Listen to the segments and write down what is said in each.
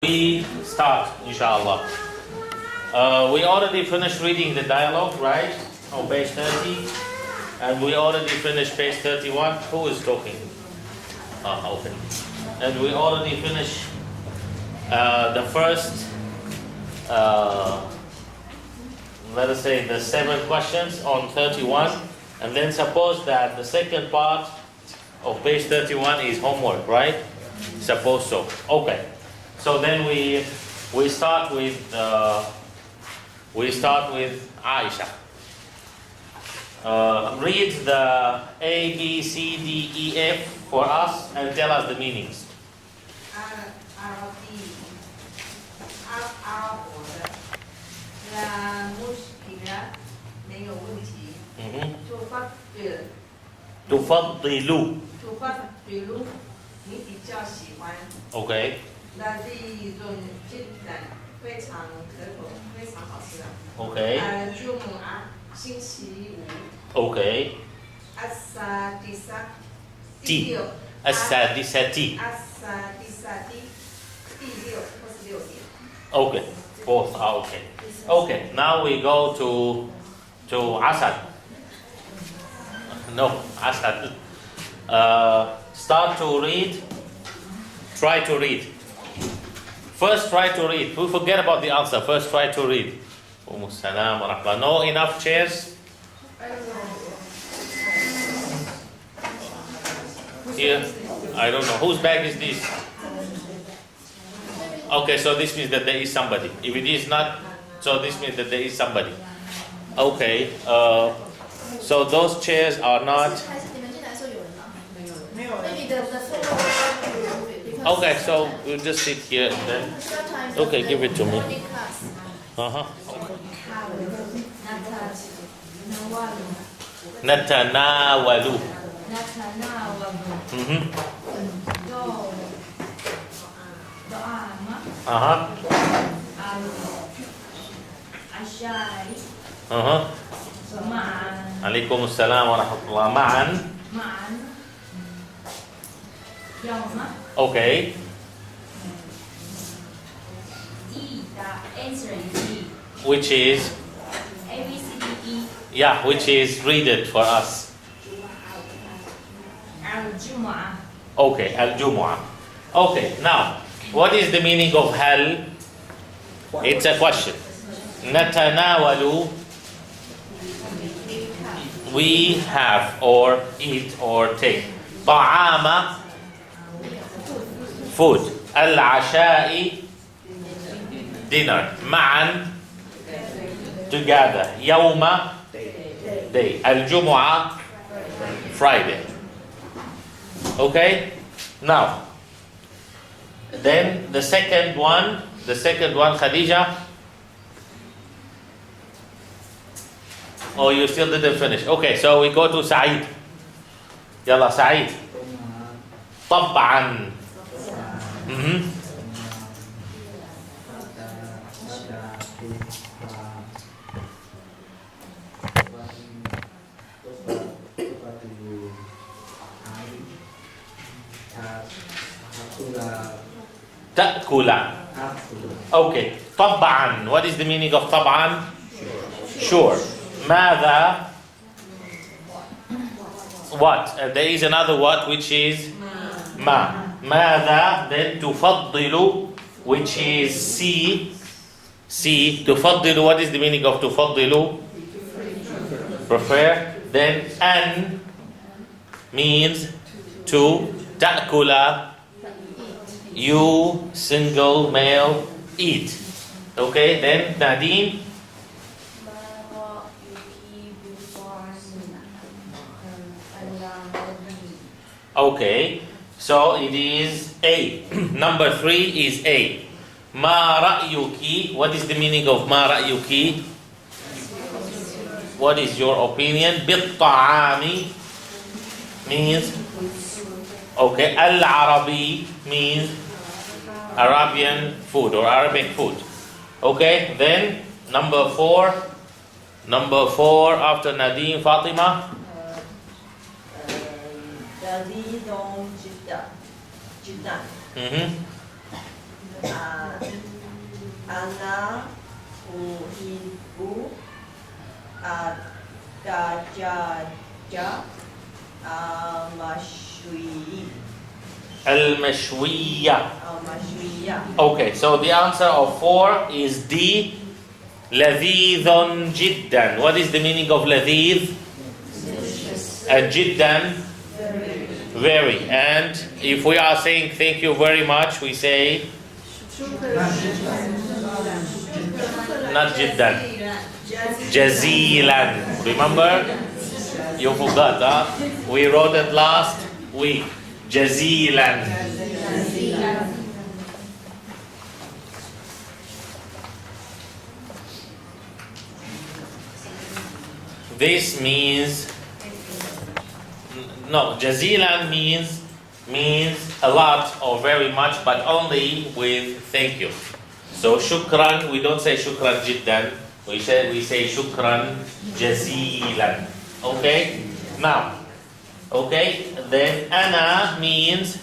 We start, inshallah. We already finished reading the dialogue, right? On page 30. And we already finished page 31. Who is talking? Okay. And we already finished the first, let us say, the 7 questions on 31. And then suppose that the second part of page 31 is homework, right? Suppose so. Okay. So then we start with Aisha. Read the A, B, C, D, E, F for us and tell us the meanings. 没有问题。تفضل. 你比较喜欢。 Okay. 那第一种非常可口，非常好吃。 Okay. الجمعة 星期五。 Okay. السادسة T. 第六。السادسة. 第六或是6点。 Okay. Both are okay. Okay. Now we go to Asad. No, Asad. Start to read. Try to read. First, try to read. We forget about the answer. First, try to read. No enough chairs? Here? I don't know. Whose bag is this? Okay, so this means that there is somebody. If it is not, so this means that there is somebody. Okay. So those chairs are not. Okay, so we'll just sit here then. Okay, give it to me. نتناول. عليكم السلام ورحمة الله. معا. Okay. The answer is E. Which is? A, B, C, D, E. Yeah, which is? Read it for us. Al-Jumu'ah. Okay, Al-Jumu'ah. Okay, now, what is the meaning of hal? It's a question. Natanawalu. We have or eat or take. Ta'ama. Food. Al-Asha'i. Dinner. Ma'an. Together. Yawma. Day. Al-Jumu'ah. Friday. Okay? Now, then the second one, Khadija. Oh, you still didn't finish. Okay, so we go to Sa'id. Yalla, Sa'id. طبعا. تأكل. Okay. طبعا. What is the meaning of طبعا? Sure. ماذا? What? There is another what which is ما. ماذا? Then تفضل which is C. تفضل. What is the meaning of تفضل? Prefer. Then أن means to. تأكل. You, single, male, eat. Okay, then Nadine. Okay, so it is A. Number 3 is A. Ma ra'yuki. What is the meaning of ma ra'yuki? What is your opinion? Bit ta'ami means. Okay, al-Arabi means Arabian food or Arabic food. Okay, then number 4 after Nadine, Fatima. جديد جدا. Mm-hmm. أنا أحب الدجاج المشوية. المشوية. Okay, so the answer of 4 is D. لذيذ جدا. What is the meaning of لذيذ? And جدا? Very. And if we are saying thank you very much, we say not جدا. جزيلا. Remember? You forgot, huh? We wrote it last week. جزيلا. This means no. Jazilan means a lot or very much, but only with thank you. So shukran, we don't say shukran jiddan. We say shukran jazilan. Okay. Now, okay. Then ana means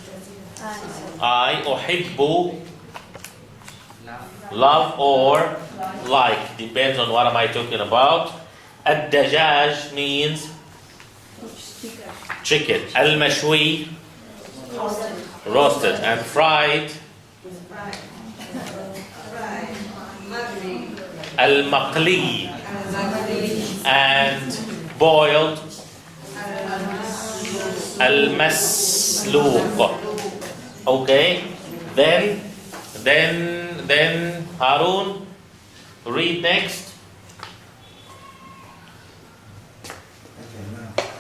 I uhibbu, love or like, depends on what am I talking about. Ad-dajaj means chicken. Al-mashwi, roasted. And fried, al-maqli. And boiled, al-masluq. Okay. Then Harun, read next.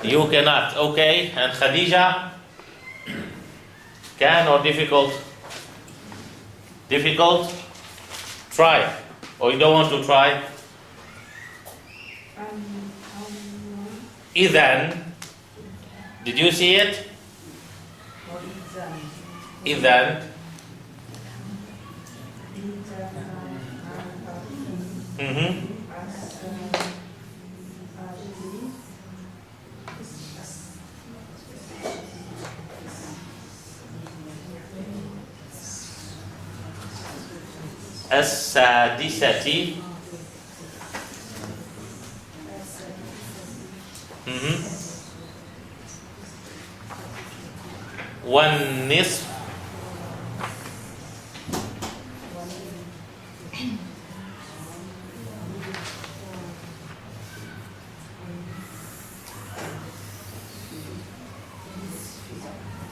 You cannot. Okay. And Khadija, can or difficult? Difficult? Try. Or you don't want to try? Idhan. Did you see it? Idhan. Mm-hmm. السادسة. والنصف.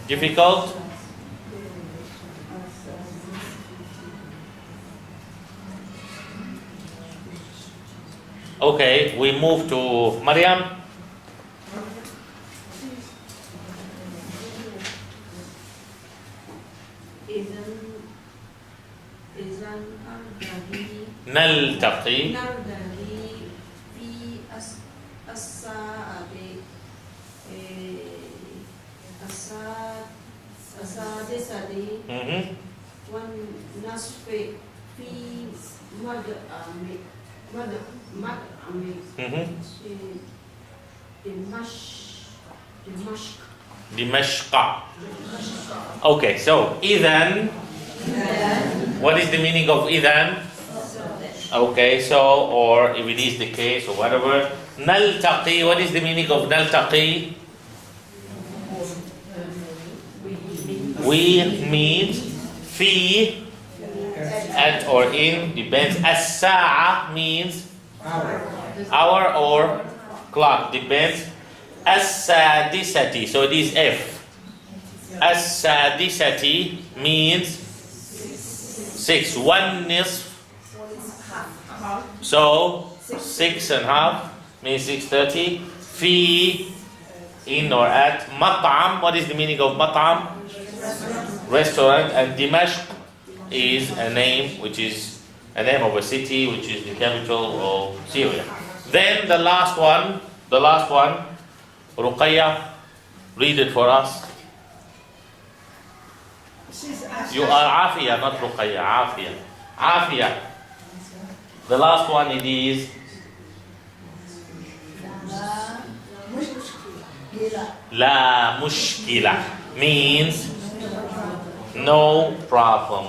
Difficult? Okay, we move to Maryam. نلتقي في السادسة والنصف في دمشق. Okay, so إذن. What is the meaning of إذن? Okay, so, or if it is the case or whatever. نلتقي, what is the meaning of نلتقي? We meet. في, at or in, depends. الساعة means hour or clock, depends. السادسة, so it is F. السادسة means 6. One nisf, so 6.5 means 6:30. Fi, in or at. Mat'am, what is the meaning of mat'am? Restaurant. And Dimashq is a name, which is a name of a city, which is the capital of Syria. Then the last one, Ruqayya, read it for us. You are Afia, not Ruqayya, Afia. Afia. The last one it is La mushkila, means no problem.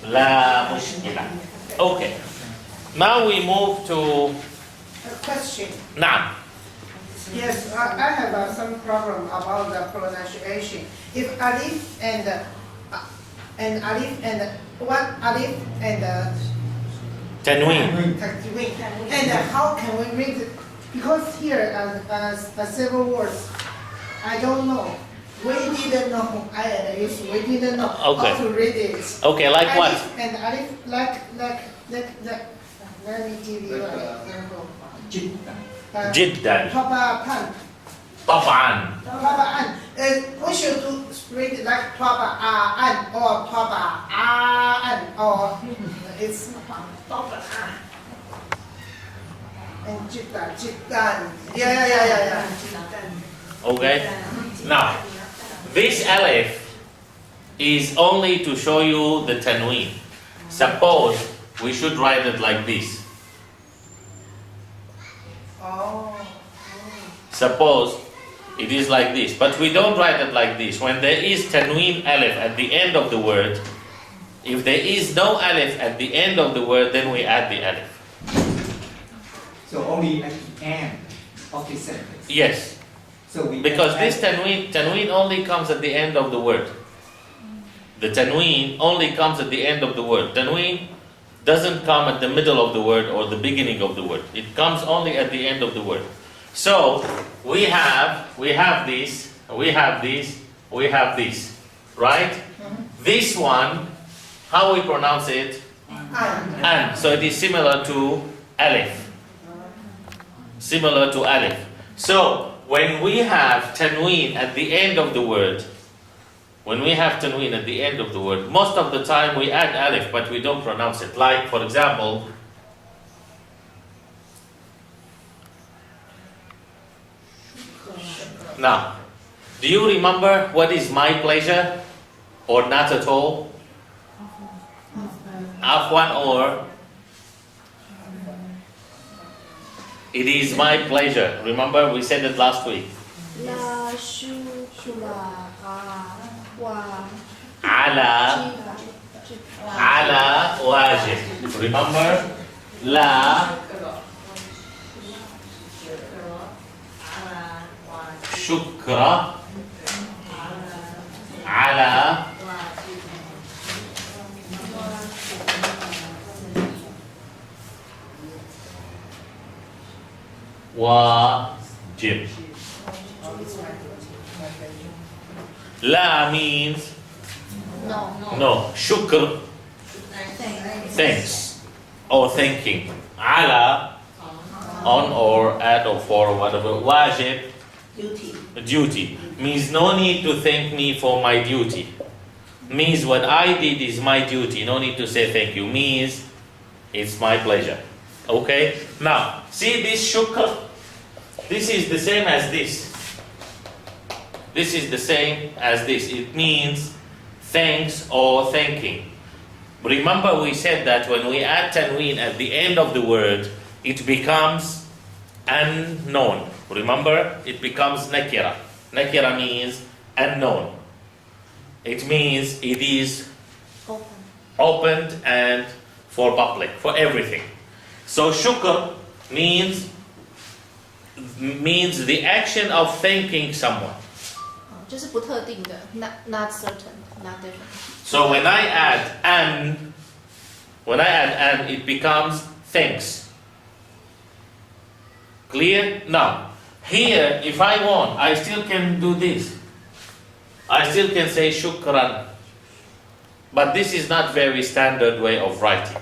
لا مشكلة. Okay. Now we move to A question. نعم. Yes, I have some problem about the pronunciation. If alif and alif and one alif and تنوين. tanween, and how can we read it? Because here several words I don't know. We didn't know. We didn't know Okay. how to read it. Okay, like what? Alif and alif like. Let me give you an example. جدا. Taba'an. طبعا. Taba'an. We should do read it like taba'an or taba'an or it's taba'an. And jiddan. Yeah. Okay. Now, this alif is only to show you the tanween. Suppose we should write it like this. Oh. Suppose it is like this, but we don't write it like this. When there is tanween alif at the end of the word, if there is no alif at the end of the word, then we add the alif. So only at the end of the sentence. Yes, So we because can this tanween only comes at the end of the word. The tanween only comes at the end of the word. Tanween doesn't come at the middle of the word or the beginning of the word. It comes only at the end of the word. So we have this, right? This one, how we pronounce it? An. So it is similar to alif. Similar to alif. So when we have tanween at the end of the word, most of the time we add alif, but we don't pronounce it. Like, for example, now, do you remember what is my pleasure or not at all? Afwan or it is my pleasure. Remember, we said it last week. لا شكر على واجب. Remember, لا شكر على واجب. لا means no. شكر thanks or thanking. على on or at or for whatever. واجب duty means no need to thank me for my duty. Means what I did is my duty. No need to say thank you. Means it's my pleasure. Okay? Now, see this shukr? This is the same as this. This is the same as this. It means thanks or thanking. Remember we said that when we add tanween at the end of the word, it becomes unknown. Remember? It becomes nakira. Nakira means unknown. It means it is opened and for public, for everything. So shukr means the action of thanking someone. 就是不特定的 not certain, not definite. So when I add an, it becomes thanks. Clear? Now, here, if I want, I still can do this. I still can say shukran. But this is not very standard way of writing.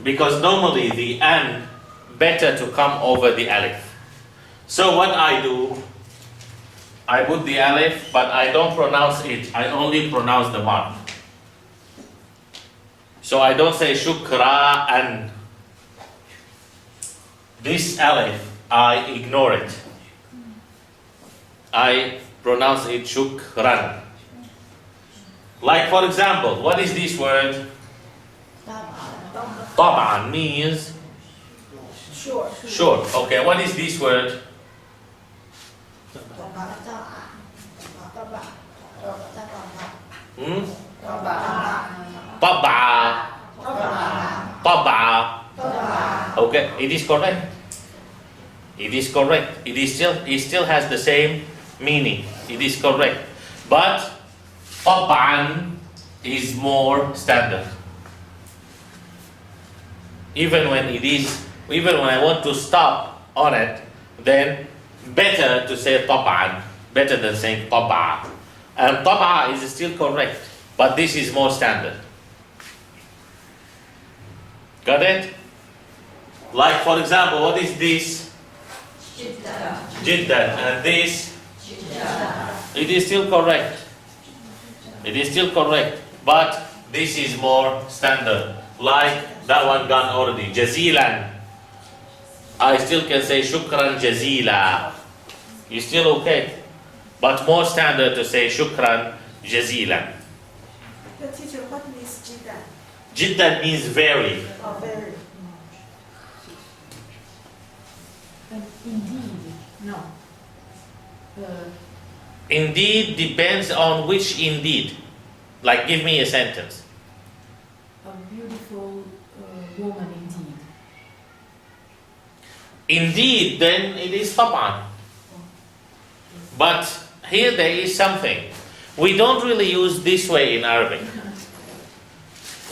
Because normally the an better to come over the alif. So what I do, I put the alif, but I don't pronounce it. I only pronounce the one. So I don't say shukra'an. This alif, I ignore it. I pronounce it shukran. Like for example, what is this word? Tab'an means Sure. sure. Okay, what is this word? Hmm? طبعا طبعا. Okay, it is correct. It is correct. It still has the same meaning. It is correct. But طبعا is more standard. Even when I want to stop on it, then better to say طبعا, better than saying طبعا. And طبعا is still correct, but this is more standard. Got it? Like for example, what is this? Jiddan. And this? It is still correct. It is still correct, but this is more standard. Like that one gone already. Jazilan. I still can say shukran jazila. You still okay? But more standard to say shukran jazilan. The teacher, what means jiddan? Jiddan means very. Oh, very. Indeed, no. Indeed depends on which indeed. Like give me a sentence. A beautiful woman indeed. Indeed, then it is طبعا. But here there is something. We don't really use this way in Arabic.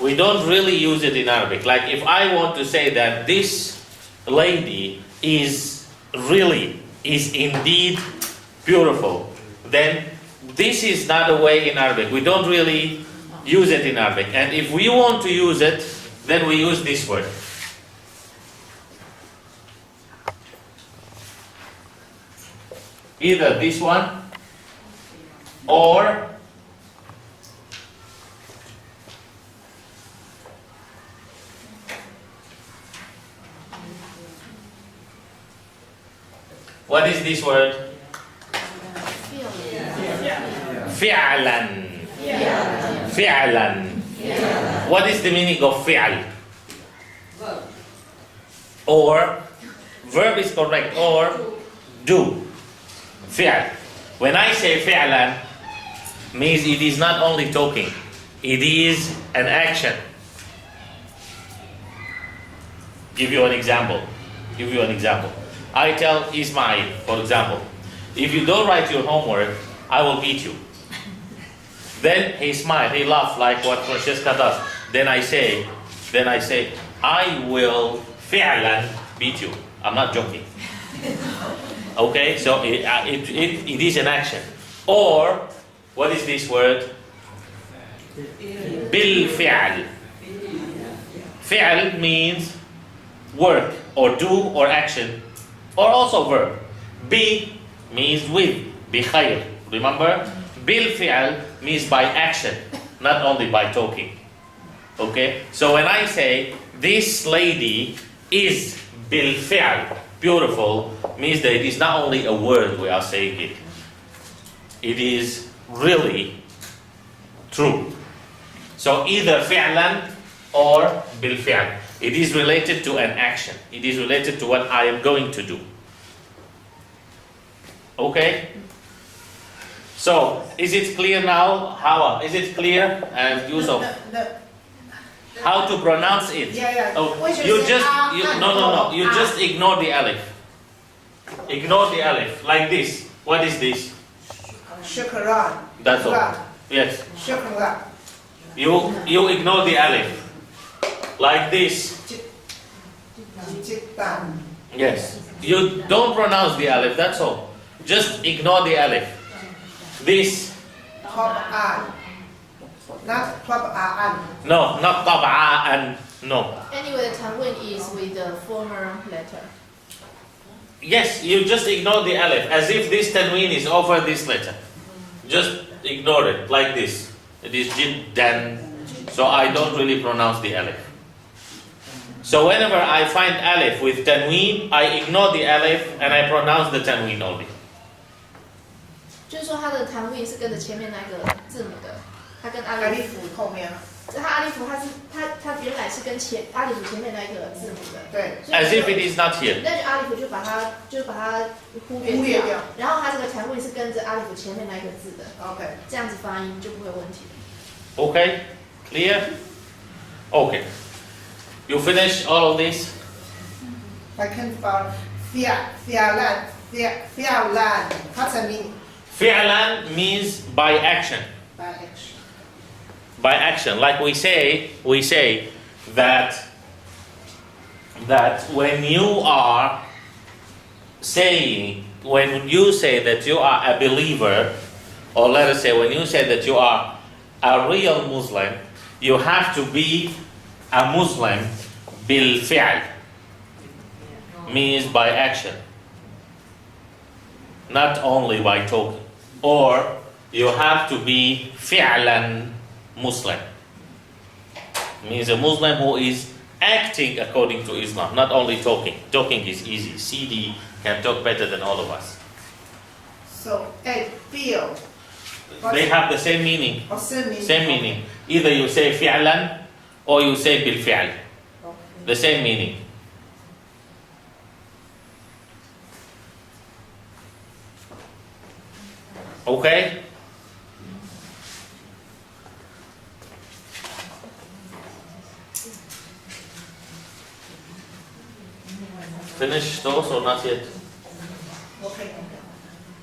We don't really use it in Arabic. Like if I want to say that this lady is indeed beautiful, then this is not a way in Arabic. We don't really use it in Arabic. And if we want to use it, then we use this word. Either this one or what is this word? فعلا. فعلا. What is the meaning of فعل? Or verb is correct, or do. فعل. When I say فعلا, means it is not only talking, it is an action. Give you an example. I tell Ismail, for example, if you don't write your homework, I will beat you. Then he smiled, he laughed like what Francesca does. Then I say, I will فعلا beat you. I'm not joking. Okay, so it is an action. Or, what is this word? بالفعل. فعل means work, or do, or action, or also verb. Be means with, بخير. Remember? بالفعل means by action, not only by talking. Okay? So when I say, this lady is بالفعل beautiful, means that it is not only a word we are saying it. It is really true. So either فعلا or بالفعل. It is related to an action. It is related to what I am going to do. Okay? So, is it clear now? How? Is it clear? And Yusuf, how to pronounce it? Yeah. Oh, We should you say just ah, you, ah, no. You ah. just ignore the alif. Ignore the alif like this. What is this? Shukran. That's all. Yes. Shukran. You ignore the alif like this. Jiddan. Yes. You don't pronounce the alif. That's all. Just ignore the alif. This. Tab'an. Not tab'an. No, not طبعا and no. Anyway, the tanwin is with the former letter. Yes, you just ignore the alif as if this tanween is over this letter. Just ignore it like this. It is jiddan. So I don't really pronounce the alif. So whenever I find alif with tanween, I ignore the alif and I pronounce the tanween only. 就是说它的tanwin是跟着前面那个字母的，它跟阿里阿里夫，夫后面，它阿里夫它原来是跟阿里夫前面那个字母的，对，所以 As if it is not here. 那就阿里夫就把它忽略忽略掉然后它这个tanwin是跟着阿里夫前面那个字的， OK。这样子发音就不会有问题。 Okay? Clear? Okay. You finish all of this? I can follow. Fi'lan. What's the meaning? فعلا means by action. By action. By action. Like we say that when you say that you are a believer, or let us say when you say that you are a real Muslim, you have to be a Muslim بالفعل, means by action, not only by talking. Or you have to be فعلا Muslim, means a Muslim who is acting according to Islam, not only talking. Talking is easy. CD can talk better than all of us. So, feel. They have the same meaning. Or same meaning. Same meaning. Either you say فعلا or you say بالفعل. Okay. The same meaning. Okay? Finish those or not yet? Okay.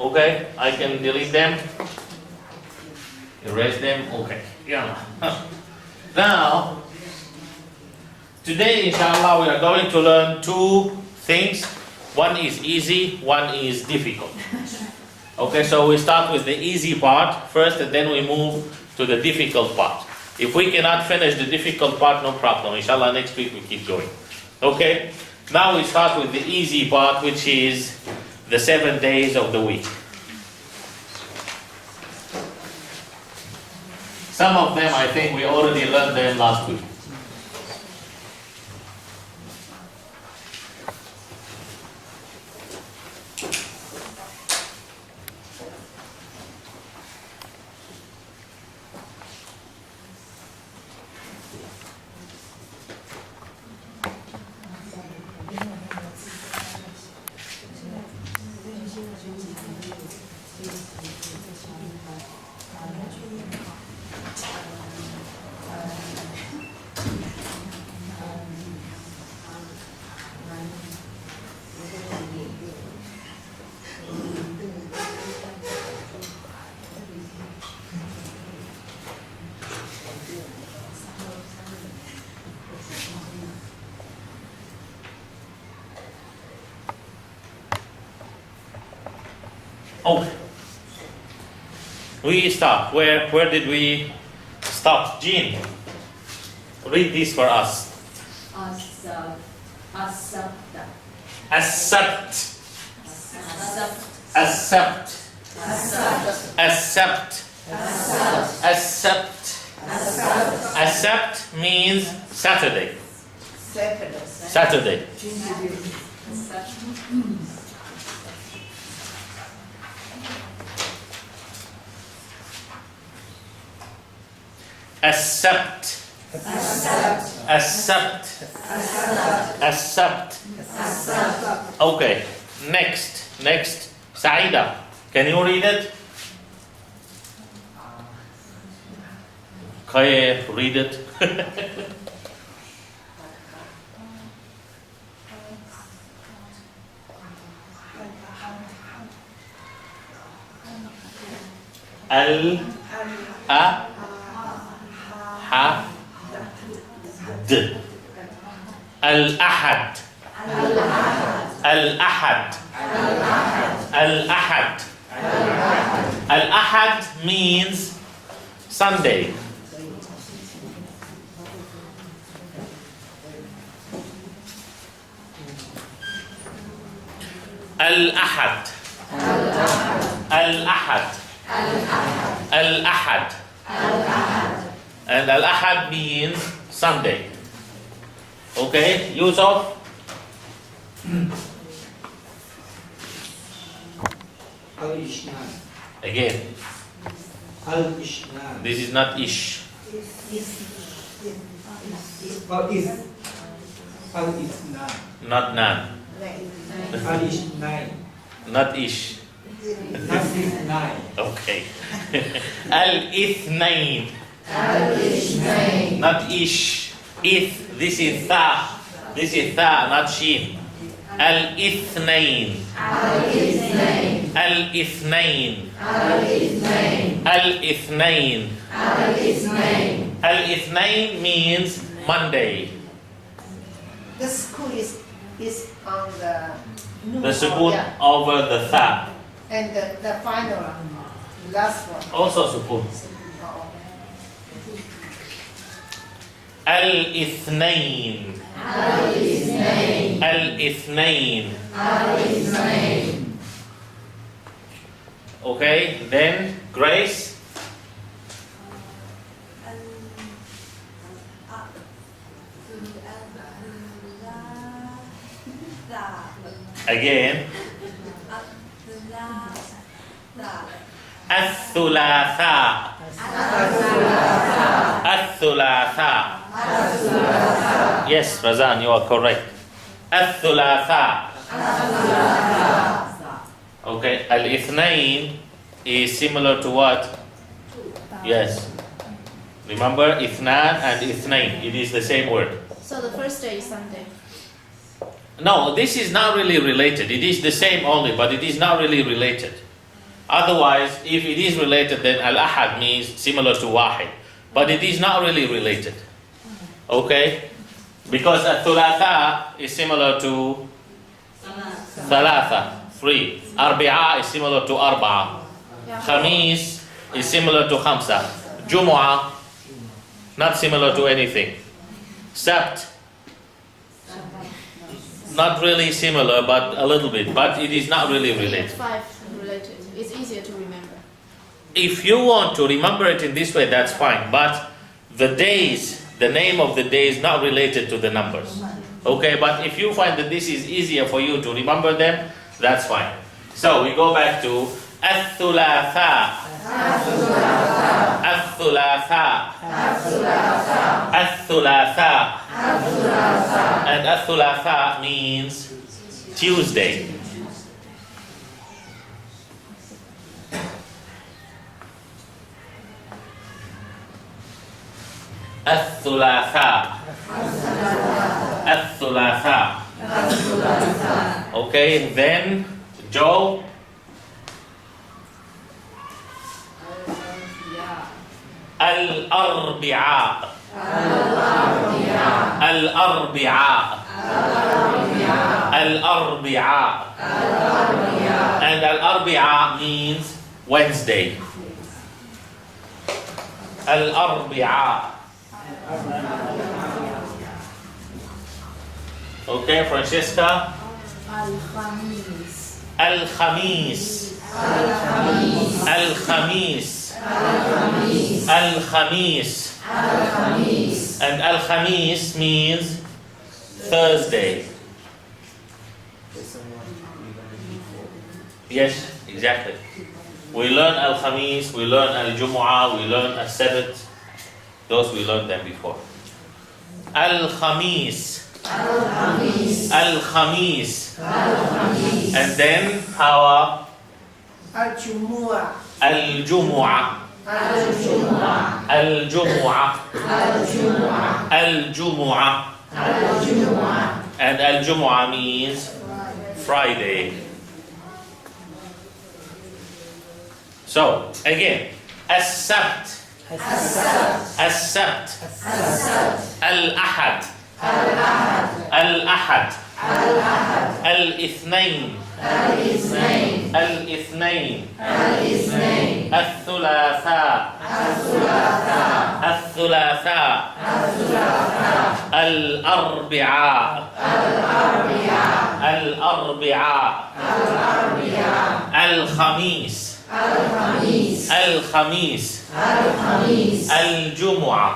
Okay, I can delete them. Erase them. Okay. Yeah. Now, today, inshallah, we are going to learn two things. One is easy, one is difficult. Okay, so we start with the easy part first, and then we move to the difficult part. If we cannot finish the difficult part, no problem. Inshallah, next week we keep going. Okay? Now we start with the easy part, which is the 7 days of the week. Some of them, I think we already learned them last week. Okay. We start. Where did we stop? Jean, read this for us. Accept. Accept. Accept. Accept. Accept means Saturday. Saturday. Accept. Accept. Accept. Okay. Next. Saida, can you read it? Khair, read it. Al-Ahad. Al-Ahad. Al-Ahad. Al-Ahad means Sunday. Al-Ahad. Al-Ahad. Al-Ahad. And Al-Ahad means Sunday. Okay, Yusuf? Al-Ishnan. Again, Al-Ishnan. this is not ish. Al-Ishnan. Not nan. Al-Ishnan. Not ish. Al-Ishnan. Okay. Al-Ithnain. Not ish. This is tha. This is tha, not sheen. Al-ithnain. Al-ithnain. Al-ithnain. Al-ithnain. Al-ithnain means Monday. The school is on the The sukun Yeah. over the tha. and the final last one. Also sukun. Oh. Al-ithnain. Al-ithnain. Okay, then Grace. Again. الثلاثاء. الثلاثاء. Yes, Razan, you are correct. الثلاثاء. Okay, al-ithnain is similar to what? Yes. Remember, ithnan and ithnain, it is the same word. So the first day is Sunday. No, this is not really related. It is the same only, but it is not really related. Otherwise, if it is related, then al-ahad means similar to wahid. But it is not really related. Okay? Because al-thulatha is similar to thalatha, 3. Arbi'a is similar to arba'a. Yeah. Khamis is similar to khamsa. Jumu'ah, not similar to anything. Sabt, not really similar, but a little bit. But it is not really related. 5 related. It's easier to remember. If you want to remember it in this way, that's fine. But the days, the name of the day is not related to the numbers. Okay, but if you find that this is easier for you to remember them, that's fine. So we go back to الثلاثاء. الثلاثاء. الثلاثاء. And الثلاثاء means Tuesday. الثلاثاء. الثلاثاء. Okay, then Joe. الأربعاء. الأربعاء. الأربعاء. And الأربعاء means Wednesday. الأربعاء. Okay, Francesca. Al-Khamis. الخميس. الخميس. الخميس. And Al-Khamis means Thursday. Yes, exactly. We learn Al-Khamis, we learn Al-Jumu'ah, we learn Al-Sabt. Those we learned them before. Al-Khamis. Al-Khamis. And then our Al-Jumu'ah. Al-Jumu'ah. Al-Jumu'ah. Al-Jumu'ah. And Al-Jumu'ah means Friday. So, again, As-Sabt. As-Sabt. Al-Ahad. Al-Ahad. Al-Ithnain. Al-Ithnain. Al-Thulatha. Al-Thulatha. Al-Arbi'a. Al-Arbi'a. Al-Khamis. Al-Khamis. Al-Jumu'ah.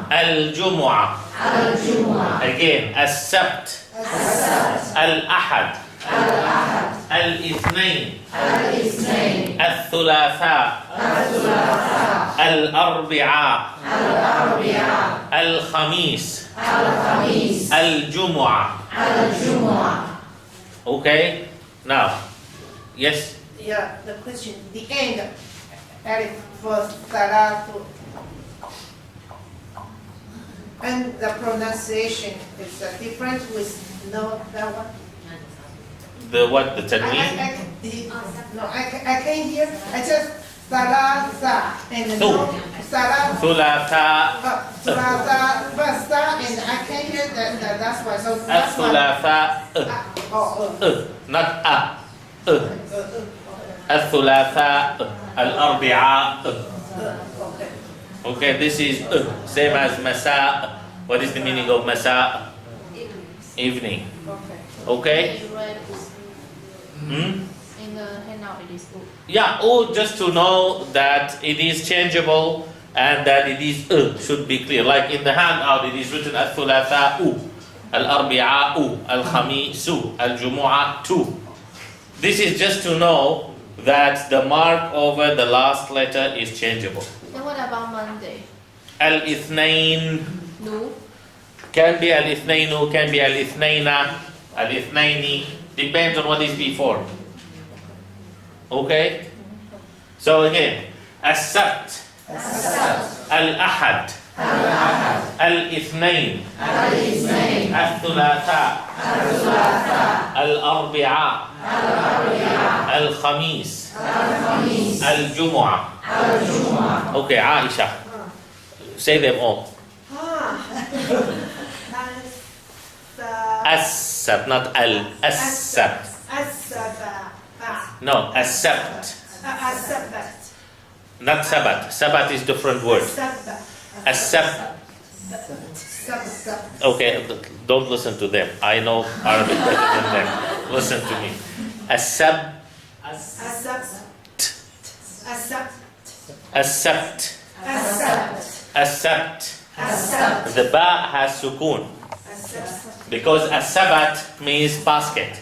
Al-Jumu'ah. Again, As-Sabt. Al-Ahad. Al-Ithnain. Al-Thulatha. Al-Arbi'a. Al-Khamis. Al-Jumu'ah. Okay, now, yes? Yeah, the question, the end, Alif for Salatu. And the pronunciation is different with no that one. The what? The I tanween? can't hear. I just salasa and No. no salasa. Thulatha. Salasa, basta, and I can't hear that. That's why. So that's why. Al-thulatha. Not a. Al-thulatha. Al-arbi'a. Okay. Okay, this is same as masa. What is the meaning of masa? Evening. Okay. Okay? You read it. Hmm? In the handout it is Yeah, just to know that it is changeable and that it is should be clear. Like in the handout, it is written al-thulatha al-arbi'a al-khamisu, al-jumu'ah This is just to know that the mark over the last letter is changeable. Then what about Monday? Al-ithnain No. can be al-ithnainu, can be al-ithnaina, al-ithnaini, depends on what is before. Okay? So again, as-sabt, al-ahad, al-ithnain, al-thulatha, al-arbi'a, al-khamis, al-jumu'ah. Okay, Aisha. Say them all. As-sabt, not al-as-sabt. No, as-sabt. Not sabat. Sabat is different word. As-sabt. Okay, don't listen to them. I know Arabic better than them. Listen to me. As-sabt. As-sabt. As-sabt. The ba has sukoon. Because as-sabat means basket.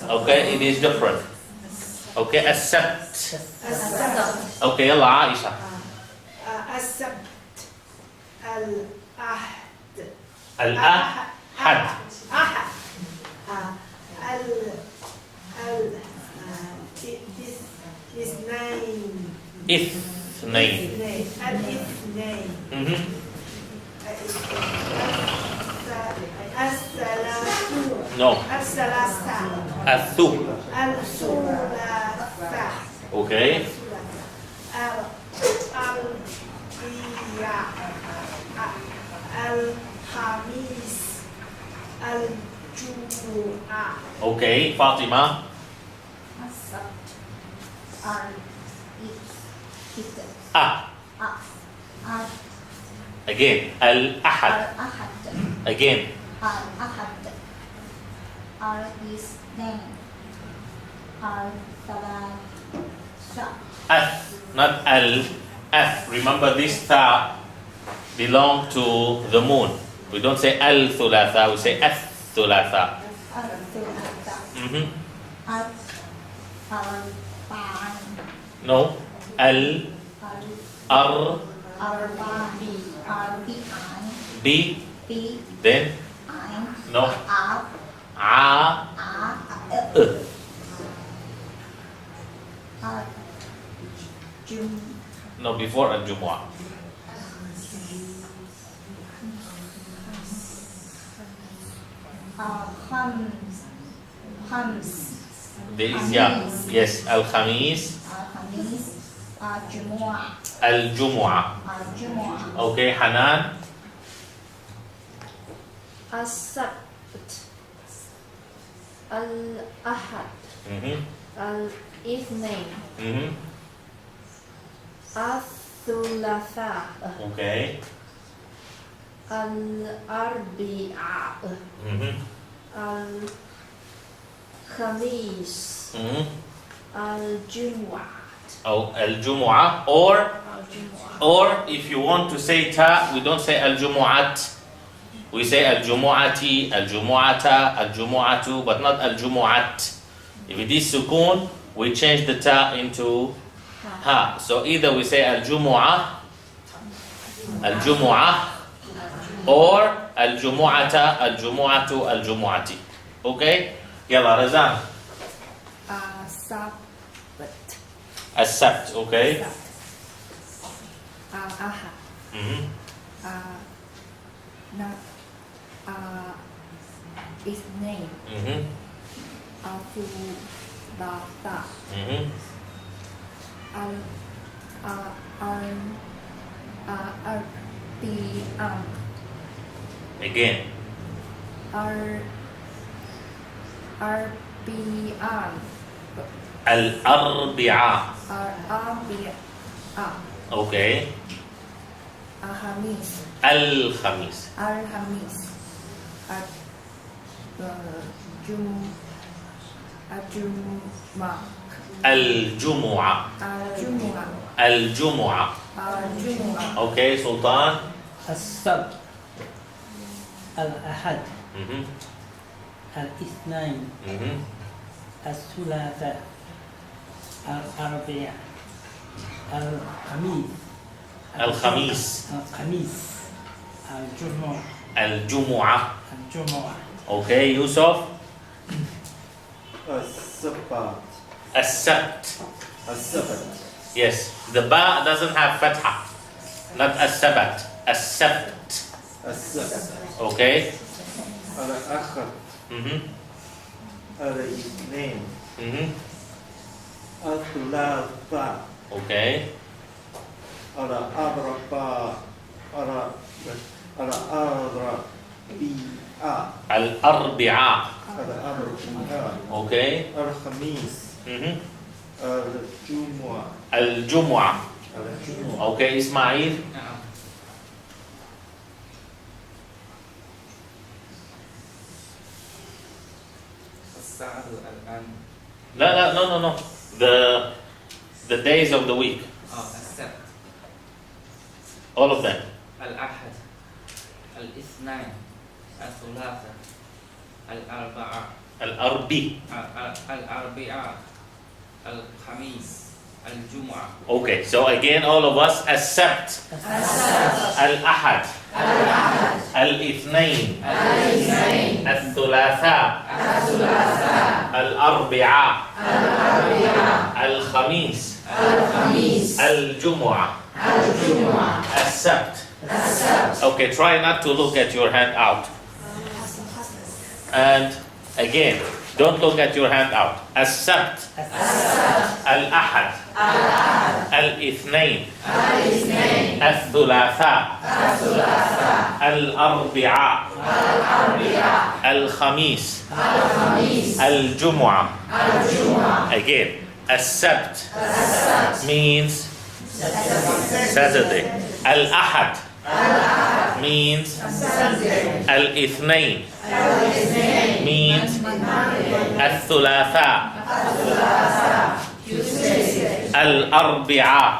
Okay, it is different. Okay, as-sabt. Okay, yalla Aisha. Al-ahad. Ithnain. Mhm. No. Athu. Okay. Okay, Fatima. Ah. Again, al-ahad. Again. Ath, not al-ath. Remember this tha belong to the moon. We don't say al-thulatha, we say ath-thulatha. Mhm. No. B. Then. No. No, before al-jumu'ah. There is, yeah. Yes, al-khamis. Al-jumu'ah. Okay, Hanan. As-sabt, al-ahad, Mhm. al-ithnain, Mhm. al-thulatha, Okay. al-arbi'a, Mhm. al-khamis, Mhm. al-jumu'ah, Oh, al-jumu'ah. Or if you want to say ta, we don't say al-jumu'at. We say al-jumu'ati, al-jumu'ata, al-jumu'atu, but not al-jumu'at. If it is sukoon, we change the ta into ha. So either we say al-jumu'ah, or al-jumu'ata, al-jumu'atu, al-jumu'ati. Okay? Yalla, Razan. As-sabt, okay? Al-ahad, Mhm. not its name Mm-hmm. Al-Thulatha Mm-hmm. Al-Arbi'an Again. Arbi'an Al-Arbi'a. Al-Arbi'an Okay. Al-Hamis Al-Khamis. Al-Hamis Al-Jum'ah Al-Jumu'ah. Al-Jum'ah Al-Jumu'ah. Al-Jum'ah Okay, Sultan. السبت الأحد Mm-hmm. الاثنين Mm-hmm. الثلاثاء الأربعاء الخميس الخميس. الخميس الجمعة Al-Jumu'ah. الجمعة Okay, Yusuf. السبت As-Sabt. السبت Yes, the ba doesn't have fatha. Not as-sabat. As-sabt. السبت Okay. الأحد Mm-hmm. الاثنين Mm-hmm. الثلاثاء Okay. الأربعاء الأربعاء Al-Arbi'a. الأربعاء Okay. الخميس Mm-hmm. الجمعة Al-Jumu'ah. الجمعة Okay, Ismail. الساعة الآن No. The days of the week. السبت All of them. الأحد الاثنين الثلاثاء الأربعاء Al-Arbi. الأربعاء الخميس الجمعة Okay, so again, all of us. As-Sabt. Al-Ahad. Al-Ithnain. Al-Thulatha. Al-Arbi'a. Al-Khamis. Al-Jumu'ah. As-Sabt. Okay, try not to look at your hand out. And again, don't look at your hand out. As-Sabt. Al-Ahad. Al-Ithnain. Al-Thulatha. Al-Arbi'a. Al-Khamis. Al-Jumu'ah. Again, As-Sabt means Saturday. Al-Ahad means Al-Ithnain means Al-Thulatha. Al-Arbi'a.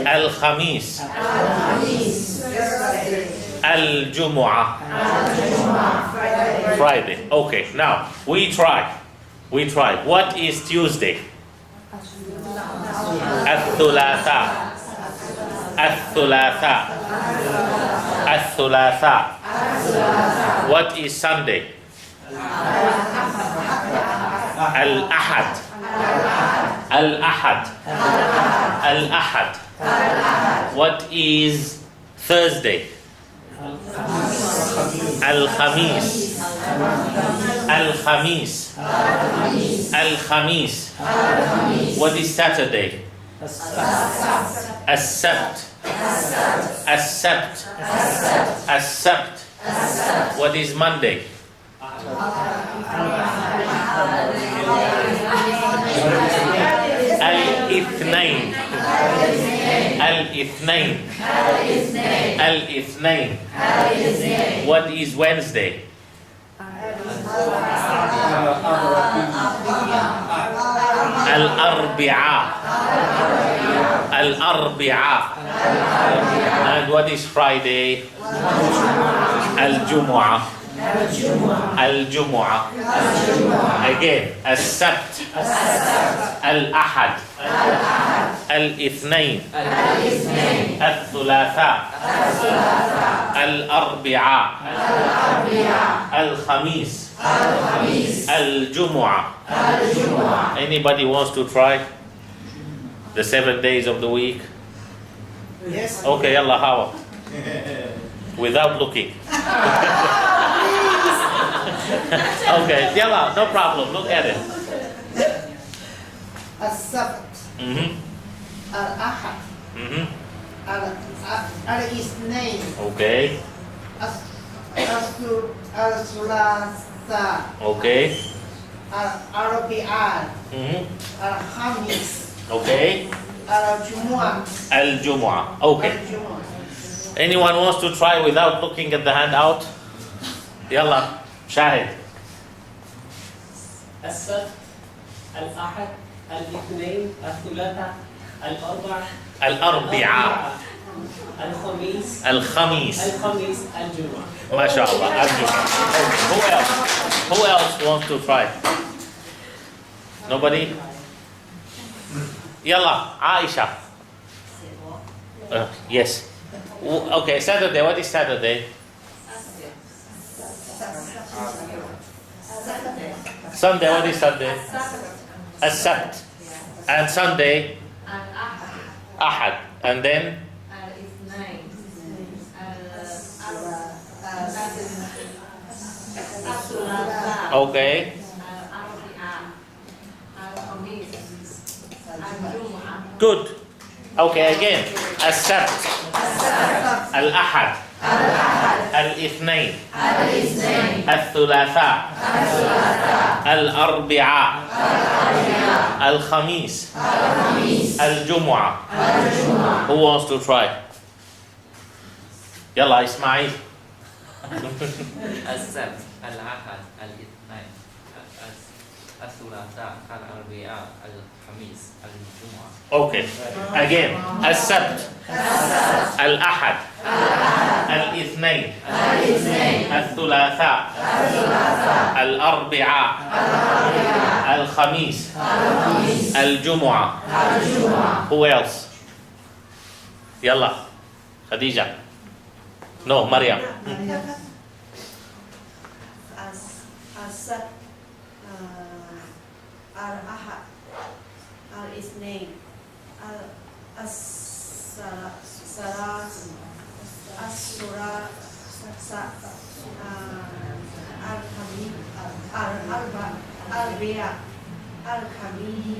Al-Khamis. Al-Jumu'ah. Friday. Okay, now we try. What is Tuesday? Al-Thulatha. What is Sunday? Al-Ahad. What is Thursday? Al-Khamis. What is Saturday? As-Sabt. What is Monday? Al-Ithnain. What is Wednesday? Al-Arbi'a. And what is Friday? Al-Jumu'ah. Again, As-Sabt. Al-Ahad. Al-Ithnain. Al-Thulatha. Al-Arbi'a. Al-Khamis. Al-Jumu'ah. Anybody wants to try the 7 days of the week? Yes. Okay, yalla, Hawa. Without looking. Okay, yalla, no problem. Look at it. السبت Mm-hmm. الأحد Mm-hmm. الاثنين Okay. الثلاثاء Okay. الأربعاء Mm-hmm. الخميس Okay. الجمعة Al-Jumu'ah. Okay. الجمعة. Anyone wants to try without looking at the handout? Yalla, Shahid. السبت الأحد الاثنين الثلاثاء الأربع Al-Arbi'a. الخميس Al-Khamis. الجمعة. MashaAllah. Al-Jumu'ah. Okay. Who else wants to try? Nobody? Yalla, Aisha. Yes. Okay, Saturday. What is Saturday? Sunday. What is Sunday? As-Sabt. And Sunday? Ahad. And then? الاثنين Okay. الأربعاء الخميس الجمعة. Good. Okay, again. As-Sabt. Al-Ahad. Al-Ithnain. Al-Thulatha. Al-Arbi'a. Al-Khamis. Al-Jumu'ah. Who wants to try? Yalla, Ismail. السبت الأحد الاثنين الثلاثاء الأربعاء الخميس الجمعة. Okay. Again. As-Sabt. Al-Ahad. Al-Ithnain. Al-Thulatha. Al-Arbi'a. Al-Khamis. Al-Jumu'ah. Who else? Yalla. Khadija. No, Maryam. السبت الأحد الاثنين الأربعاء الخميس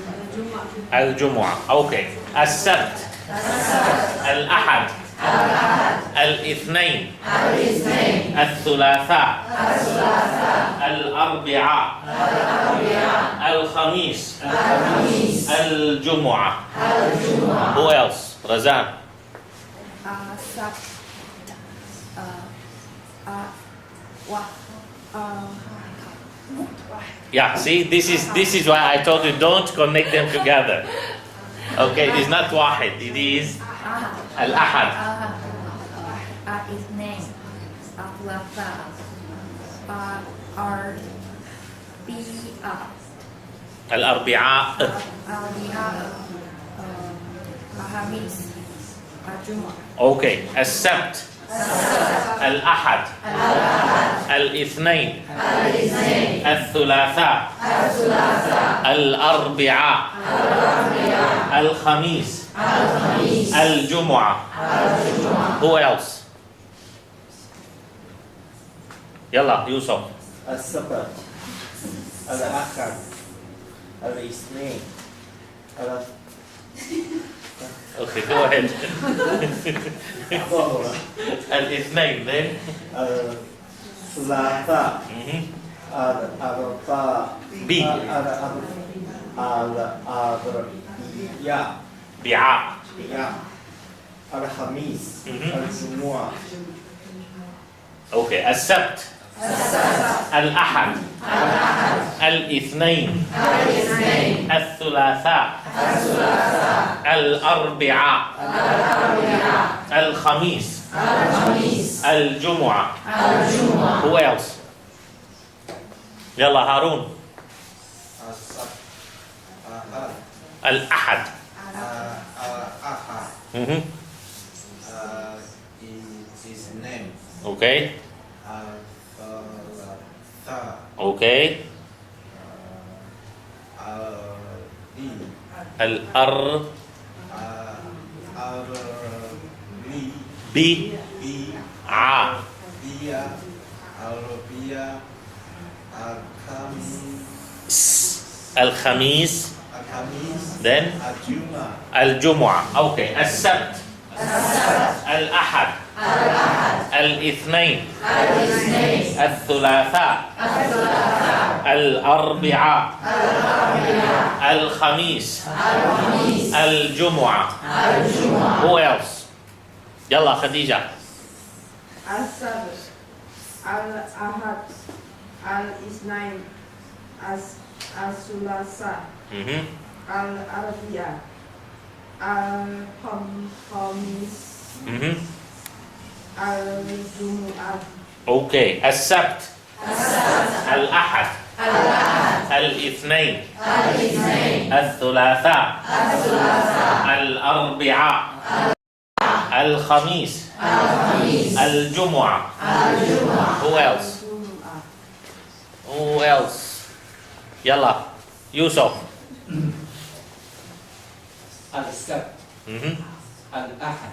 الجمعة. Al-Jumu'ah. Okay. As-Sabt. Al-Ahad. Al-Ithnain. Al-Thulatha. Al-Arbi'a. Al-Khamis. Al-Jumu'ah. Who else? Razan. السبت Yeah, see, this is why I told you don't connect them together. Okay, it is not wahid, it is al-ahad. الاثنين الثلاثاء Al-Arbi'a. الأربعاء الخميس الجمعة. Okay, as-Sabt. Al-Ahad. Al-Ithnain. Al-Thulatha. Al-Arbi'a. Al-Khamis. Al-Jumu'ah. Who else? Yalla, Yusuf. السبت الأحد الاثنين Okay, go ahead. Al-Ithnain, then? الثلاثاء الأربعاء B. الأربعاء Bi'a. الخميس Mhm. الجمعة. Okay, as-Sabt. Al-Ahad. Al-Ithnain. Al-Thulatha. Al-Arbi'a. Al-Khamis. Al-Jumu'ah. Who else? Yalla, Harun. Al-Ahad. Mhm. His name. Okay. Okay. الأربعاء الخميس then الجمعة okay السبت الأحد الاثنين الثلاثاء الأربعاء الخميس الجمعة who else يلا خديجة السبت الأحد الاثنين الثلاثاء الأربعاء الخميس الجمعة اوكي السبت الأحد الاثنين الثلاثاء الأربعاء الخميس الجمعة who else يلا يوسف السبت الأحد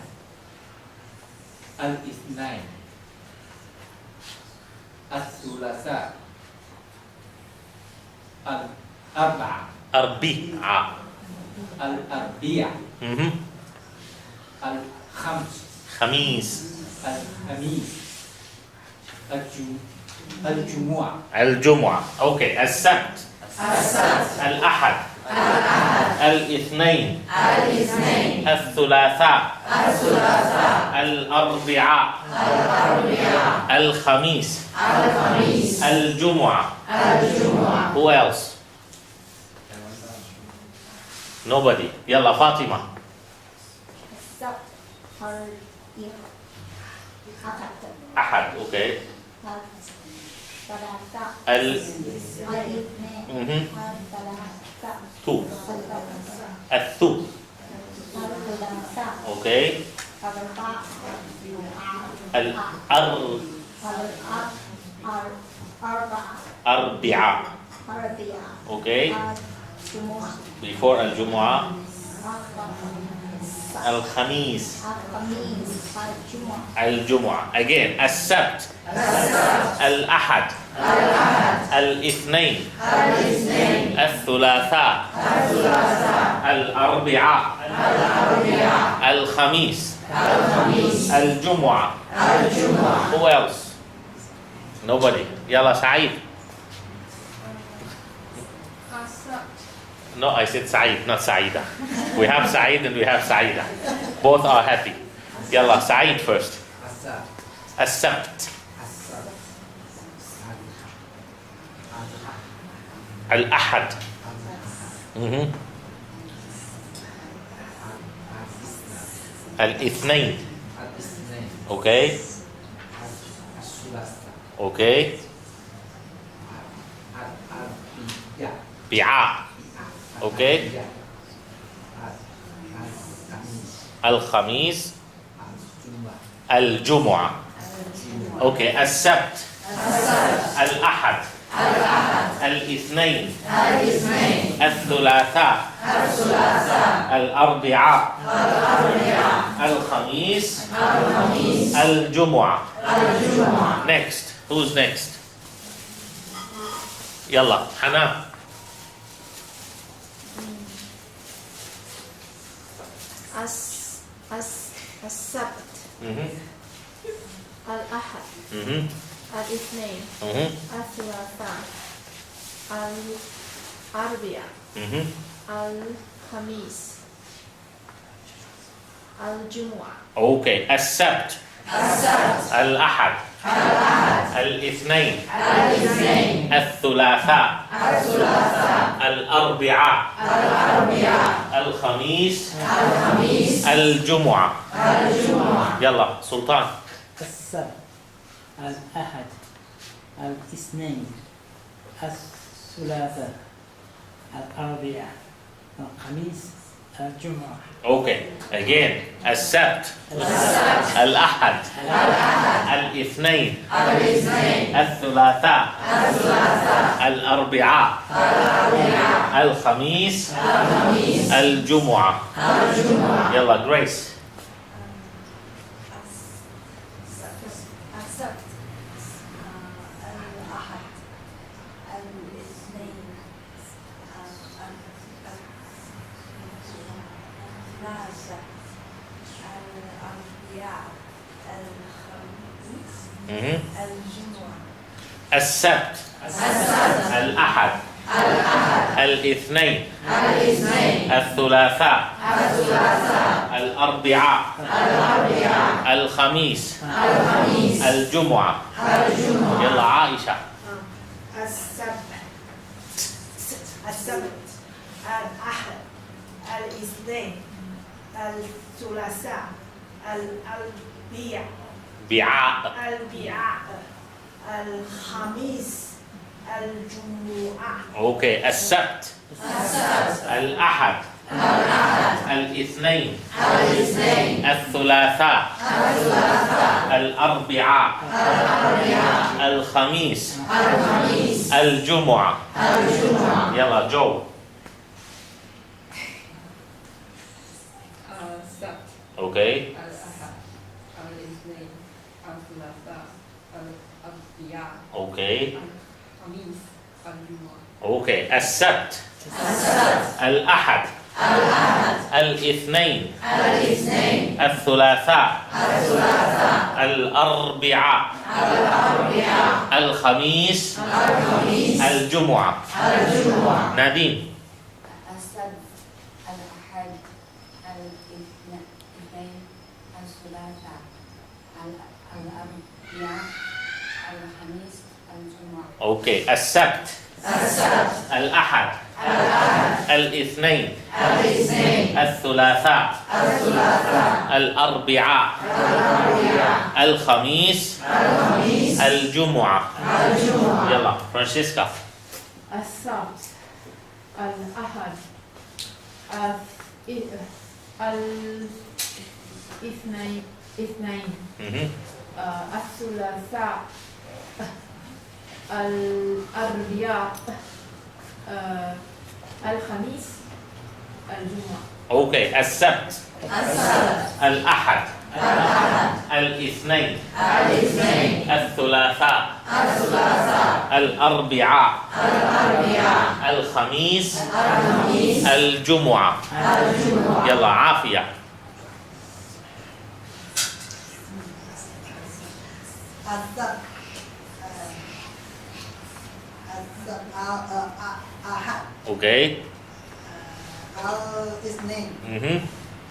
الاثنين الثلاثاء الأربعاء أربعاء الأربعاء خميس الجمعة اوكي السبت الأحد الاثنين الثلاثاء الأربعاء الخميس الجمعة who else nobody يلا فاطمة السبت أحد اوكي الثو اوكي الأربعاء اوكي before الجمعة الخميس الجمعة again السبت الأحد الاثنين الثلاثاء الأربعاء الخميس الجمعة who else nobody يلا سعيد No, I said Saeed, not Saida. We have Saeed and we have Saida. Both are happy. Yalla, Saeed first. السبت الأحد الاثنين اوكي اوكي بيعاء اوكي الخميس الجمعة اوكي السبت الأحد الاثنين الثلاثاء الأربعاء الخميس الجمعة next who's next يلا حنان السبت الأحد الاثنين الثلاثاء الأربعاء الخميس الجمعة اوكي السبت الأحد الاثنين الثلاثاء الأربعاء الخميس الجمعة يلا سلطان السبت الأحد الاثنين الثلاثاء الأربعاء الخميس الجمعة. Okay, again. السبت. الأحد. الاثنين. الثلاثاء. الأربعاء. الخميس. الجمعة. يلا جريس. السبت الأحد الاثنين الثلاثة الأربعاء الخميس الجمعة. السبت. الأحد. الاثنين. الثلاثاء. الأربعاء. الخميس. الجمعة. يلا عائشة. السبت الأحد الاثنين الثلاثاء الأربعاء بيعاء. الخميس الجمعة. اوكي السبت. الأحد. الاثنين. الثلاثاء. الأربعاء. الخميس. الجمعة. يلا جو. السبت اوكي. الأحد الاثنين الثلاثاء الأربعاء اوكي. الخميس الجمعة. اوكي السبت. الأحد. الاثنين. الثلاثاء. الأربعاء. الخميس. الجمعة. نادين. السبت الأحد الاثنين الثلاثاء الأربعاء الخميس الجمعة. اوكي السبت. الأحد. الاثنين. الثلاثاء. الأربعاء. الخميس. الجمعة. يلا فرانشيسكا. السبت الأحد الاثنين الثلاثاء الأربعاء الخميس الجمعة. اوكي السبت. الأحد. الاثنين. الثلاثاء. الأربعاء. الخميس. الجمعة. يلا عافية. السبت الأحد اوكي. الاثنين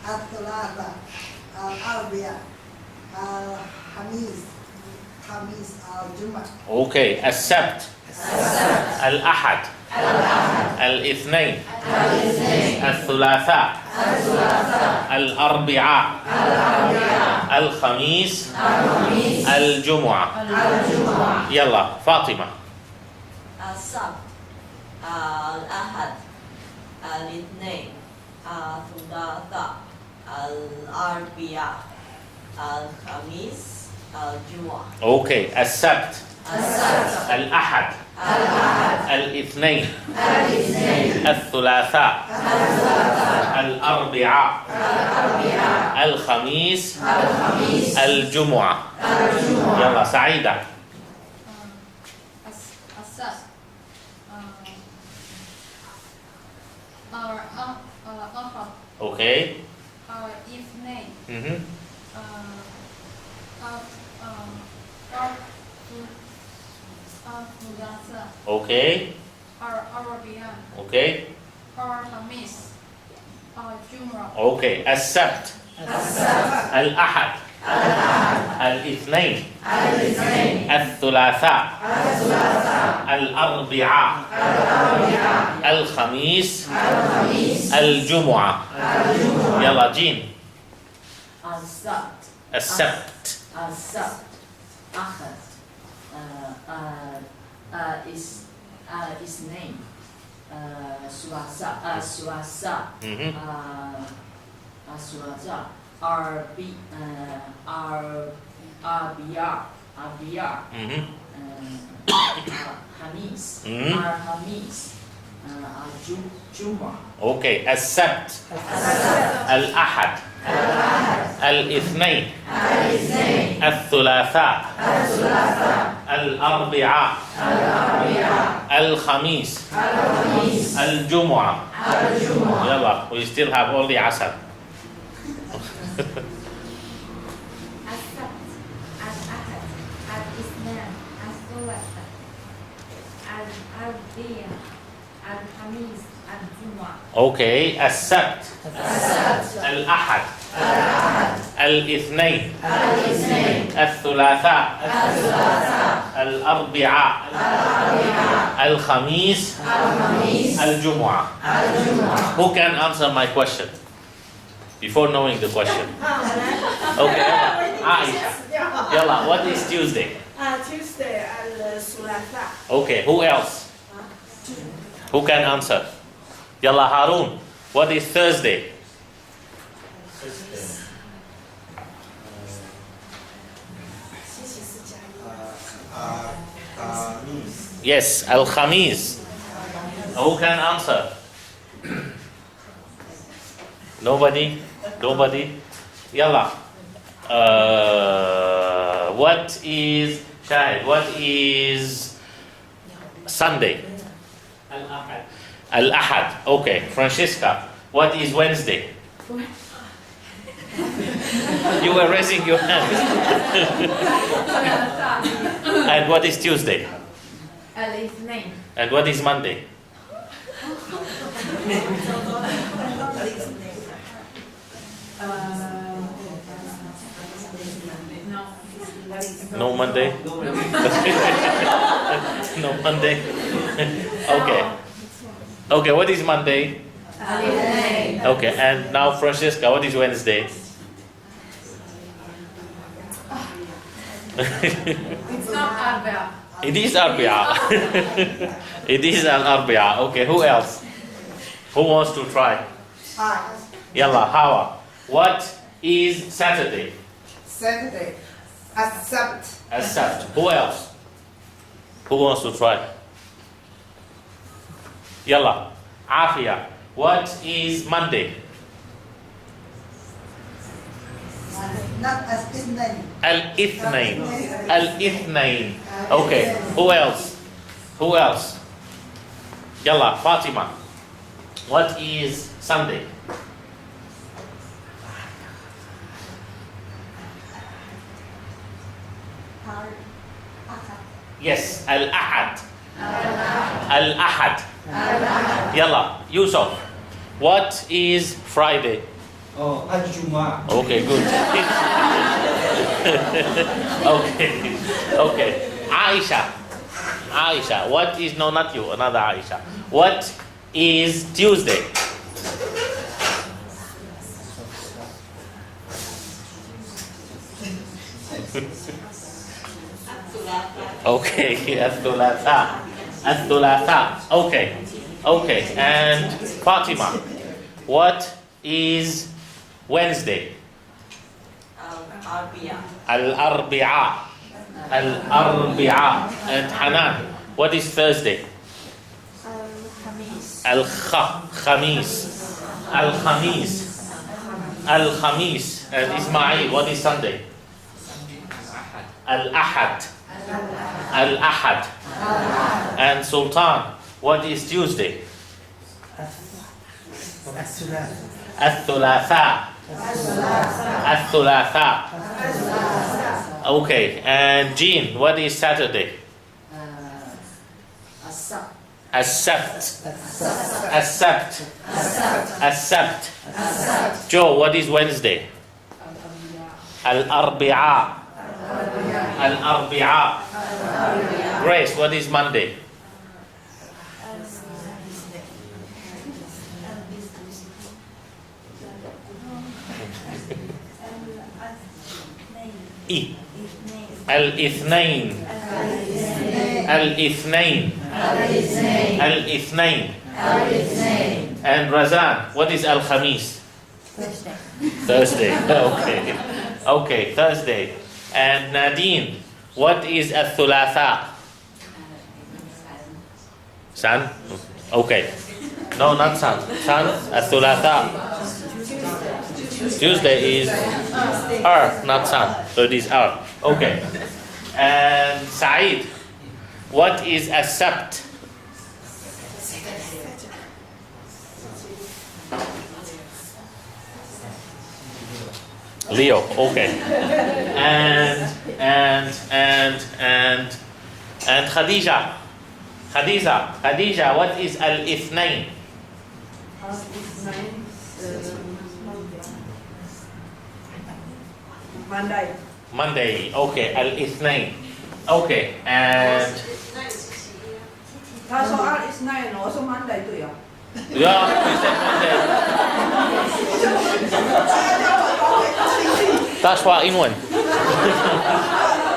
الثلاثاء الأربعاء الخميس الجمعة. اوكي السبت. الأحد. الاثنين. الثلاثاء. الأربعاء. الخميس. الجمعة. يلا فاطمة. السبت الأحد الاثنين الثلاثاء الأربعاء الخميس الجمعة. اوكي السبت. الأحد. الاثنين. الثلاثاء. الأربعاء. الخميس. الجمعة. يلا سعيدة. السبت الأحد اوكي. الاثنين الثلاثاء اوكي. الأربعاء اوكي. الخميس الجمعة. اوكي السبت. الأحد. الاثنين. الثلاثاء. الأربعاء. الخميس. الجمعة. يلا جين. السبت. أحد اثنين ثلاثاء أربعاء خميس الجمعة. Okay. السبت. الأحد. الاثنين. الثلاثاء. الأربعاء. الخميس. الجمعة. يلا, we still have only عسل. السبت الأحد الاثنين الثلاثاء الأربعاء الخميس الجمعة. Okay. السبت. الأحد. الاثنين. الثلاثاء. الأربعاء. الخميس. الجمعة. Who can answer my question before knowing the question? Okay. Yalla, what is Tuesday? Tuesday الثلاثاء. Okay, who else? Who can answer? Yalla, Harun, what is Thursday? Yes, Al-Khamis. Who can answer? Nobody? Nobody? Yalla. What is Shahid? What is Sunday? Al-Ahad. Al-Ahad. Okay. Francisca, what is Wednesday? You were raising your hand. And what is Tuesday? الاثنين. And what is Monday? No Monday? No Monday? Okay. Okay, what is Monday? الاثنين. Okay, and now Francisca, what is Wednesday? It's not أربعة. It is Arbia. It is an Arbia. Okay, who else? Who wants to try? Yalla, Hawa. What is Saturday? Saturday. Accept. Accept. Who else? Who wants to try? Yalla, Afia. What is Monday? Not as Isnani. Al-Ithnain. Al-Ithnain. Okay, who else? Who else? Yalla, Fatima. What is Sunday? Yes, Al-Ahad. Al-Ahad. Yalla, Yusuf. What is Friday? Oh, Al-Jumu'ah. Okay, good. Okay, okay. Aisha. Aisha, what is, no, not you, another Aisha. What is Tuesday? Okay, Al-Thulatha. Al-Thulatha. Okay, okay. And Fatima, what is Wednesday? Al-Arbi'a. Al-Arbi'a. And Hanan, what is Thursday? الخميس. Al-Khamis. Al-Khamis. Al-Khamis. And Ismail, what is Sunday? Al-Ahad. Al-Ahad. And Sultan, what is Tuesday? Al-Thulatha. Al-Thulatha. Okay, and Jean, what is Saturday? As-Sabt. As-Sabt. As-Sabt. Joe, what is Wednesday? Al-Arbi'a. Al-Arbi'a. Grace, what is Monday? E. Al-Ithnain. Al-Ithnain. Al-Ithnain. And Razan, what is Al-Khamis? Thursday. Thursday. Okay. Okay, Thursday. And Nadine, what is Al-Thulatha? Sun? Okay. No, not Sun. Sun, Al-Thulatha. Tuesday is not Sun. So it is Okay. And Saeed, what is As-Sabt? Leo, okay. And Khadija. Khadija, what is Al-Ithnain? Monday. Monday, okay. Al-Ithnain. Okay, and 他说2 is 9，我说 Monday 对哦。 yeah, we said Monday. 大话英文。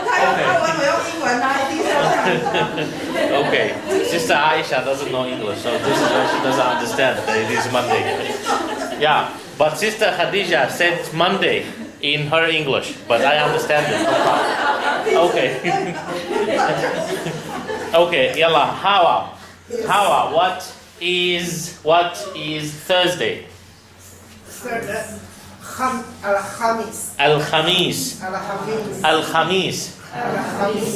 他用台文，我用英文啊，一定是要这样。 Okay, Sister Aisha doesn't know English, so this is why she doesn't understand that it is Monday. Yeah, but Sister Khadija said Monday in her English, but I understand it. No problem. Okay. Okay, yalla, Hawa, what is Thursday? Al-Khamis. Al-Khamis. Al-Khamis. Al-Khamis. Al-Khamis.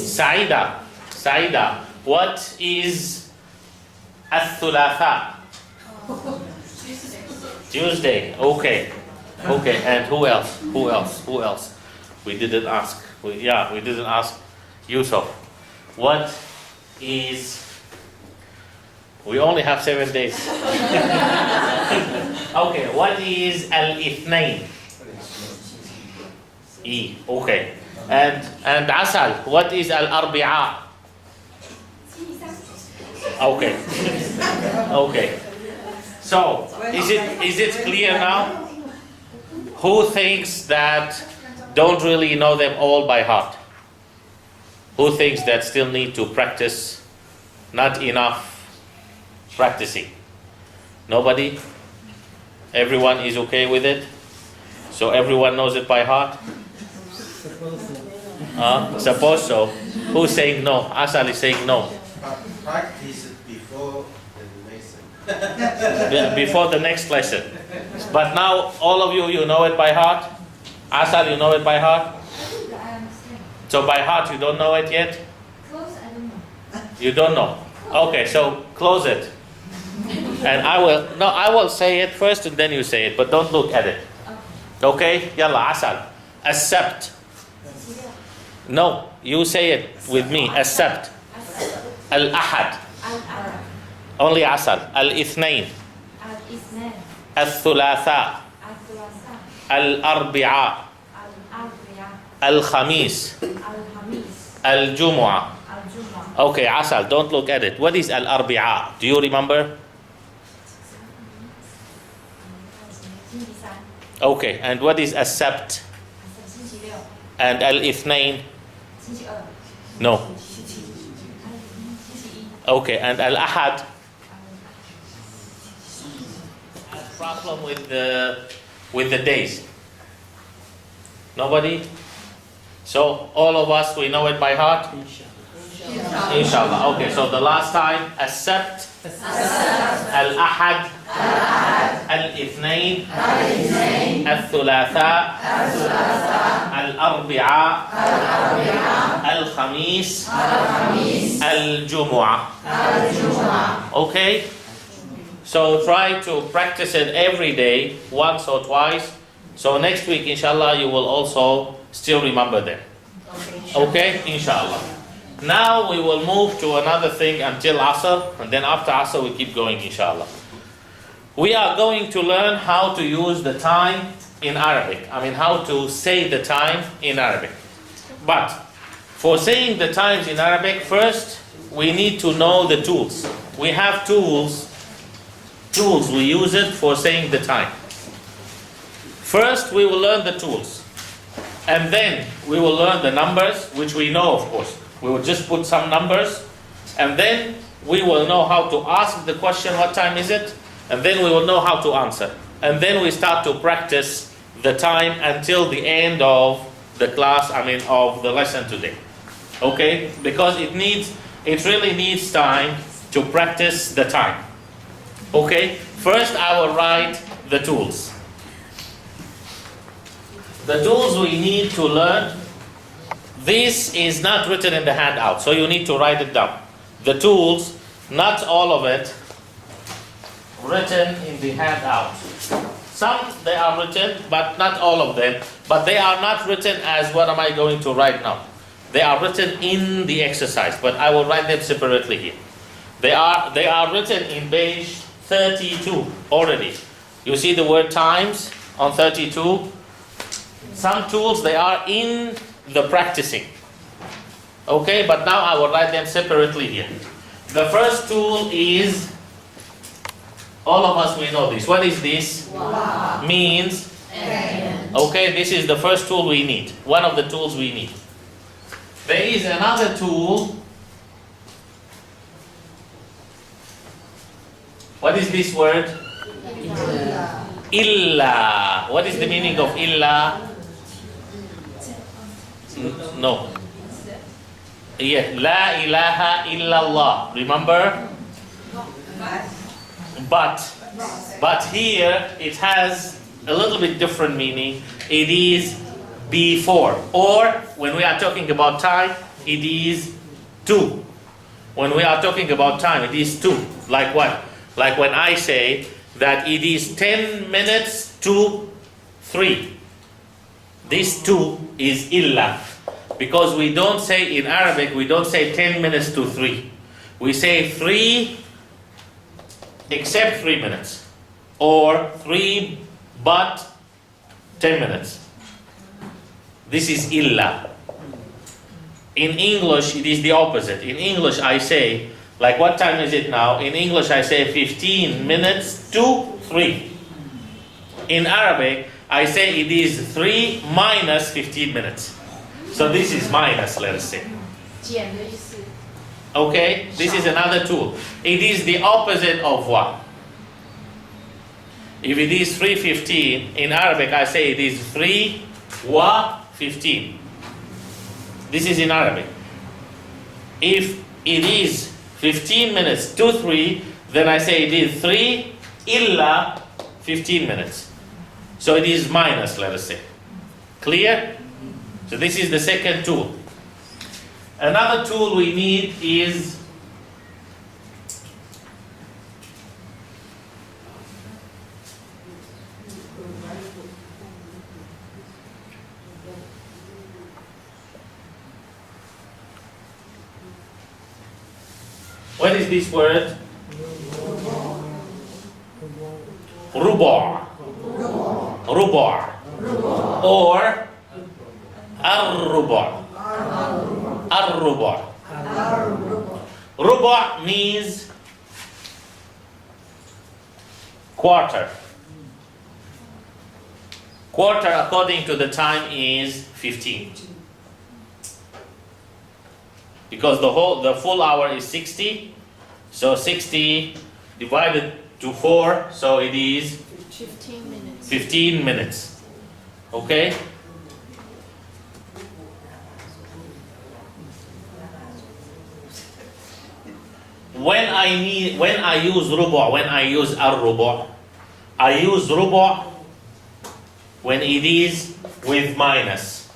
Saida, what is Al-Thulatha? Tuesday. Okay. Okay, and who else? We didn't ask. We didn't ask Yusuf. What is... We only have 7 days. Okay, what is Al-Ithnain? E, okay. And Asal, what is Al-Arbi'a? Okay. Okay. So, is it clear now? Who thinks that don't really know them all by heart? Who thinks that still need to practice? Not enough practicing? Nobody? Everyone is okay with it? So everyone knows it by heart? Suppose so. Who's saying no? Asal is saying no. Practice before the lesson. Before the next lesson. But now all of you know it by heart? Asal, you know it by heart? I understand. So by heart you don't know it yet? Close, I don't know. You don't know? Okay, so close it. And I will say it first and then you say it, but don't look at it. Okay? Yalla, Asal. Accept. No, you say it with me. Accept. Al-Ahad. Al-Ahad. Only Asal. Al-Ithnain. Al-Ithnain. Al-Thulatha. Al-Thulatha. Al-Arbi'a. Al-Arbi'a. Al-Khamis. Al-Khamis. Al-Jumu'ah. Al-Jumu'ah. Okay, Asal, don't look at it. What is Al-Arbi'a? Do you remember? Okay, and what is As-Sabt? And Al-Ithnain? No. Okay, and Al-Ahad? Problem with the days? Nobody? So all of us, we know it by heart? Inshallah. Okay, so the last time, As-Sabt, Al-Ahad, Al-Ithnain, Al-Thulatha, Al-Arbi'a, Al-Khamis, Al-Jumu'ah. Okay? So try to practice it every day, once or twice. So next week, inshallah, you will also still remember them. Okay? Inshallah. Now we will move to another thing until Asr, and then after Asr we keep going, inshallah. We are going to learn how to use the time in Arabic. I mean, how to say the time in Arabic. But for saying the times in Arabic, first we need to know the tools. We have tools, we use it for saying the time. First we will learn the tools, and then we will learn the numbers, which we know, of course. We will just put some numbers, and then we will know how to ask the question, what time is it? And then we will know how to answer. And then we start to practice the time until the end of the class, of the lesson today. Okay? Because it really needs time to practice the time. Okay? First I will write the tools. The tools we need to learn, this is not written in the handout, so you need to write it down. The tools, not all of it, written in the handout. Some they are written, but not all of them. But they are not written as what am I going to write now. They are written in the exercise, but I will write them separately here. They are written in page 32 already. You see the word times on 32. Some tools, they are in the practicing. Okay, but now I will write them separately here. The first tool is, all of us we know this. What is this? Wow. Means. And. Okay, this is the first tool we need. One of the tools we need. There is another tool. What is this word? Illa. What is the meaning of illa? No. Yeah, la ilaha illallah. Remember? But here it has a little bit different meaning. It is before. Or when we are talking about time, it is two. When we are talking about time, it is two. Like what? Like when I say that it is 10 minutes to 3. This 2 is illa. Because we don't say in Arabic, we don't say 10 minutes to 3. We say 3 except 3 minutes. Or 3 but 10 minutes. This is illa. In English, it is the opposite. In English, I say, like what time is it now? In English, I say 15 minutes to 3. In Arabic, I say it is 3 minus 15 minutes. So this is minus, let us say. Okay, this is another tool. It is the opposite of what? If it is 3:15, in Arabic I say it is 3 wa 15. This is in Arabic. If it is 15 minutes to 3, then I say it is 3 illa 15 minutes. So it is minus, let us say. Clear? So this is the second tool. Another tool we need is what is this word? Rubu'. Rubu'. Or ar-rubu'. Ar-rubu'. Rubu' means quarter. Quarter according to the time is 15. Because the full hour is 60. So 60 divided to 4, so it is 15 minutes. 15 minutes. Okay? When I use rubu', when I use ar-rubu', I use rubu' when it is with minus.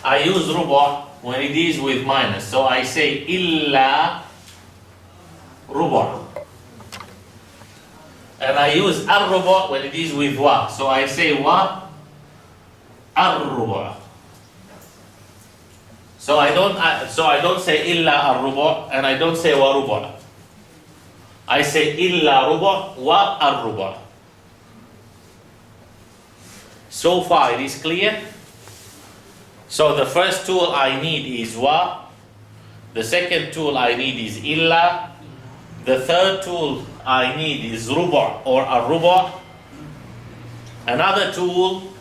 I use rubu' when it is with minus. So I say illa rubu'. And I use ar-rubu' when it is with wa. So I say wa ar-rubu'. So I don't say illa ar-rubu' and I don't say wa rubu'. I say illa rubu' wa ar-rubu'. So far it is clear? So the first tool I need is wa. The second tool I need is illa. The third tool I need is rubu' or ar-rubu'. Another tool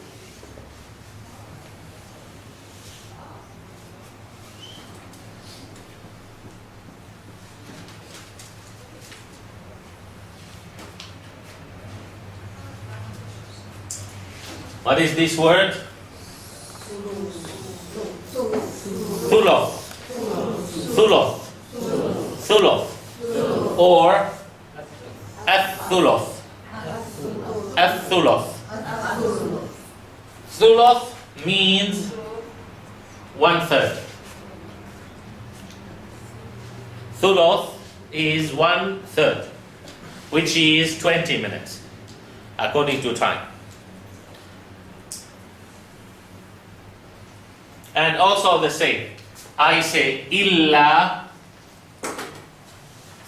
What is this word? Thuloth. Thuloth. Thuloth. Or Ath-thuloth. Ath-thuloth. Thuloth means 1/3. Thuloth is 1/3, which is 20 minutes, according to time. And also the same. I say illa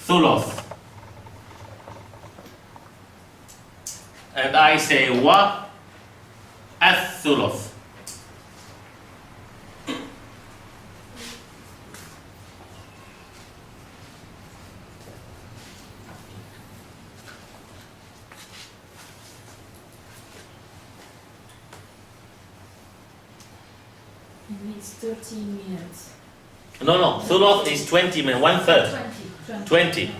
thuloth. And I say wa ath-thuloth. It means 30 minutes. No, thuloth is 20 minutes, 1/3. 20.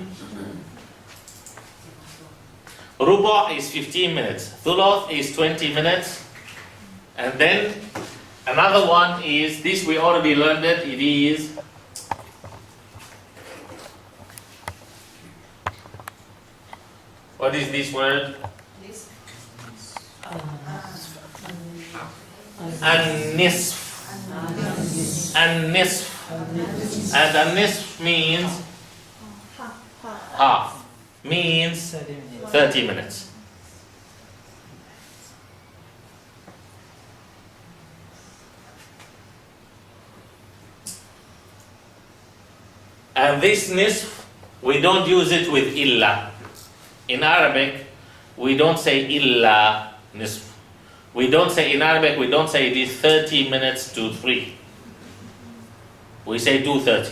Ruba is 15 minutes. Thuloth is 20 minutes. And then another one is, this we already learned it is what is this word? An-nisf. An-nisf. And an-nisf means half. Means 30 minutes. And this nisf, we don't use it with illa. In Arabic, we don't say illa nisf. We don't say, in Arabic, we don't say it is 30 minutes to 3. We say 2:30.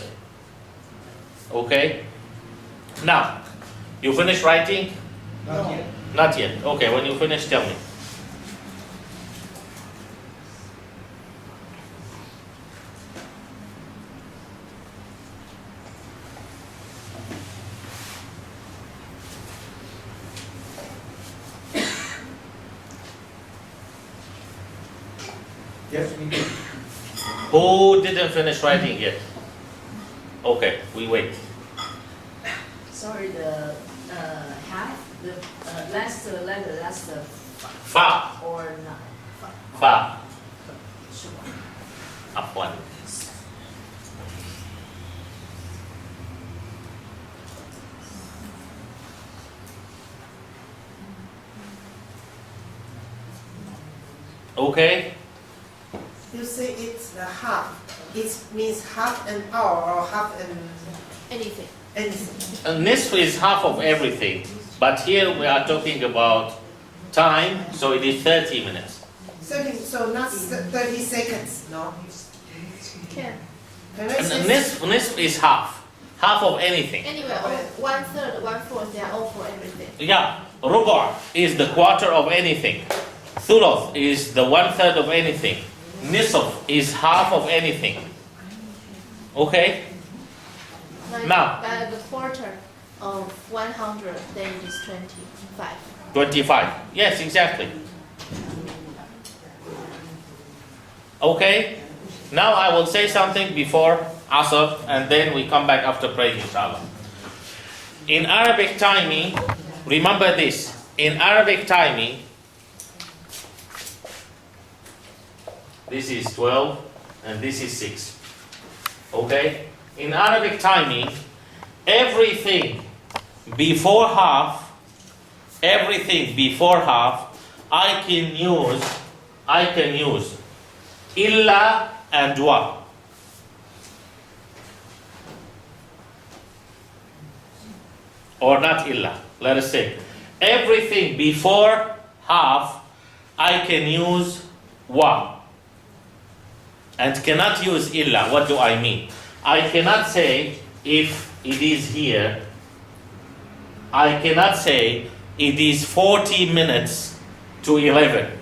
Okay? Now, you finish writing? Not yet. Not yet. Okay, when you finish, tell me. Yes, we do. Who didn't finish writing yet? Okay, we wait. Sorry, the half, the last letter, last Fa. or not. Fa. Sure. Afwan. Okay? You say it's the half. It means half an hour or half an Anything. anything. Nisf is half of everything, but here we are talking about time, so it is 30 minutes. 30, so not 30 seconds, no? Can. Can I And say nisf is half of anything. Anyway, all 1/3, 1/4, they are all for everything. Yeah, ruba is the quarter of anything. Thuloth is the 1/3 of anything. Nisf is half of anything. Okay? Like, Now. the quarter of 100, then it is 25. 25. Yes, exactly. Okay? Now I will say something before Asr, and then we come back after praying, inshallah. In Arabic timing, remember this. In Arabic timing, this is 12 and this is 6. Okay? In Arabic timing, everything before half, I can use illa and wa. Or not illa. Let us say, everything before half, I can use wa. And cannot use illa. What do I mean? I cannot say if it is here, I cannot say it is 40 minutes to 11.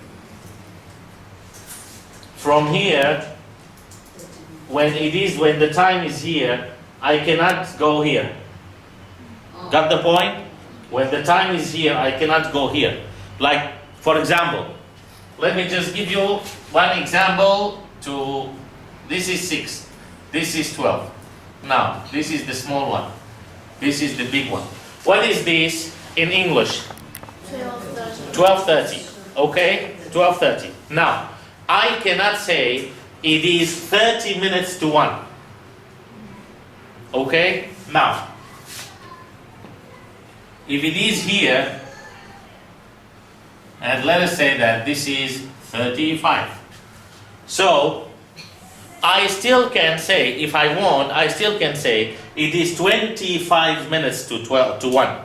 From here, when the time is here, I cannot go here. Got the point? When the time is here, I cannot go here. Like, for example, let me just give you one example to, this is 6, this is 12. Now, this is the small one, this is the big one. What is this in English? 12:30. 12:30, okay? 12:30. Now, I cannot say it is 30 minutes to 1. Okay? Now, if it is here, and let us say that this is 35. So, I still can say, if I want, I still can say it is 25 minutes to 1.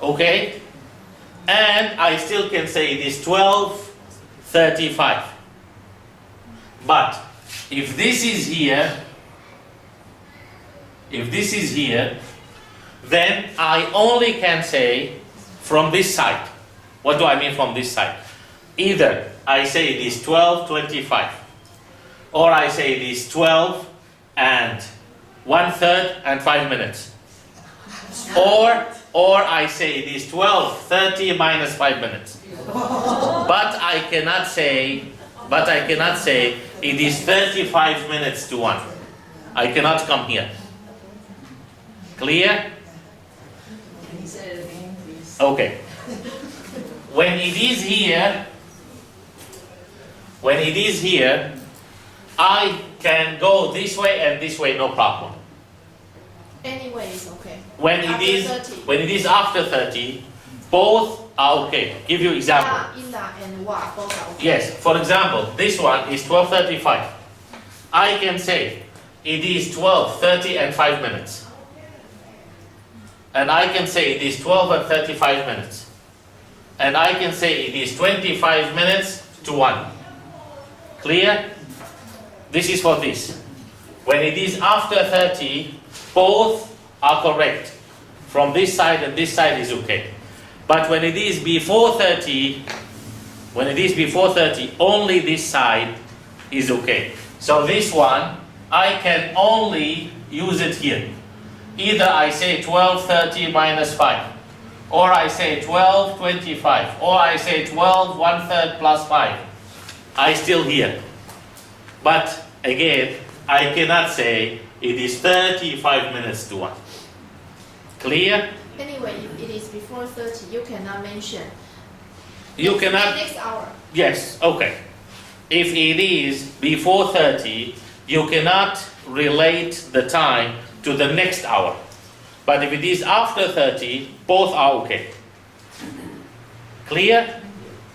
Okay? And I still can say it is 12:35. But if this is here, then I only can say from this side. What do I mean from this side? Either I say it is 12:25, or I say it is 12 and 1/3 and 5 minutes. Or I say it is 12:30 minus 5 minutes. But I cannot say it is 35 minutes to 1. I cannot come here. Clear? Okay. When it is here, I can go this way and this way, no problem. Anyway, it's okay. When it is after 30, both are okay. Give you example. Illa and wa both are okay. Yes, for example, this one is 12:35. I can say it is 12:30 and 5 minutes. And I can say it is 12 and 35 minutes. And I can say it is 25 minutes to 1. Clear? This is for this. When it is after 30, both are correct. From this side and this side is okay. But when it is before 30, only this side is okay. So this one, I can only use it here. Either I say 12:30 minus 5, or I say 12:25, or I say 12 1/3 plus 5. I still here. But again, I cannot say it is 35 minutes to 1. Clear? Anyway, if it is before 30, you cannot mention. You cannot. Next hour. Yes, okay. If it is before 30, you cannot relate the time to the next hour. But if it is after 30, both are okay. Clear?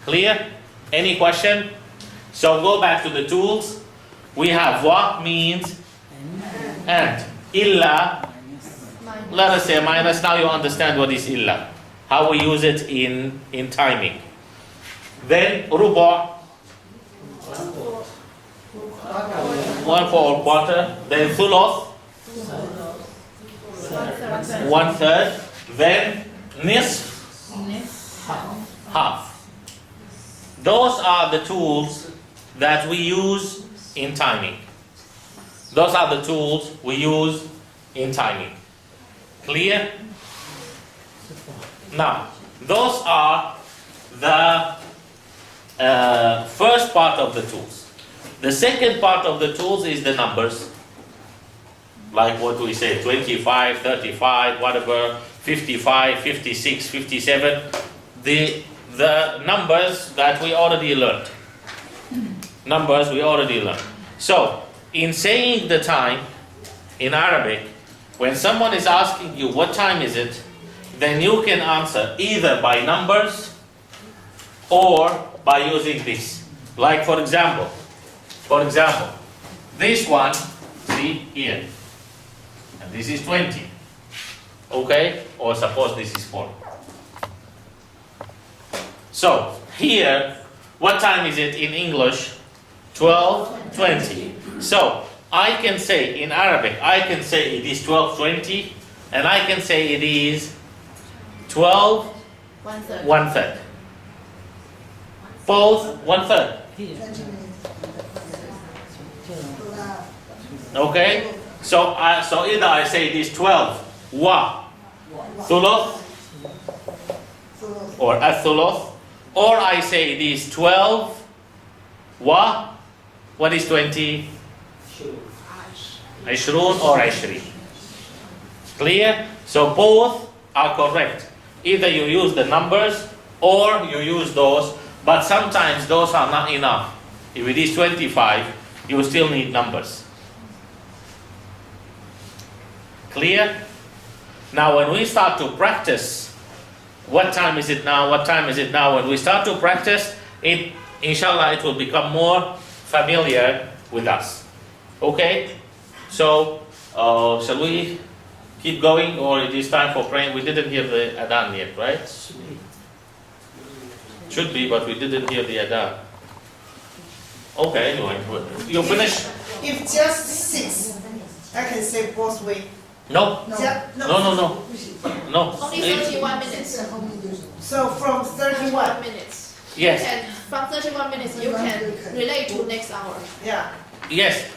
Clear? Any question? So go back to the tools. We have what means and. Illa, let us say minus. Now you understand what is illa. How we use it in timing. Then rubu', 1/4 quarter. Then thuluth, 1/3. Then nisf, half. Those are the tools that we use in timing. Those are the tools we use in timing. Clear? Now, those are the first part of the tools. The second part of the tools is the numbers. Like what we say, 25, 35, whatever, 55, 56, 57. The numbers that we already learned. So, in saying the time, in Arabic, when someone is asking you what time is it, then you can answer either by numbers or by using this. Like for example, this one, see here, and this is 20, okay? Or suppose this is 4. So here, what time is it in English? 12:20. So I can say in Arabic, I can say it is 12:20, and I can say it is 12 1/3. Both 1/3. Okay? So either I say it is 12 wa thuluth or athuluth, or I say it is 12 what is 20? 20 or 20. Clear? So both are correct. Either you use the numbers or you use those, but sometimes those are not enough. If it is 25, you still need numbers. Clear? Now when we start to practice, what time is it now? What time is it now? When we start to practice, inshallah it will become more familiar with us. Okay? So, shall we keep going, or it is time for praying? We didn't hear the adhan yet, right? Should be, but we didn't hear the adhan. Okay, anyway, you finish? If just 6, I can say both ways. No. No. No. Only 31 minutes. So from 31 minutes. Yes. And from 31 minutes, you can relate to next hour. Yeah. Yes.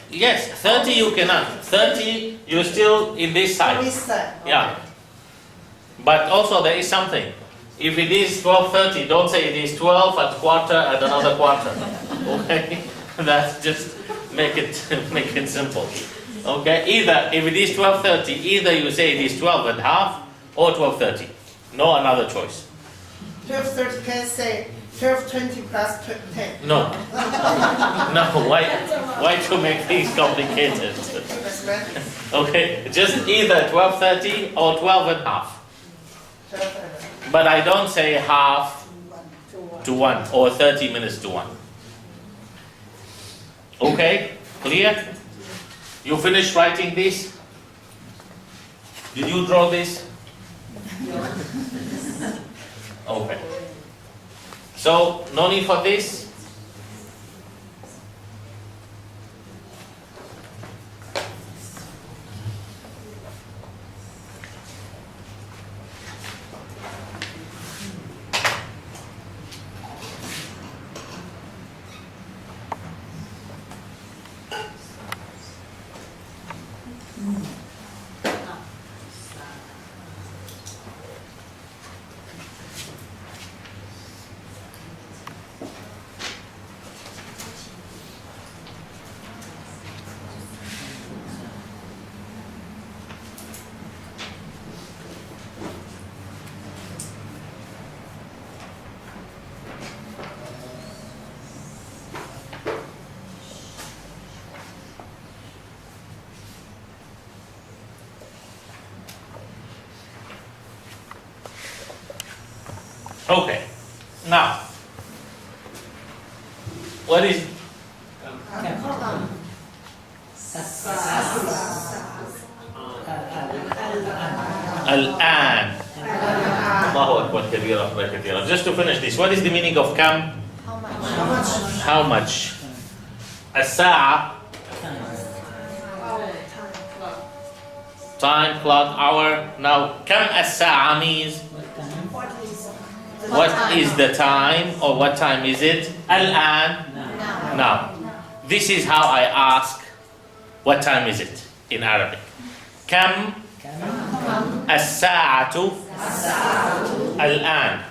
30 you cannot. 30 you still in this side. This side. Yeah. But also there is something. If it is 12:30, don't say it is 12 at quarter and another quarter. Okay? That's just make it simple. Okay? Either if it is 12:30, either you say it is 12 and half or 12:30. No another choice. 12:30 can say 12:20 plus 10. No. No, why to make things complicated? Okay, just either 12:30 or 12 and half. But I don't say half to 1 or 30 minutes to 1. Okay, clear? You finished writing this? Did you draw this? Okay. So, no need for this? Okay. Now, what is Al-an? Allahu Akbar kabira, kabira. Just to finish this, what is the meaning of kam? How much? As-sa'a, time, clock, hour. Now, kam as-sa'a means what is the time, or what time is it? Al-an. Now, this is how I ask, what time is it in Arabic? Kam as-sa'atu al-an.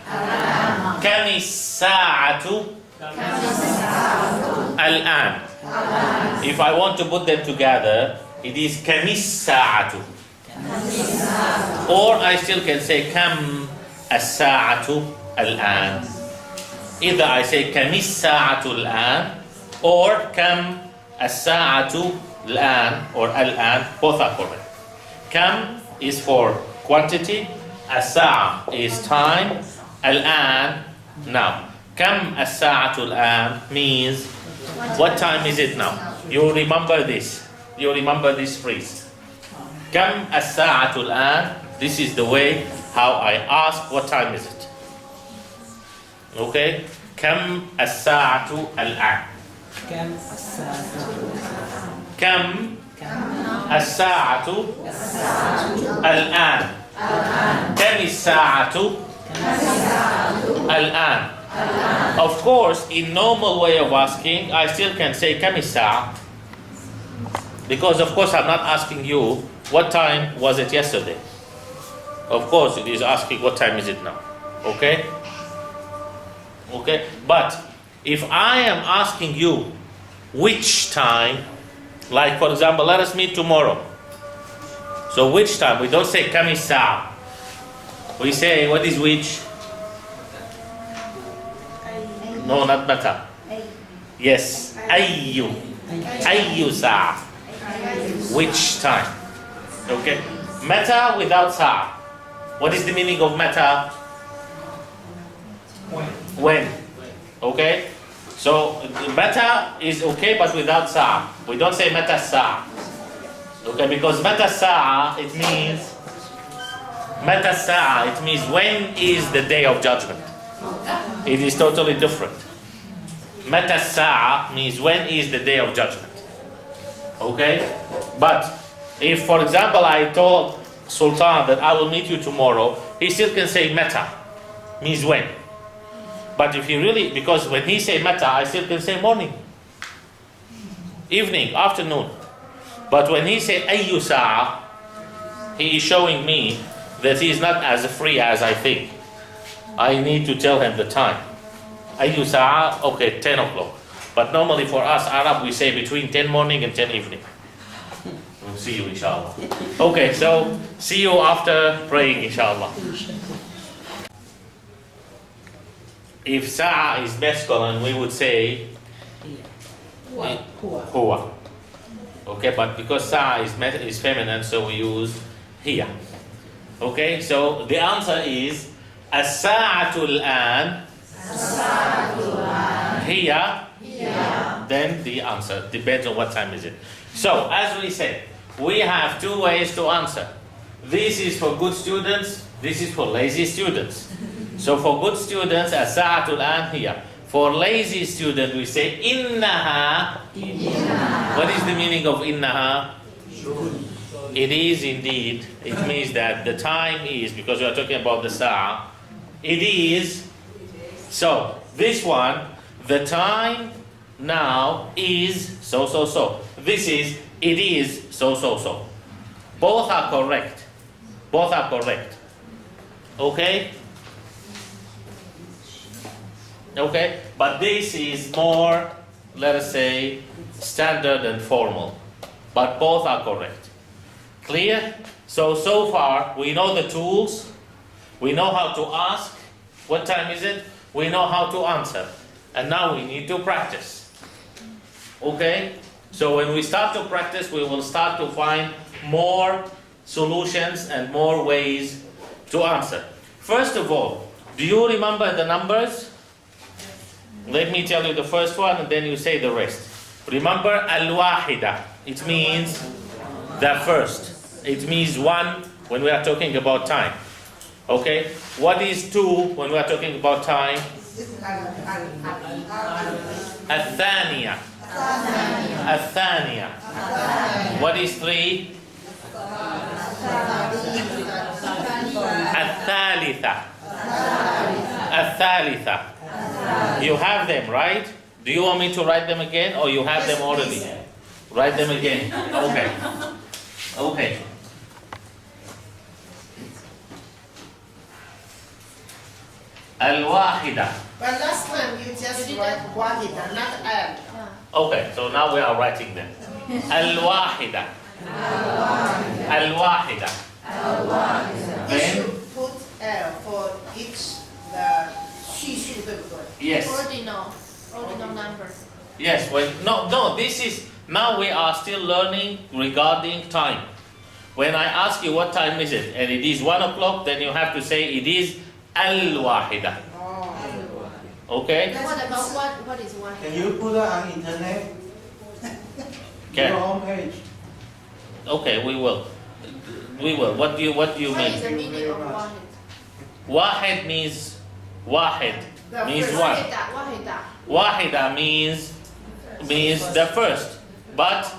Kam as-sa'atu al-an. If I want to put them together, it is kam as-sa'atu. Or I still can say kam as-sa'atu al-an. Either I say kam as-sa'atu al-an or kam as-sa'atu al-an or al-an, both are correct. Kam is for quantity, as-sa'a is time, al-an now. Kam as-sa'atu al-an means what time is it now? You remember this. You remember this phrase. Kam as-sa'atu al-an. This is the way how I ask what time is it. Okay? Kam as-sa'atu al-an. Kam as-sa'atu al-an. Kam as-sa'atu al-an. Of course, in normal way of asking, I still can say kam as-sa'a, because of course I'm not asking you what time was it yesterday. Of course, it is asking what time is it now. Okay? Okay? But if I am asking you which time, like for example, let us meet tomorrow. So which time? We don't say kam as-sa'a. We say, what is which? No, not mata. Yes, ayyu. Ayyu sa'a. Which time? Okay? Mata without sa'a. What is the meaning of mata? When. Okay? So mata is okay, but without sa'a. We don't say mata sa'a. Okay, because mata sa'a, it means mata sa'a, it means when is the day of judgment. It is totally different. Mata sa'a means when is the day of judgment. Okay? But if, for example, I told Sultan that I will meet you tomorrow, he still can say mata, means when. But if he really, because when he say mata, I still can say morning, evening, afternoon. But when he say ayyu sa'a, he is showing me that he is not as free as I think. I need to tell him the time. Ayyu sa'a, okay, 10 o'clock. But normally for us Arab, we say between 10 morning and 10 evening. We'll see you inshallah. Okay, so see you after praying inshallah. If sa'a is masculine, we would say huwa. Okay, but because sa'a is feminine, so we use hiya. Okay, so the answer is as-sa'atu al-an hiya. Then the answer depends on what time is it. So as we said, we have two ways to answer. This is for good students, this is for lazy students. So for good students, as-sa'atu al-an hiya. For lazy student, we say innaha. What is the meaning of innaha? It is indeed. It means that the time is, because we are talking about the sa'a. It is. So this one, the time now is so. This is, it is so. Both are correct. Both are correct. Okay? Okay? But this is more, let us say, standard and formal. But both are correct. Clear? So far, we know the tools. We know how to ask. What time is it? We know how to answer. And now we need to practice. Okay? So when we start to practice, we will start to find more solutions and more ways to answer. First of all, do you remember the numbers? Let me tell you the first one and then you say the rest. Remember al-wahida. It means the first. It means one when we are talking about time. Okay? What is two when we are talking about time? الثانية. الثانية. What is three? الثالثة. الثالثة. You have them, right? Do you want me to write them again or you have them already? Write them again. Okay. Okay. Al-wahida. But last time you just write wahida, not al. Okay, so now we are writing them. Al-wahida. Al-wahida. You Then, should put L for each the 叙述，对不对？ yes. Ordinal numbers. Yes, no, this is, now we are still learning regarding time. When I ask you what time is it, and it is 1 o'clock, then you have to say it is al-wahida. Okay? What about what is one? Can you put it on internet? Okay. Your home page. Okay, we will. We will. What do you What is mean? the meaning of wahid? Wahid means wahid means one. Wahida. Wahida means the first. But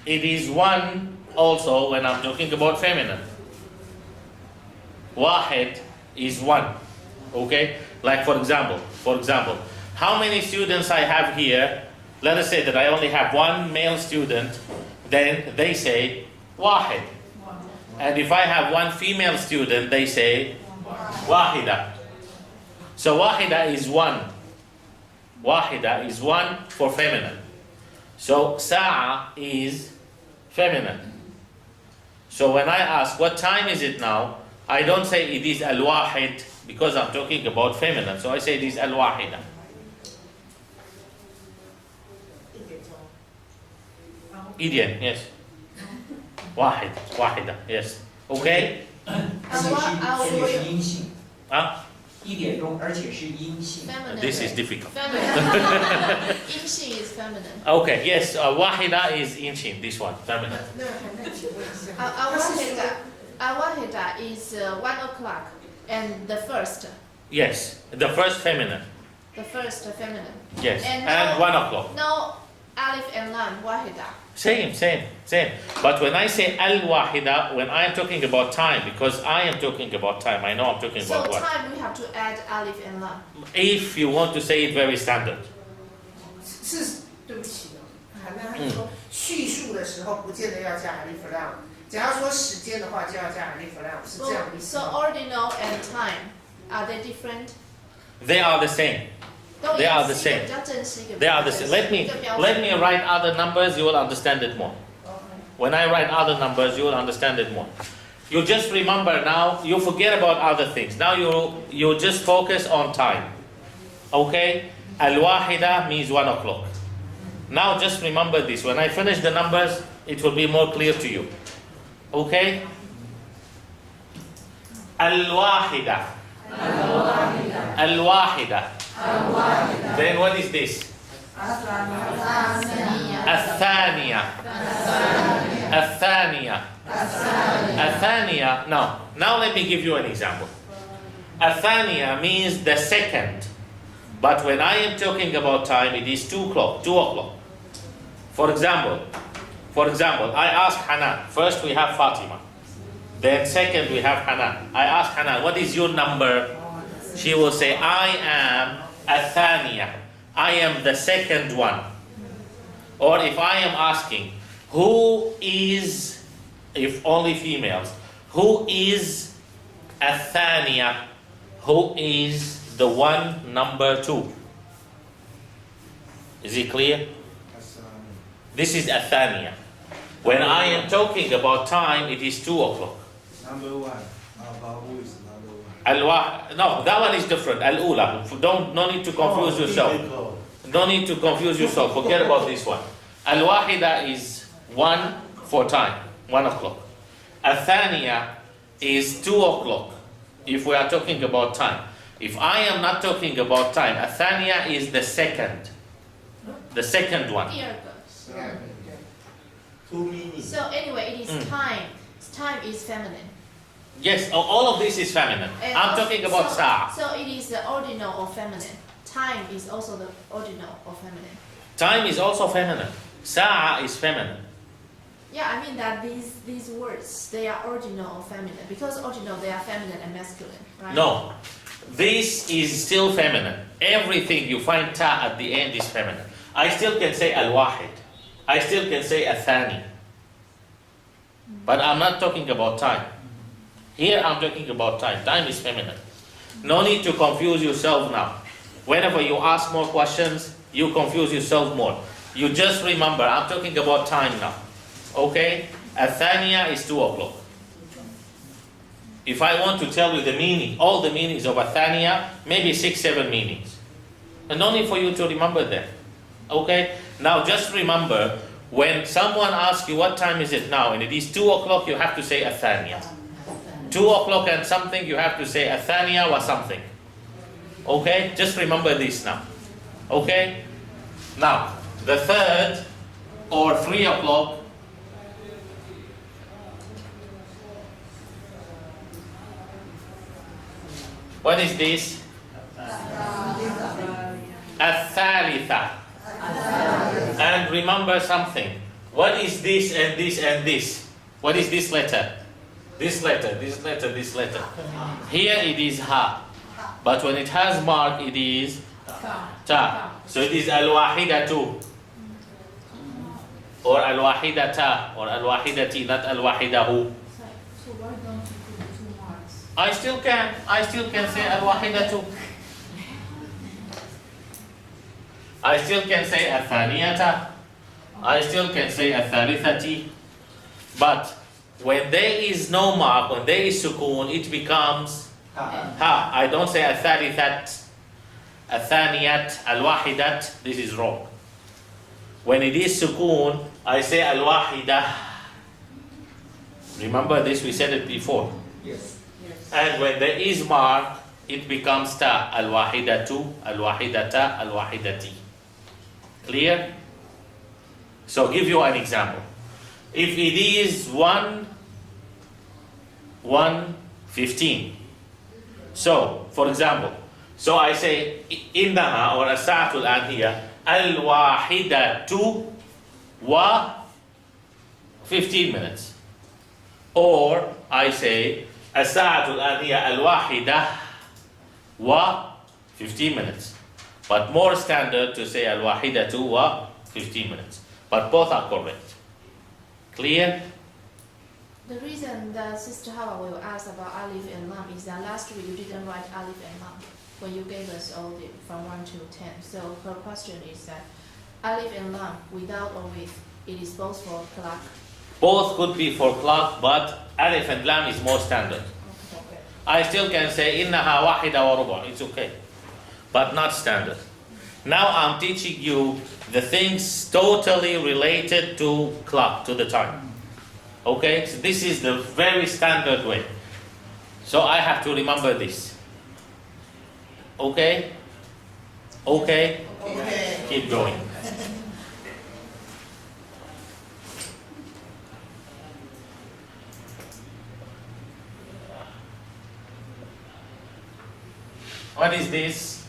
it is one also when I'm talking about feminine. Wahid is one. Okay? Like for example, how many students I have here? Let us say that I only have one male student, then they say wahid. And if I have one female student, they say wahida. So wahida is one. Wahida is one for feminine. So sa'a is feminine. So when I ask what time is it now, I don't say it is al-wahid because I'm talking about feminine. So I say it is al-wahida. 一点 yes. Wahid, wahida, yes. Okay? 而且是阴性， Huh? 1点钟，而且是阴性。 feminine. This is difficult. Feminine. 阴性 is feminine. Okay, yes, wahida is inchin, this one, feminine. 那还能请问一下， Al-wahida is 1 o'clock, and the first Yes, the first feminine. feminine. Yes, And and no- 1 o'clock. No alif and lam, wahida. Same. But when I say al-wahida, when I am talking about time, because I am talking about time, I know I'm talking So about what? time we have to add alif and lam. If you want to say it very standard. 是，对不起哦，还没还说叙述的时候不见得要加 alif lam，假如说时间的话就要加 alif lam，是这样的意思 So 吗？ ordinal and time, are they different? They are the same. They are the same. They are the same. Let me write other numbers, you will understand it more. When I write other numbers, you will understand it more. You just remember now, you forget about other things. Now you just focus on time. Okay? Al-wahida means 1 o'clock. Now just remember this. When I finish the numbers, it will be more clear to you. Okay? Al-wahida. Al-wahida. Then what is this? الثانية. الثانية. الثانية. Now let me give you an example. الثانية means the second. But when I am talking about time, it is 2 o'clock. 2 o'clock. For example, I ask Hanan. First we have Fatima. Then second we have Hanan. I ask Hanan, what is your number? She will say, I am الثانية. I am the second one. Or if I am asking, who is, if only females, who is الثانية? Who is the one number 2? Is it clear? This is الثانية. When I am talking about time, it is 2 o'clock. Number 1. About who is number 1? No, that one is different. Al-ula. No need to confuse yourself. No need to confuse yourself. Forget about this one. Al-wahida is 1 for time. 1 o'clock. Al-thaniya is 2 o'clock. If we are talking about time. If I am not talking about time, al-thaniya is the second. The second one. 第二个. 2 minutes. So anyway, it is time. Time is feminine. Yes, all of this is feminine. And I'm also- talking about sa'a. So it is the ordinal or feminine. Time is also the ordinal or feminine. Time is also feminine. Sa'a is feminine. Yeah, I mean that these words, they are ordinal or feminine. Because ordinal, they are feminine and masculine, right? No. This is still feminine. Everything you find ta at the end is feminine. I still can say al-wahid. I still can say al-thani. But I'm not talking about time. Here I'm talking about time. Time is feminine. No need to confuse yourself now. Whenever you ask more questions, you confuse yourself more. You just remember, I'm talking about time now. Okay? Al-thaniya is 2 o'clock. If I want to tell you the meaning, all the meanings of al-thaniya, maybe 6-7 meanings. And no need for you to remember them. Okay? Now just remember, when someone asks you what time is it now, and it is 2 o'clock, you have to say al-thaniya. 2 o'clock and something, you have to say al-thaniya wa something. Okay? Just remember this now. Okay? Now, the third or 3 o'clock, what is this? Al-thalitha. And remember something. What is this and this and this? What is this letter? This letter, this letter, this letter. Here it is ha. But when it has mark, it is ta. So it is al-wahidatu. Or al-wahidata. Or al-wahidati, not al-wahidahu. So why don't you put 2 marks? I still can say al-wahidatu. I still can say الثانية. I still can say الثالثة. But when there is no mark, when there is sukun, it becomes ha. I don't say الثالثة, الثانية, الواحدة. This is wrong. When it is sukun, I say الواحدة. Remember this, we said it before. Yes. And when there is mark, it becomes ta. Al-wahidatu, al-wahidata, al-wahidati. Clear? So give you an example. If it is 1:15. So, for example, so I say innaha or as-sa'atu al-an al-wahidatu wa 15 minutes. Or I say as-sa'atu al-an al-wahida wa 15 minutes. But more standard to say al-wahidatu wa 15 minutes. But both are correct. Clear? The reason that Sister Hawa will ask about Alif and Lam is that last week you didn't write Alif and Lam when you gave us all the from 1 to 10. So her question is that Alif and Lam, without or with, it is both for clock. Both could be for clock, but alif and lam is more standard. I still can say innaha wahida wa ruba'. It's okay, but not standard. Now I'm teaching you the things totally related to clock, to the time. Okay, so this is the very standard way. So I have to remember this. Okay? Okay? Okay. Keep going. What is this?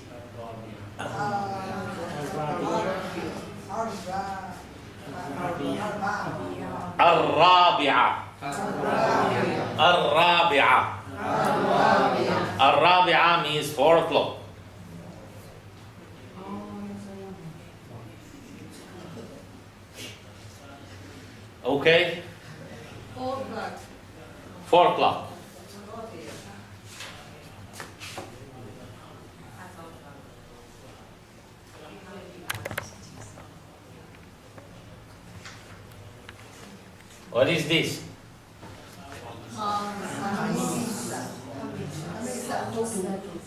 الرابعة. الرابعة. الرابعة means 4 o'clock. Okay? 4 o'clock. 4 o'clock. What is this?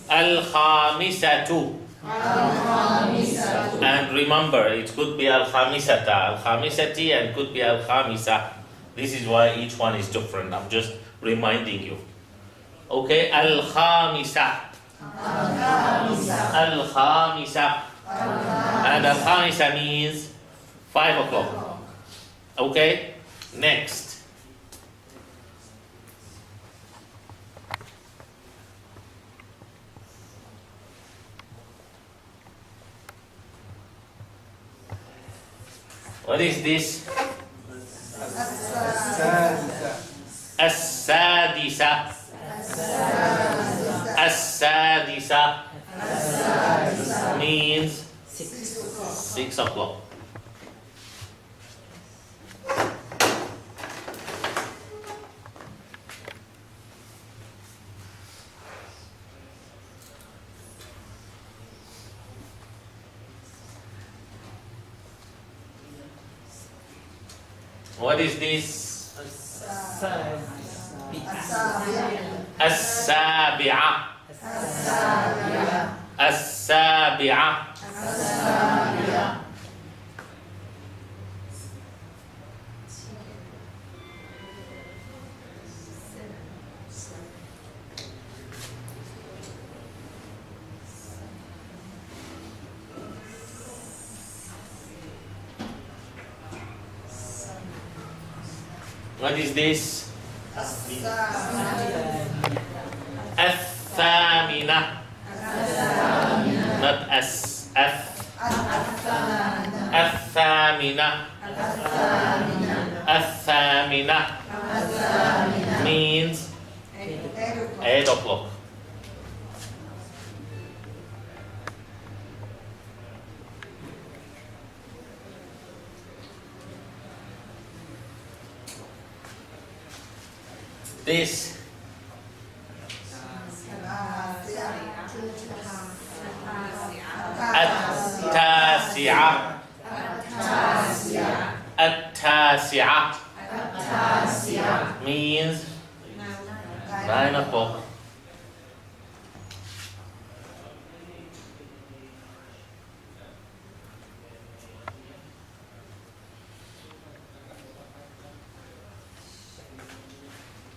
Al-Khamisatu. And remember, it could be Al-Khamisata, Al-Khamisati, and could be Al-Khamisa. This is why each one is different. I'm just reminding you. Okay, Al-Khamisa. Al-Khamisa. And Al-Khamisa means 5 o'clock. Okay, next. What is this? As-sadisa. As-sadisa means 6 o'clock. What is this? As-sabi'ah. As-sabi'ah. What is this? Al-thamina. Not as. Al-thamina. Al-thamina means 8 o'clock. This التاسعة التاسعة التاسعة means 9 o'clock.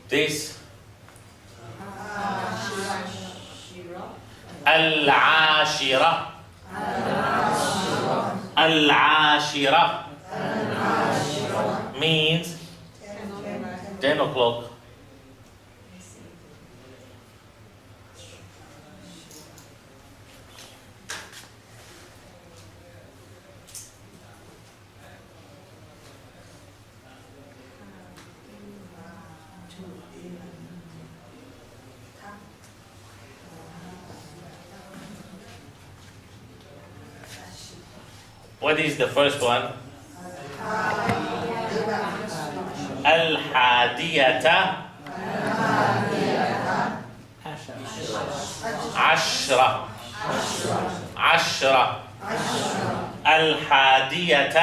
This العاشرة العاشرة means 10 o'clock. What is the first one? الحادية عشرة عشرة الحادية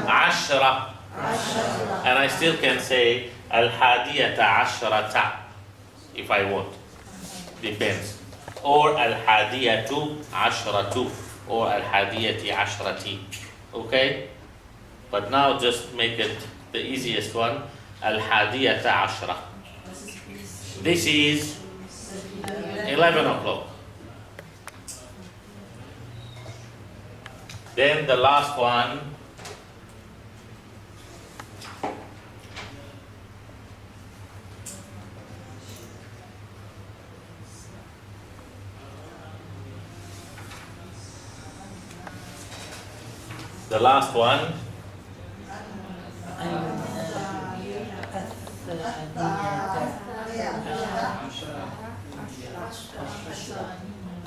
عشرة and I still can say الحادية عشرة if I want, depends, or الحادية عشرة or الحادية عشرة. Okay, but now just make it the easiest one, الحادية عشرة. This is 11 o'clock. Then the last one,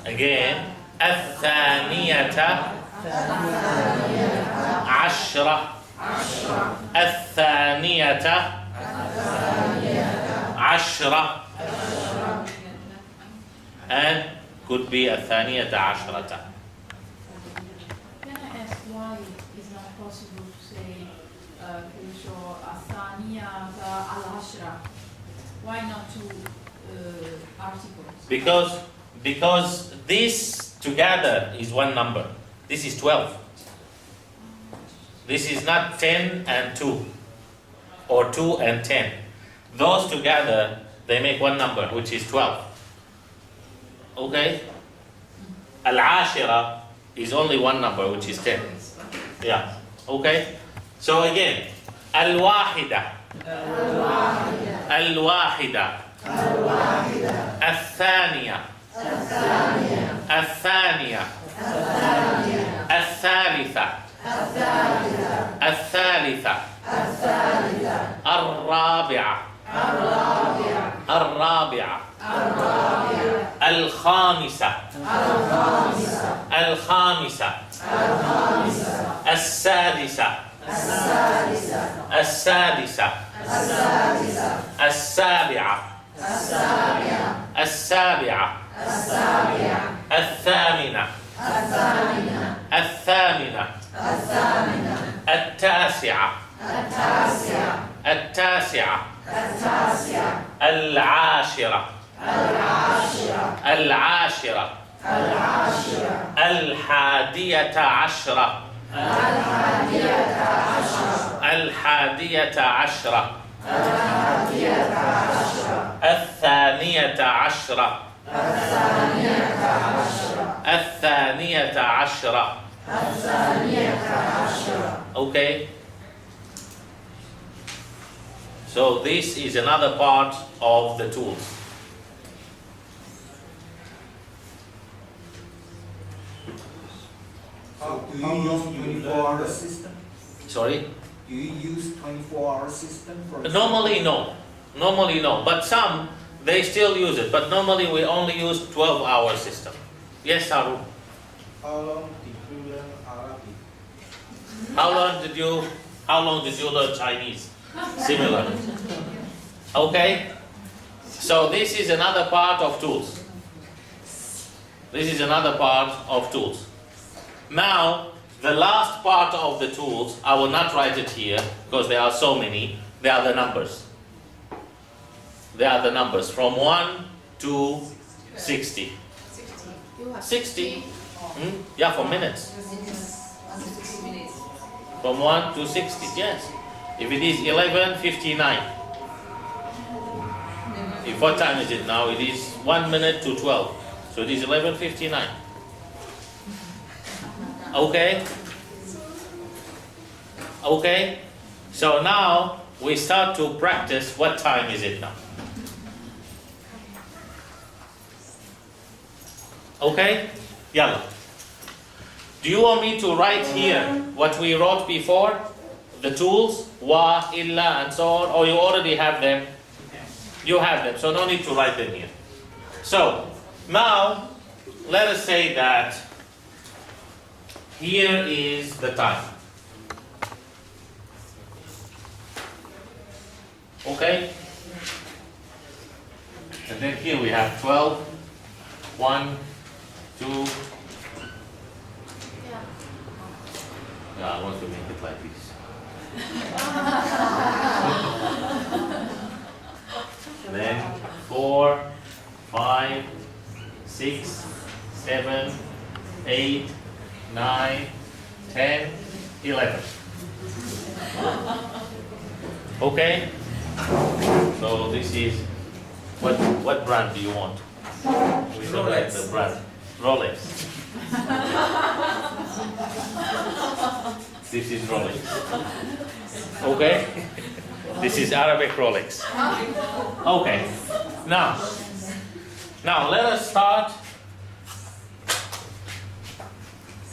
again, الثانية عشرة الثانية عشرة and could be الثانية عشرة. Can I ask why it's not possible to say الثانية العشرة? Why not two articles? Because this together is one number. This is 12. This is not 10 and 2 or 2 and 10. Those together, they make one number, which is 12. Okay? Al-Ashira is only one number, which is 10. Yeah. Okay? So again, Al-Wahida. Al-Wahida. Al-Thaniya. الثانية الثالثة الثالثة الرابعة الرابعة الخامسة الخامسة السادسة السادسة السابعة السابعة الثامنة الثامنة التاسعة التاسعة العاشرة العاشرة الحادية عشرة الحادية عشرة الثانية عشرة الثانية عشرة. Okay. So this is another part of the tools. Do you use 24-hour system? Sorry? Do you use 24-hour system for? Normally no. Normally no. But some, they still use it. But normally we only use 12-hour system. Yes, Harun? How long did you learn Arabic? How long did you learn Chinese? Similar. Okay? So this is another part of tools. This is another part of tools. Now, the last part of the tools, I will not write it here because there are so many. They are the numbers. They are the numbers from 1 to 60. You have 60. Yeah, for minutes. 60 minutes. From 1 to 60, yes. If it is 11:59. If what time is it now? It is 1 minute to 12. So it is 11:59. Okay? Okay? So now we start to practice. What time is it now? Okay? Yalla. Do you want me to write here what we wrote before? The tools, wa, illa, and so on, or you already have them? You have them, so no need to write them here. So, now, let us say that here is the time. Okay? And then here we have 12, 1, 2. Yeah, I want to make it like this. Then 4, 5, 6, 7, 8, 9, 10, 11. Okay? So this is what brand do you want? We don't like the brand. Rolex. This is Rolex. Okay? This is Arabic Rolex. Okay. Now let us start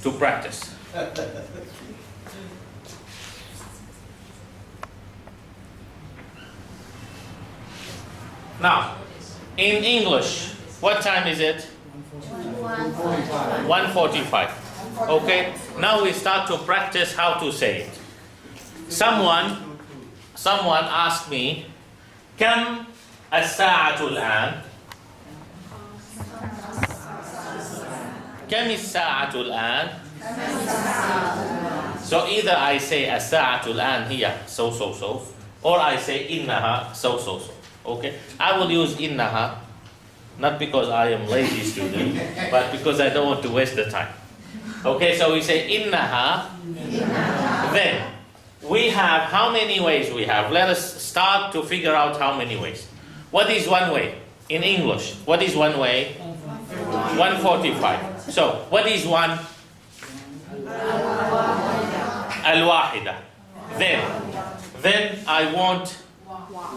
to practice. Now, in English, what time is it? 1:45. Okay, now we start to practice how to say it. Someone asked me, كم الساعة الآن? كم الساعة الآن? So either I say الساعة الآن هي so, or I say إنها so. Okay, I will use إنها, not because I am lazy student, but because I don't want to waste the time. Okay, so we say إنها. Then we have, how many ways we have? Let us start to figure out how many ways. What is one way? In English, what is one way? 1:45. So, what is one? Al-wahida. Then I want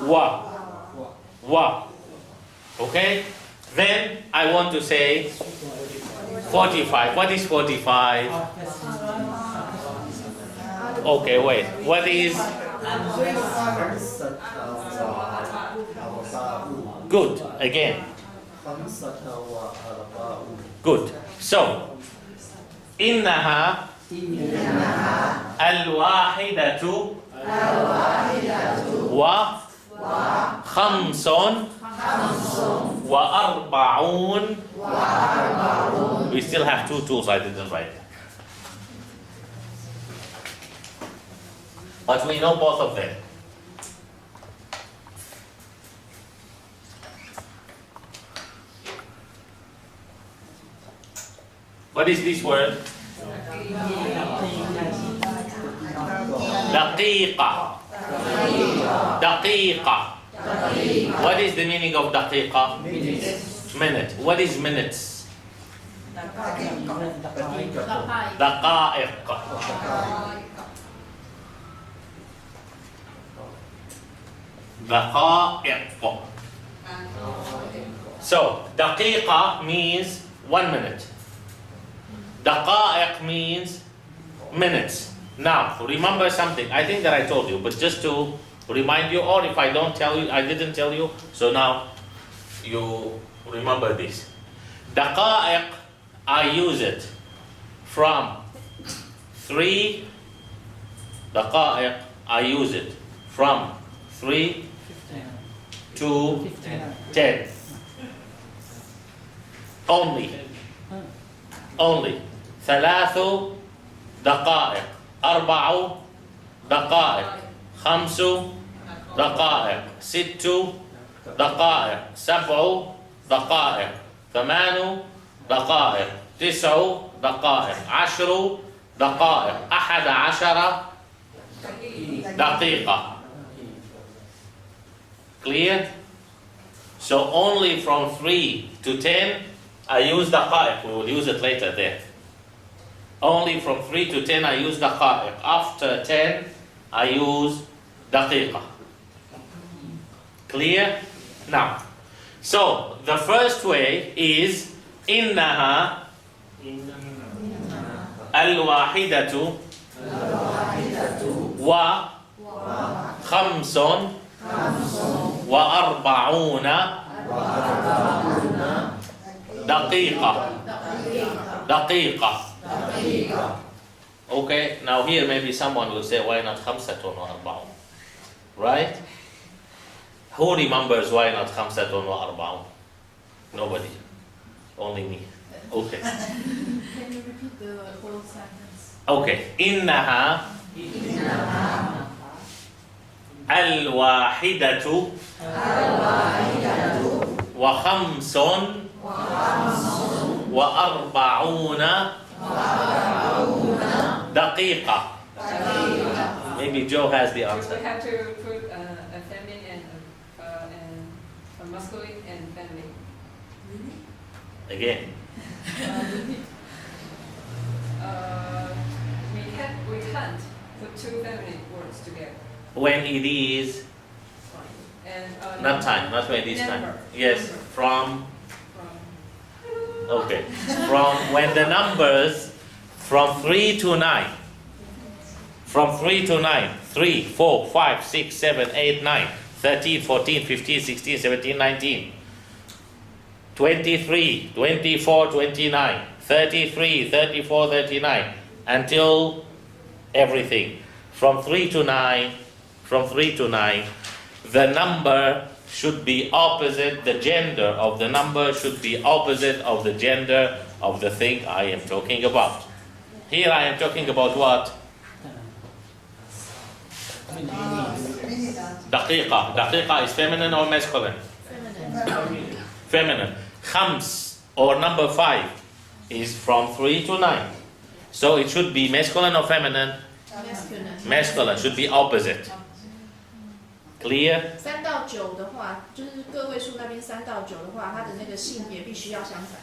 wa. Okay? Then I want to say 45. What is 45? Okay, wait. What is? Good. Again. Good. So, إنها الواحدة وخمس وأربعون. We still have two tools I didn't write. But we know both of them. What is this word? دقيقة. What is the meaning of دقيقة? Minute. What is minutes? دقائق. So, دقيقة means 1 minute. دقائق means minutes. Now, remember something. I think that I told you, but just to remind you, or if I don't tell you, I didn't tell you, so now you remember this. دقائق, I use it from 3. دقائق, I use it from 3 to 10. Only ثلاث دقائق 4 دقائق 5 دقائق 6 دقائق 7 دقائق 8 دقائق 9 دقائق 10 دقائق 11 دقيقة. Clear? So only from 3 to 10 I use دقائق. We will use it later there. Only from 3 to 10 I use دقائق. After 10 I use دقيقة. Clear? Now, so the first way is إنها الواحدة وخمس وأربعون دقيقة. Okay, now here maybe someone will say, why not خمسة وأربعون? Right? Who remembers why not خمسة وأربعون? Nobody. Only me. Okay. Can you repeat the whole sentence? Okay. إنها الواحدة وخمس وأربعون دقيقة. Maybe Joe has the answer. We have to put a feminine and a masculine and feminine. Again. We can't put two feminine words together. When it is And not time, not when it is time. number. Yes, from okay. From when the numbers from 3 to 9. From 3 to 9. 3, 4, 5, 6, 7, 8, 9, 13, 14, 15, 16, 17, 19. 23, 24, 29, 33, 34, 39, until everything. From 3 to 9, the number should be opposite, the gender of the number should be opposite of the gender of the thing I am talking about. Here I am talking about what? Daqiqa is feminine or masculine? Feminine. Khams or number 5 is from 3 to 9. So it should be masculine or feminine? Masculine. Should be opposite. Clear? 3到9的话，就是个位数那边3到9的话，它的那个性别必须要相反。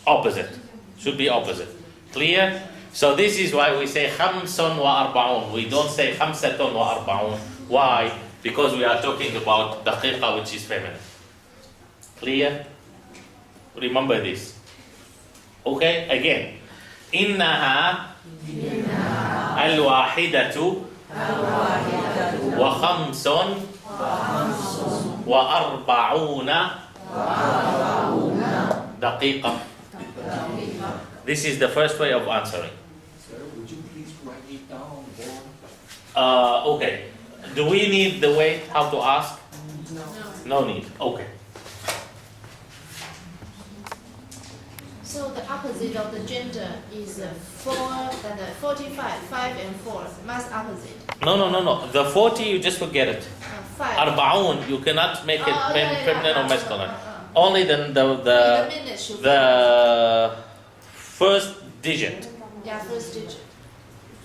Opposite. Should be opposite. Clear? So this is why we say khamsun wa arba'un. We don't say khamsatun wa arba'un. Why? Because we are talking about daqiqa, which is feminine. Clear? Remember this. Okay? Again. إنها الواحدة وخمس وأربعون دقيقة. This is the first way of answering. Sir, would you please write it down? Okay. Do we need the way how to ask? No need. Okay. So the opposite of the gender is 4 and 45, 5 and 4. Mass opposite. No. The 40 you just forget it. 5. Arba'un you cannot make it feminine or masculine. Uh. Only the minute should the first digit. Yeah, first digit.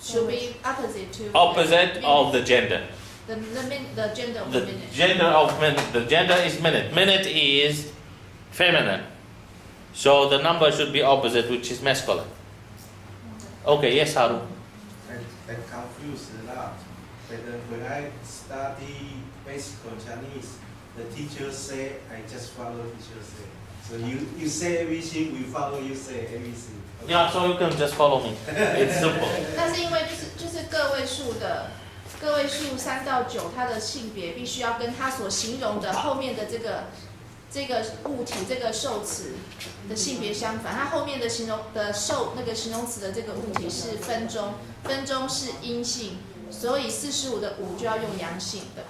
Should be opposite to Opposite minute. of the gender. The gender of The the minute. gender of minute. The gender is minute. Minute is feminine. So the number should be opposite, which is masculine. Okay, yes, Haru. I confused a lot. But when I study basic Chinese, the teacher say, I just follow teacher say. So you say everything, we follow you say everything. Okay. Yeah, so you can just follow me. It's simple. 但是因为就是个位数3到9，它的性别必须要跟它所形容的后面的这个物体这个受词的性别相反。它后面的形容词的这个物体是分钟，分钟是阴性，所以45的5就要用阳性的5。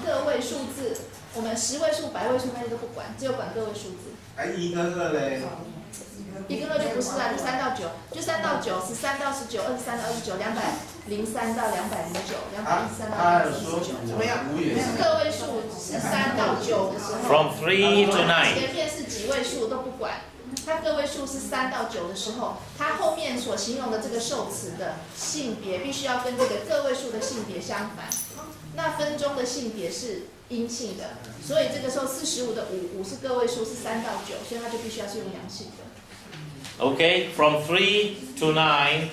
个位数字，我们10位数、100位数那些都不管，只有管个位数字。一个个嘞，一个就不是啦，就3到9，就3到9、13到19、23到29、203到209、213到249。怎么样？个位数是3到9的时候 From 3 to 9. 前面是几位数都不管，它个位数是3到9的时候，它后面所形容的这个受词的性别必须要跟这个个位数的性别相反。那分钟的性别是阴性的，所以这个时候45的5是个位数是3到9，所以它就必须要是用阳性的。Okay, from 3 to 9,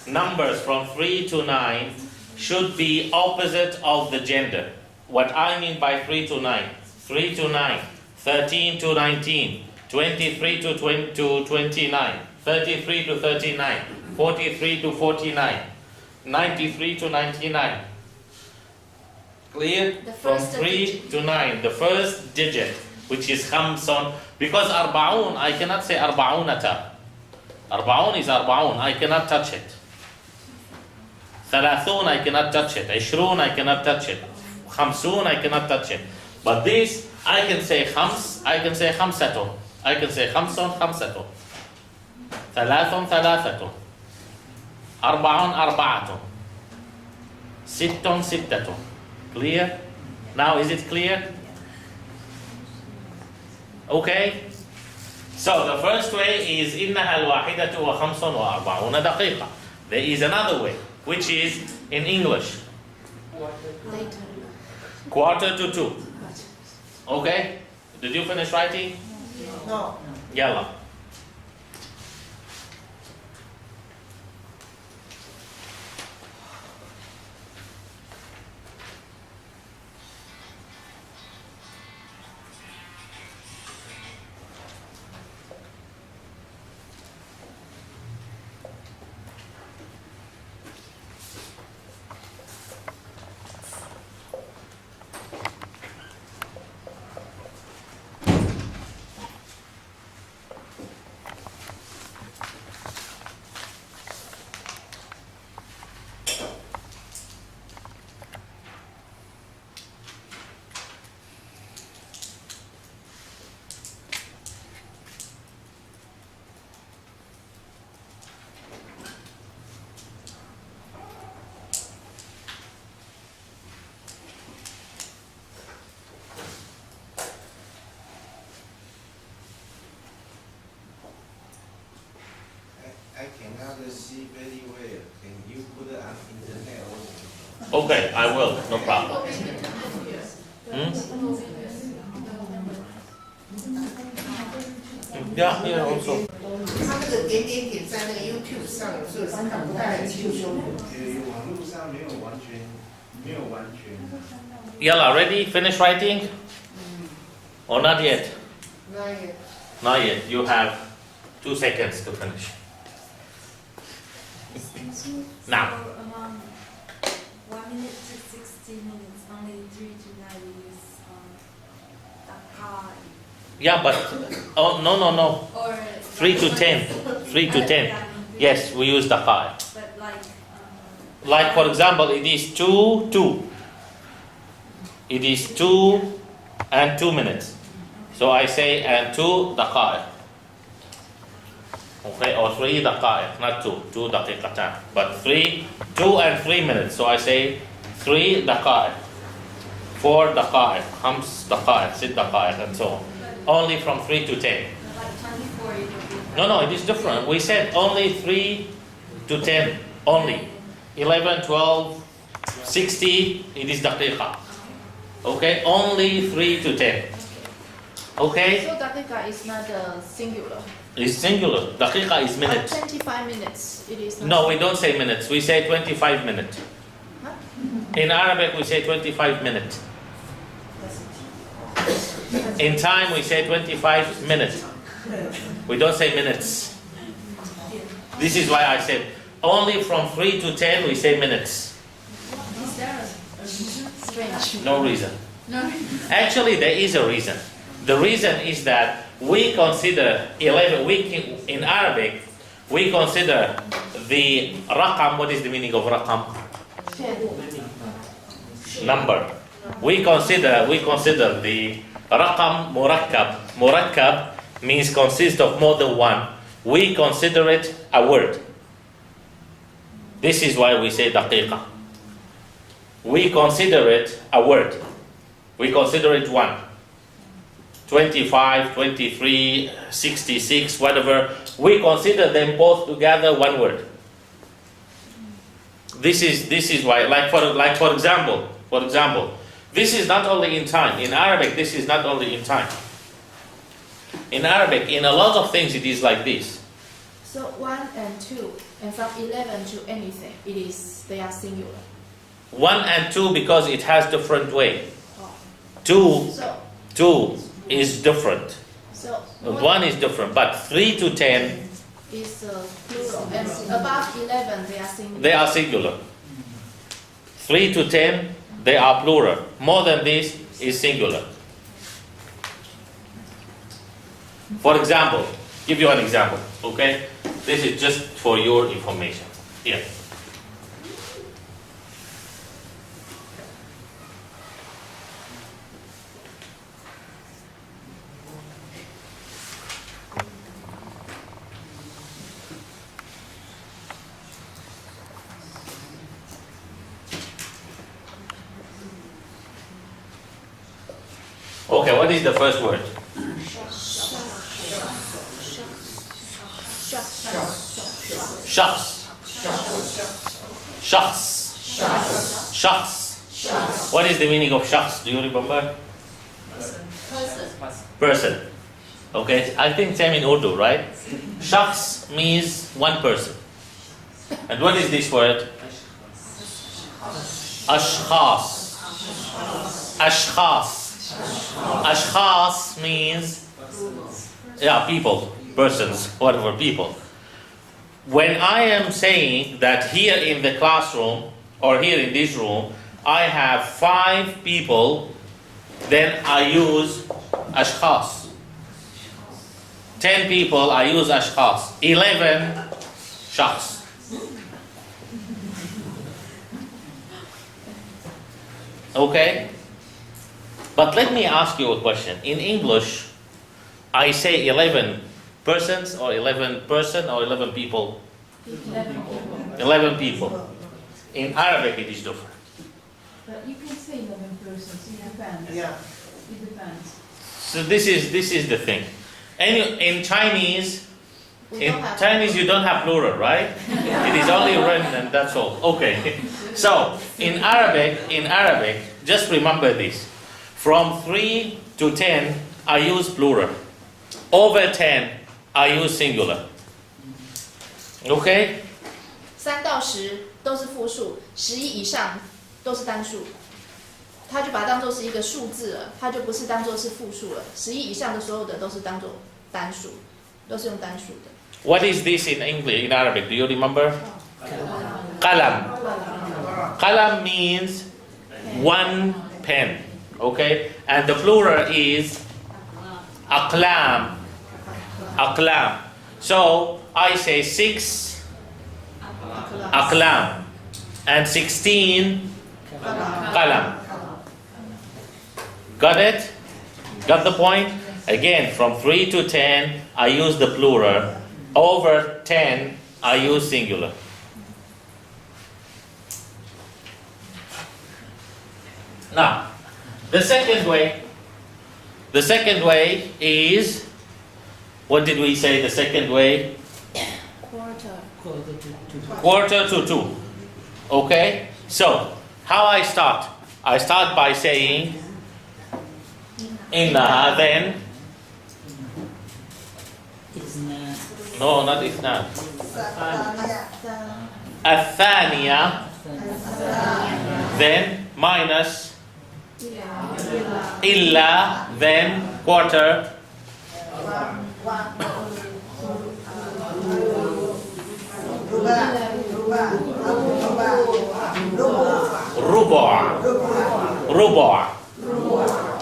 numbers from 3 to 9 should be opposite of the gender. What I mean by 3 to 9, 3 to 9, 13 to 19, 23 to 29, 33 to 39, 43 to 49, 93 to 99. Clear? The From first 3 digit. to 9, the first digit, which is khamsun, because arba'un, I cannot say arba'unata. Arba'un is arba'un, I cannot touch it. Thalathun, I cannot touch it. Ishrun, I cannot touch it. Khamsun, I cannot touch it. But this, I can say khams, I can say khamsatun. I can say khamsun, khamsatun. Thalathun, thalathatun. Arba'un, arba'atun. Sittun, sittatun. Clear? Now is it clear? Okay? So the first way is إنها الواحدة وخمس وأربعون دقيقة. There is another way, which is in English. Later. Quarter to 2. Okay? Did you finish writing? No. Yalla. I cannot see very well. Can you put it on internet also? Okay, I will. No problem. Hmm? Yeah, here also. 他那个点点点在那个 YouTube 上有时候是看不太清楚。网络上没有完全。Yalla, ready? Finish writing? Or not yet? Not yet. Not yet. You have 2 seconds to finish. Now. So among 1 minute to 60 minutes, only 3 to 9 use Dakar. Yeah, but oh no. Or 3 to 10. 3 to 10. Yes, we use daqa'iq. But Like for example, it is 2. It is 2 and 2 minutes. So I say and 2 daqa'iq. Okay, or 3 daqa'iq, not 2. 2 daqiqatan. But 2 and 3 minutes. So I say 3 daqa'iq, 4 daqa'iq, 5 daqa'iq, 6 daqa'iq, and so on. Only from 3 to 10. like 24, it would be. No, it is different. We said only 3 to 10. Only. 11, 12, 60, it is daqiqa. Okay, only 3 to 10. Okay? So daqiqa is not singular. It's singular. Daqiqa is But minutes. 25 minutes, it is not. No, we don't say minutes. We say 25 minutes. Huh? In Arabic, we say 25 minutes. In time, we say 25 minutes. We don't say minutes. This is why I said only from 3 to 10 we say minutes. Is there a strange? No reason. No. Actually, there is a reason. The reason is that we consider 11, in Arabic, we consider the raqam. What is the meaning of raqam? Number. We consider the raqam murakkab. Murakkab means consists of more than one. We consider it a word. This is why we say daqiqa. We consider it a word. We consider it one. 25, 23, 66, whatever. We consider them both together one word. This is why, like for example, this is not only in time. In Arabic, this is not only in time. In Arabic, in a lot of things, it is like this. So 1 and 2, and from 11 to anything, they are singular. 1 and 2 because it has different way. Oh. 2 is different. So 1 is different, but 3 to 10 is plural, and above 11 they are singular. they are singular. 3 to 10 they are plural. More than this is singular. For example, give you an example, okay? This is just for your information. Here. Okay, what is the first word? Shakhs. Shakhs. Shakhs. What is the meaning of shakhs? Do you remember? Person. Okay, I think same in Urdu, right? Shakhs means one person. And what is this word? Ashkhas. Ashkhas. Ashkhas means, people, persons, whatever, people. When I am saying that here in the classroom, or here in this room, I have 5 people, then I use ashkhas. 10 people, I use ashkhas. 11, shakhs. Okay? But let me ask you a question. In English, I say 11 persons or 11 person or 11 people? 11 people. In Arabic, it is different. But you can say 11 persons, it depends. Yeah. It depends. So this is the thing. And in Chinese, We don't have you don't have plural, right? It is only written and that's all. Okay. So in Arabic, just remember this. From 3 to 10, I use plural. Over 10, I use singular. Okay? 3到10都是复数，11以上都是单数，它就把它当做是一个数字了，它就不是当做是复数了。11以上的所有的都是当做单数，都是用单数的。What is this in English, in Arabic? Do you remember? Qalam. Qalam means one pen. Okay? And the plural is aqlam. Aqlam. So I say 6 aqlam and 16 qalam. Got it? Got the point? Again, from 3 to 10, I use the plural. Over 10, I use singular. Now, the second way is, what did we say the second way? Quarter to 2. Okay? So, how I start? I start by saying inna, then no, not ithna. Athaniya, then minus illa, then quarter. Rubu'.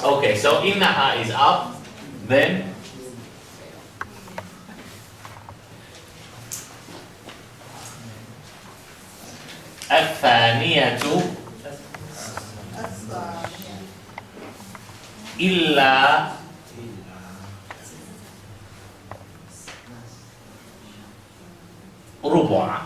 Okay, so innaha is up, then الثانية إلا ربع.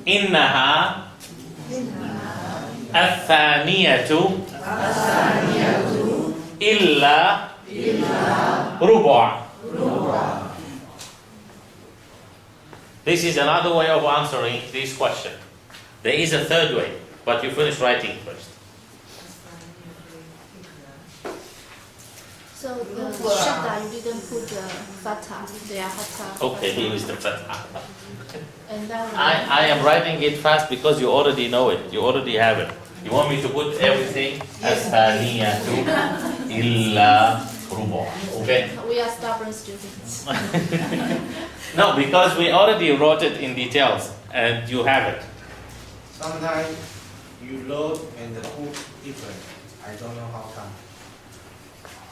إنها الثانية إلا ربع. This is another way of answering this question. There is a third way, but you finish writing first. So the shadda, you didn't put the fatha, they are fatha. Okay, here is the fatha. And then I am writing it fast because you already know it. You already have it. You want me to put everything? الثانية إلا ربع. Okay? we are stubborn students. No, because we already wrote it in details and you have it. Sometimes you load and the book different. I don't know how come.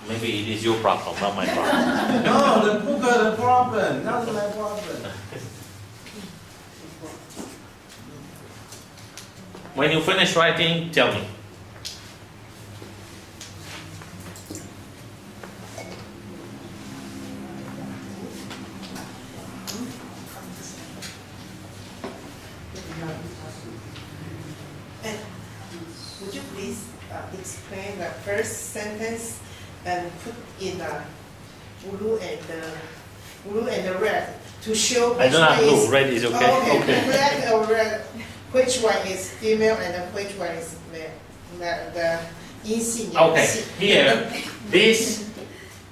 Maybe it is your problem, not my problem. No, the book is the problem, not my problem. When you finish writing, tell me. And would you please explain the first sentence and put in blue and the red to show I which don't have one blue, is red is okay? Okay. black or red, which one is female and which one is male. The Okay, here, this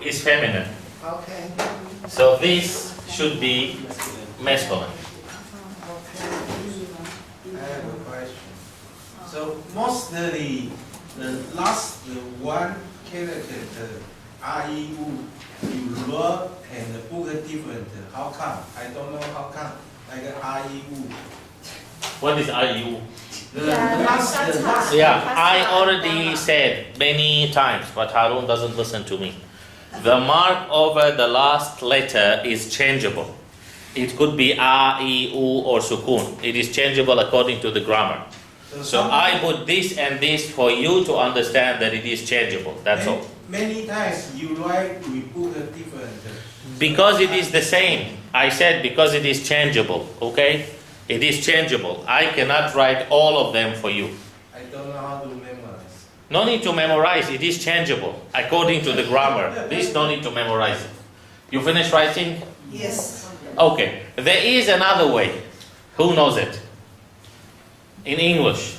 is feminine. Okay. So this should be masculine. I have a question. So mostly the last one character, the IEU, you wrote and the book is different. How come? I don't know how come. Like IEU. What is IU? The Yeah, last Yeah, I already said many times, but Harun doesn't listen to me. The mark over the last letter is changeable. It could be A, I, U, or sukun. It is changeable according to the grammar. So I put this and this for you to understand that it is changeable. That's all. Many times you write, we put a different. Because it is the same. I said because it is changeable, okay? It is changeable. I cannot write all of them for you. I don't know how to memorize. No need to memorize, it is changeable according to the grammar. This no need to memorize it. You finish writing? Yes. Okay. There is another way. Who knows it? In English.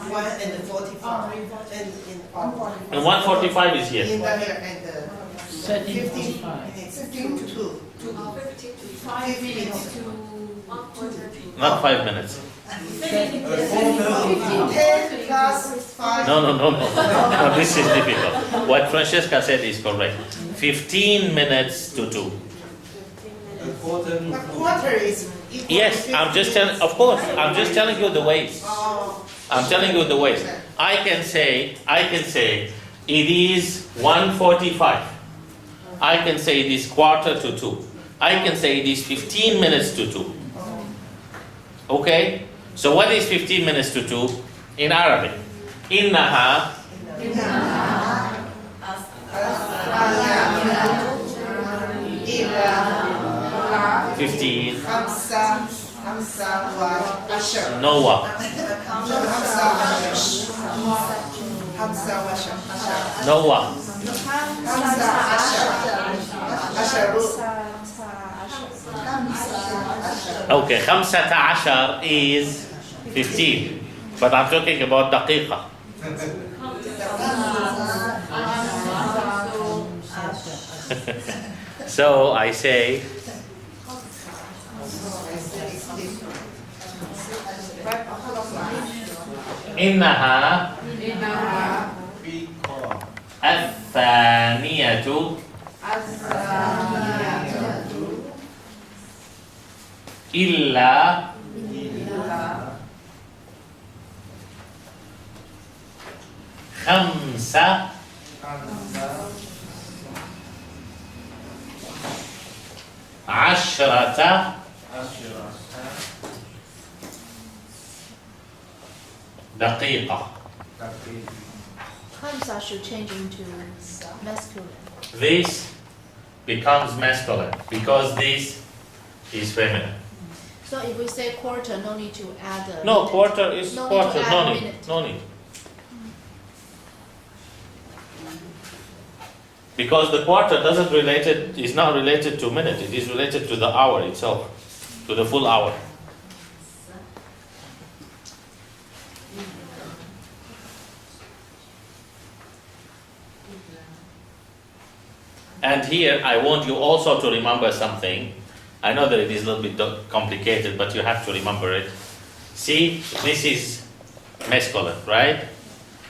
1 and 45. And 145 is here. In the here and the 15 45. minutes to 2. 5 minutes to Not 5 minutes. 10 plus 5. No, no, this is difficult. What Francesca said is correct. 15 minutes to 2. A quarter. A quarter is equal to Yes, I'm just telling, of course, I'm just telling you the ways. Oh, I'm telling you the ways. I can say it is 1:45. I can say it is quarter to 2. I can say it is 15 minutes to 2. Okay? So what is 15 minutes to 2 in Arabic? Innaha 15 Noah Noah Okay, 15 is 15, but I'm talking about daqiqa. So I say إنها الثانية إلا خمسة عشرة دقيقة. Hamza should change into masculine. This becomes masculine because this is feminine. So if we say quarter, no need to add a No, minute. quarter is No need quarter. to add No a need. minute. No need. Because the quarter is not related to minute. It is related to the hour itself, to the full hour. And here I want you also to remember something. I know that it is a little bit complicated, but you have to remember it. See, this is masculine, right?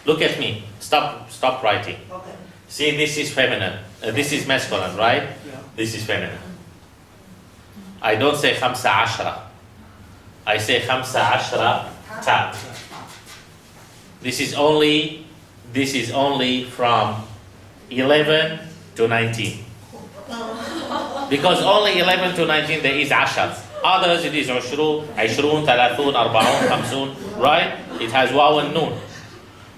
Look at me. Stop writing. Okay. See, this is feminine. This is masculine, right? Yeah. This is feminine. I don't say خمسة عشرة. I say خمسة عشرة تا. This is only from 11 to 19. Because only 11 to 19 there is عشر. Others it is 20, 30, 40, 50, right? It has واو and nun.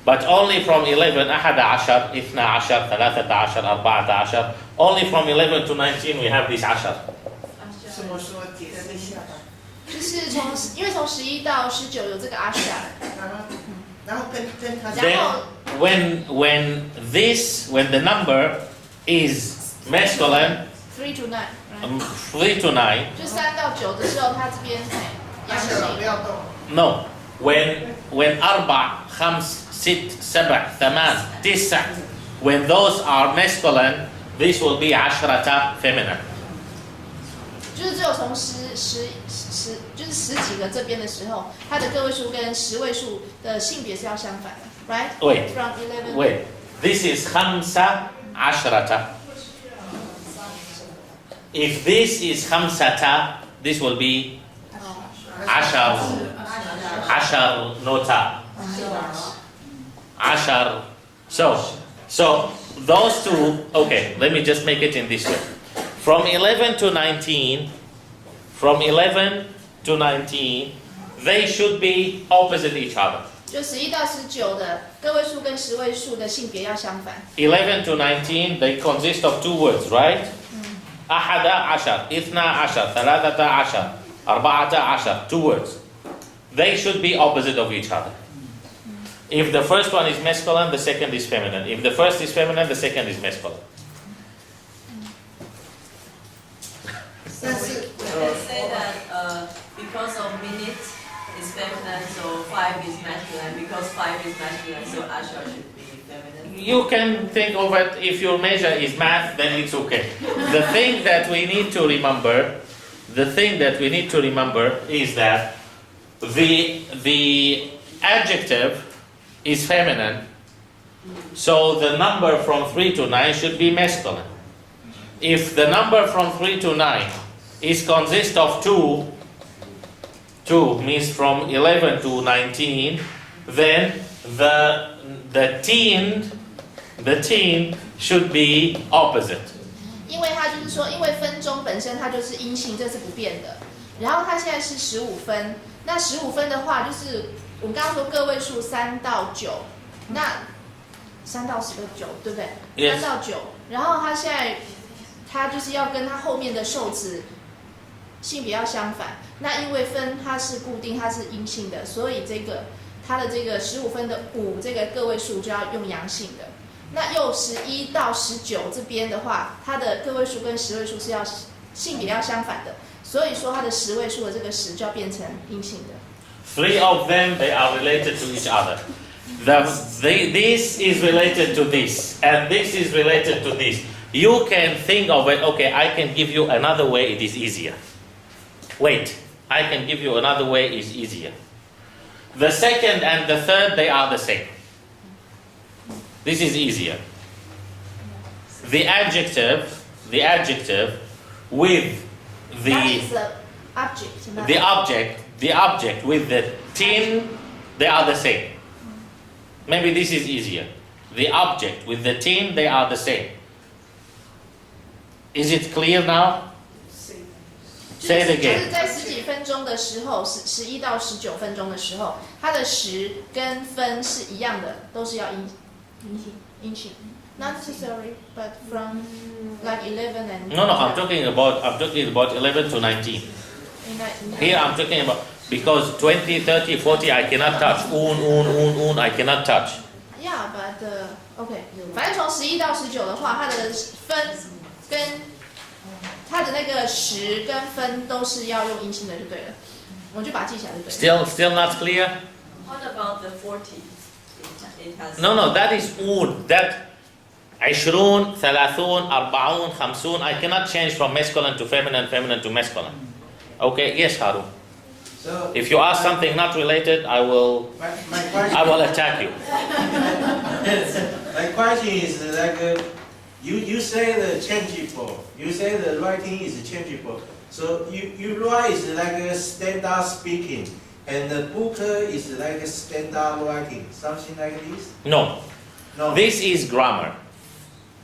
But only from 11, 11, 12, 13, 14, only from 11 to 19 we have this 10. 什么说解释一下吧。就是因为从11到19有这个阿夏，然后跟他 Then when the number is masculine, 3 to 9， 3 to 9, 就3到9的时候，它这边阳是了，不性。要动。 no, when 4, 5, 6, 7, 8, 9, when those are masculine, this will be 10 feminine. 就是只有从就是10几个这边的时候，它的个位数跟10位数的性别是要相反的 ，right? Wait. From 11. Wait, this is 15. If this is 5, this will be 10 nota. 10. So those two, okay, let me just make it in this way. From 11 to 19, they should be opposite each other. 就11到19的个位数跟10位数的性别要相反。 11 to 19, they consist of 2 words, right? 11, 12, 13, 14, 2 words. They should be opposite of each other. If the first one is masculine, the second is feminine. If the first is feminine, the second is masculine. So we can say that because of minute is feminine, so 5 is masculine. Because 5 is masculine, so Asha should be feminine. You can think of it, if your measure is math, then it's okay. The thing that we need to remember is that the adjective is feminine, so the number from 3 to 9 should be masculine. If the number from 3 to 9 consists of 2 means from 11 to 19, then the teen should be opposite. 因为它就是说，因为分钟本身它就是阴性，这是不变的。然后它现在是15分，那15分的话，就是我们刚刚说个位数3到9，那3到10个9，对不对 Yes. 3到9，然后它现在它就是要跟它后面的受词性别要相反。那因为分它是固定，它是阴性的，所以它的这个15分的5这个个位数就要用阳性的。那又11到19这边的话，它的个位数跟10位数是要性别要相反的，所以说它的10位数的这个10就要变成阴性的。 3 of them, they are related to each other. This is related to this, and this is related to this. You can think of it, okay, I can give you another way, it is easier. Wait, I can give you another way, it is easier. The second and the third, they are the same. This is easier. The adjective with That is the object. not the object with the tin, they are the same. Maybe this is easier. the object with the team, they are the same. Is it clear now? Say it 就是 again. 在十几分钟的时候，11到19分钟的时候，它的时跟分是一样的，都是要阴性。Not necessary, but from like 11 and No, I'm talking about 11 to 19. Here I'm talking about because 20, 30, 40 I cannot touch. I cannot touch. Yeah, but OK， 反正从11到19的话，它的分跟它的那个时跟分都是要用阴性的就对了，我就把它记起来就对了。Still not clear? What about the 40? It has. No, that is that 20, 30, 40, 50. I cannot change from masculine to feminine, feminine to masculine. Okay, yes, Harun. So If you ask something not related, I will my attack you. my question is like you say the changeable. You say the writing is changeable. So you write is like a standard speaking, and the book is like a standard writing, something like this. No, No. this is grammar.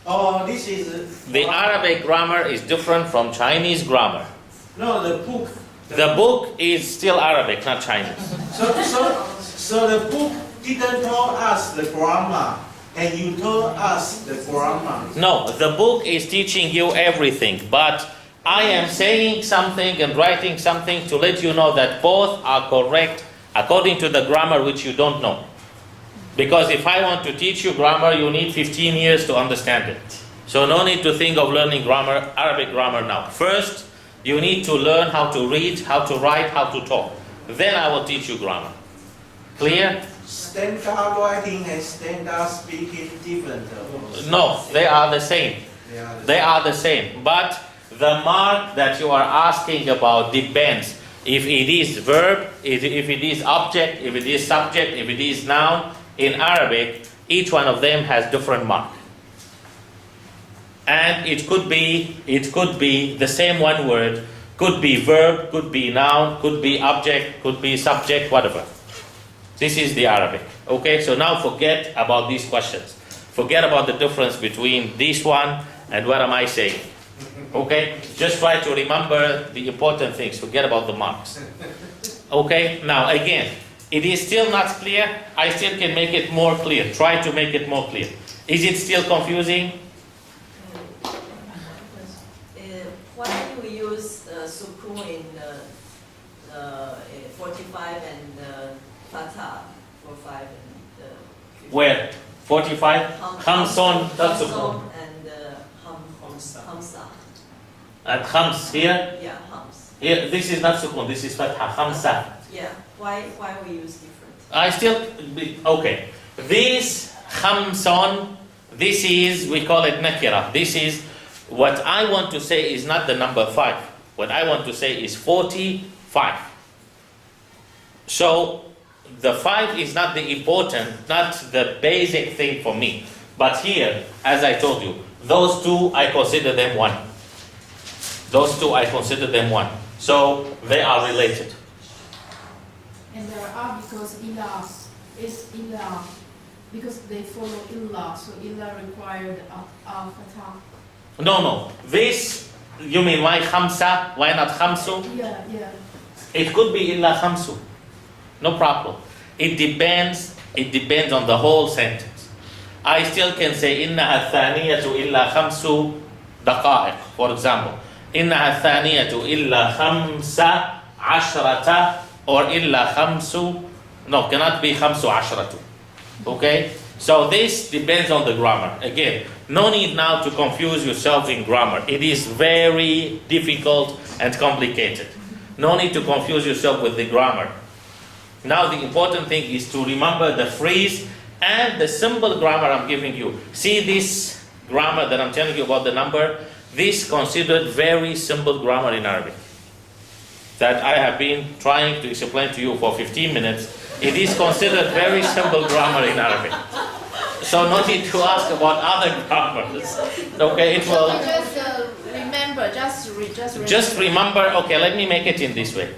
Oh, this is The Arabic grammar is different from Chinese grammar. No, the book. The book is still Arabic, not Chinese. So the book didn't tell us the grammar, and you told us the grammar. No, the book is teaching you everything, but I am saying something and writing something to let you know that both are correct according to the grammar which you don't know. Because if I want to teach you grammar, you need 15 years to understand it. So no need to think of learning grammar, Arabic grammar now. First, you need to learn how to read, how to write, how to talk. Then I will teach you grammar. Clear? Standard writing and standard speaking different. No, they are the same. They are the They are the same. But the mark that you are asking about depends. If it is verb, if it is object, if it is subject, if it is noun, in Arabic, each one of them has different mark. And it could be the same one word, could be verb, could be noun, could be object, could be subject, whatever. This is the Arabic. Okay, so now forget about these questions. Forget about the difference between this one and what am I saying. Okay, just try to remember the important things. Forget about the marks. Okay, now again, it is still not clear. I still can make it more clear. Try to make it more clear. Is it still confusing? Why do we use sukun in the 45 and the fatah for 5 and 50? Where? 45? Khamson, that's sukun. And hamsa. At khams here? Yeah, hams. Here, this is not sukun, this is fatha, khamsa. Yeah, why we use different? I still, okay. This khamson, this is, we call it nakira. This is, what I want to say is not the number 5. What I want to say is 45. So, the 5 is not the important, not the basic thing for me. But here, as I told you, those two, I consider them one. Those two, I consider them one. So, they are related. And there are because ilah is ilah because they follow ilah, so ilah required al fatah. No. This, you mean why khamsa? Why not khamsu? Yeah. It could be illa khamsu. No problem. It depends on the whole sentence. I still can say innaha thaniyatu illa khamsu daqa'iq, for example. Innaha thaniyatu illa khamsa ashrata or illa khamsu. No, cannot be khamsu ashratu. Okay? So this depends on the grammar. Again, no need now to confuse yourself in grammar. It is very difficult and complicated. No need to confuse yourself with the grammar. Now the important thing is to remember the phrase and the simple grammar I'm giving you. See this grammar that I'm telling you about the number? This considered very simple grammar in Arabic that I have been trying to explain to you for 15 minutes. It is considered very simple grammar in Arabic. So no need to ask about other grammars. Okay, it will... Just remember, okay, let me make it in this way.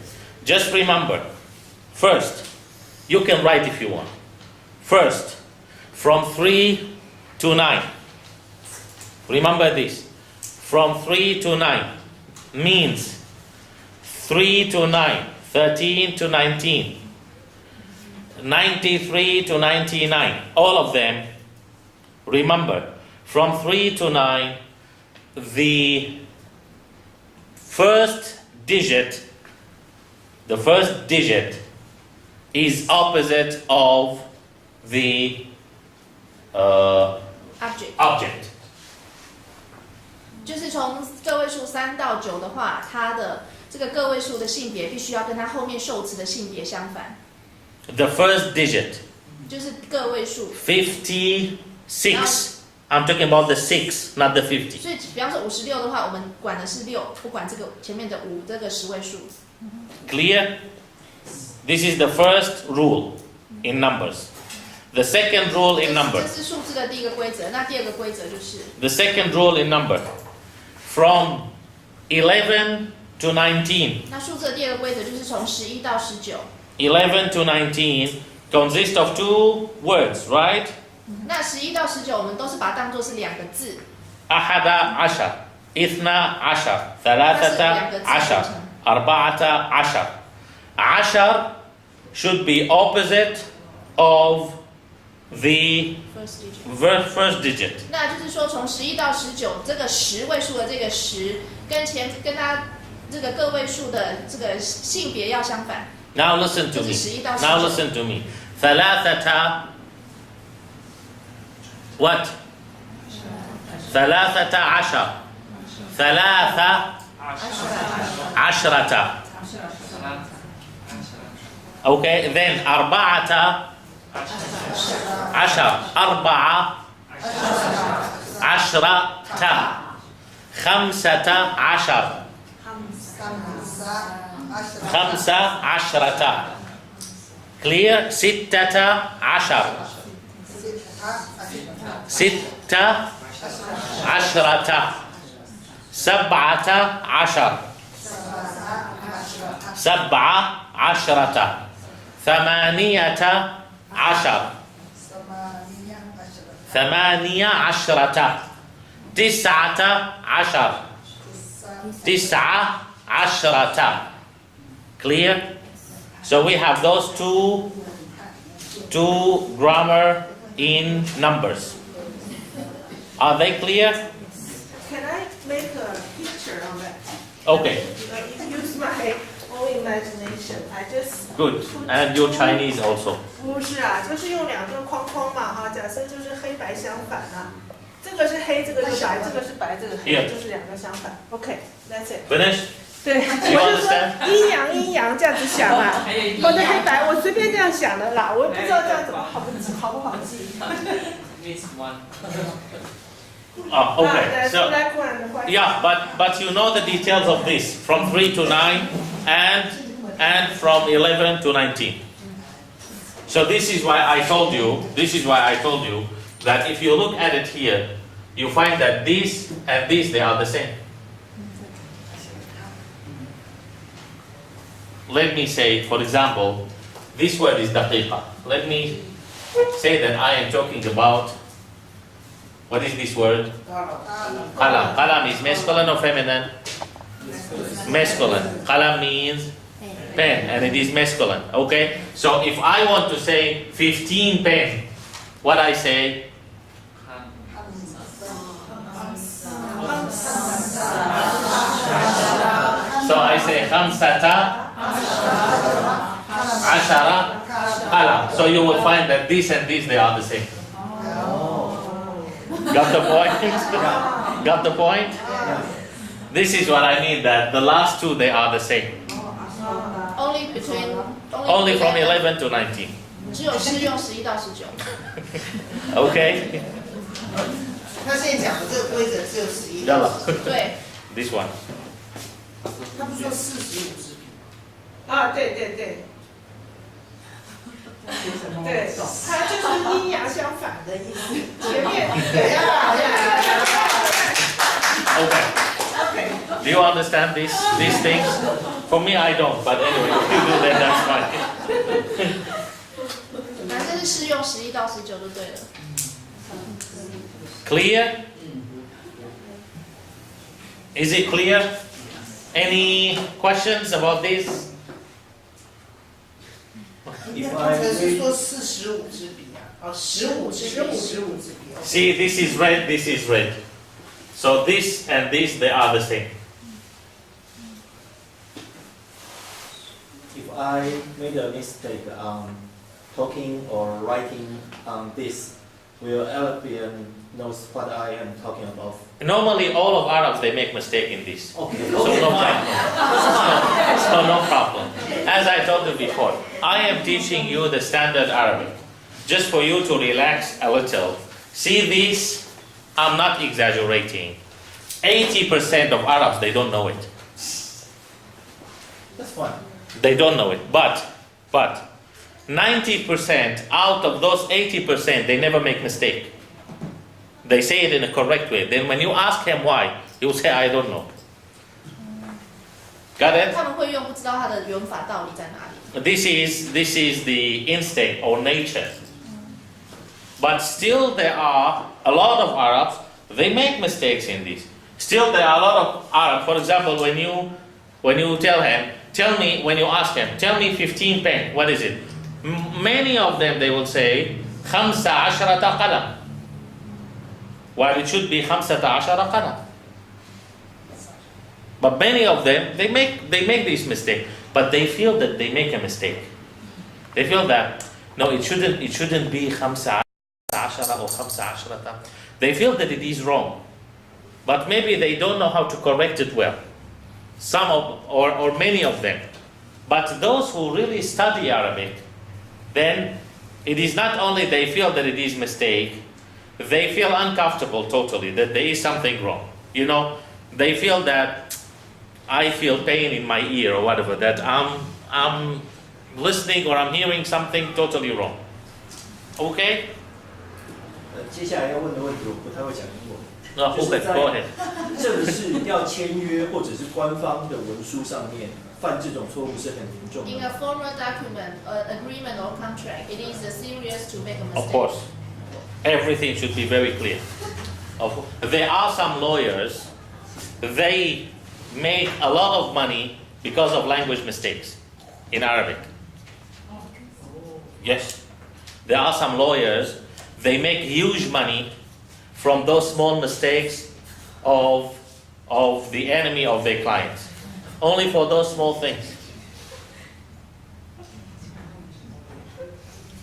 Just remember, first, you can write if you want. First, from 3 to 9. Remember this. From 3 to 9 means 3 to 9, 13 to 19, 93 to 99. All of them. Remember, from 3 to 9, the first digit is opposite of the object. 就是从个位数3到9的话，它的这个个位数的性别必须要跟它后面受词的性别相反。 The first digit, 就是个位数。 56. I'm talking about the 6, not the 50. 所以，比方说56的话，我们管的是6，不管这个前面的5这个10位数。 Clear? This is the first rule in numbers. The second rule in number. 这是数字的第一个规则。那第二个规则就是 The second rule in number. From 11 to 19. 那数字的第二个规则就是从11到19。 11 to 19 consists of 2 words, right? 那11到19我们都是把它当作是2个字。 أحد عشر, إثنى عشر, ثلاثة عشر, أربعة عشر. عشر should be opposite of the first digit. 那就是说，从11到19这个10位数的这个10，跟它这个个位数的这个性别要相反。 Now listen to me. Now listen to me. ثلاثة what? ثلاثة عشر. ثلاثة عشرة. Okay, then أربعة عشر. أربعة عشرة. خمسة عشر. خمسة عشرة. Clear? ستة عشر. ستة عشرة. سبعة عشر. سبعة عشرة. ثمانية عشر. ثمانية عشرة. تسعة عشر. تسعة عشرة. Clear? So we have those two grammar in numbers. Are they clear? Can I make a picture on that? Okay, Use my own imagination. I just good. And your Chinese also. 不是啊，就是用2个框框嘛哈。假设就是黑白相反啊，这个是黑，这个是白，这个是白，这个黑，就是2个相反。OK，that's it。 Finish? 对，我就说阴阳这样子想啊，或者黑白，我随便这样想的啦，我也不知道这样怎么好不好记。 Miss one. Oh, okay. So black one, white. yeah, but you know the details of this from 3 to 9 and from 11 to 19. So this is why I told you that if you look at it here, you find that this and this, they are the same. Let me say, for example, this word is daqiqa. Let me say that I am talking about, what is this word? Qalam. Qalam is masculine or feminine? Masculine. Qalam means pen, and it is masculine. Okay? So if I want to say 15 pen, what I say? So I say khamsata ashara qalam. So you will find that this and this, they are the same. Got the point? Got the point? This is what I mean, that the last two, they are the same. Only from 11 to 19. 只有适用11到19。 Okay? 他现在讲的这个规则只有11。 对。 This one. 他不是说40、50。啊，对。对，它就是阴阳相反的意思。前面Okay. Do you understand these things? For me, I don't. But anyway, if you do that, that's fine. 反正是适用11到19就对了。Clear? Is it clear? Any questions about this? If 刚才 I 是 read 说45支笔啊，哦，15支笔。 See, this is red, this is red. So this and this, they are the same. If I made a mistake on talking or writing on this, will Arabian knows what I am talking about? Normally, all of Arabs, they make mistake in this. Okay, So no problem. So no problem. As I told you before, I am teaching you the standard Arabic. Just for you to relax a little. See this? I'm not exaggerating. 80% of Arabs, they don't know it. That's fine. They don't know it. But 90% out of those 80%, they never make mistake. They say it in a correct way. Then when you ask him why, he will say, I don't know. Got it? 他们会用不知道它的原法到底在哪里。 This is the instinct or nature. But still there are a lot of Arabs, they make mistakes in this. Still there are a lot of Arabs, for example, when you tell him, tell me, when you ask him, tell me 15 pen, what is it? Many of them, they will say, 15 qalam. While it should be 15 qalam. But many of them, they make this mistake, but they feel that they make a mistake. They feel that, no, it shouldn't be 15 or 15. They feel that it is wrong. But maybe they don't know how to correct it well. Or many of them. But those who really study Arabic, then it is not only they feel that it is mistake, they feel uncomfortable totally, that there is something wrong. You know, they feel that I feel pain in my ear or whatever, that I'm listening or I'm hearing something totally wrong. Okay? 接下来要问的问题我不太会讲英文。 No, 就是 okay, go ahead. 在正式要签约或者是官方的文书上面犯这种错误是很严重 In 的。 a formal document, agreement or contract, it is serious to make a mistake. Of course. Everything should be very clear. There are some lawyers, they make a lot of money because of language mistakes in Arabic. Yes. There are some lawyers, they make huge money from those small mistakes of the enemy of their clients. Only for those small things.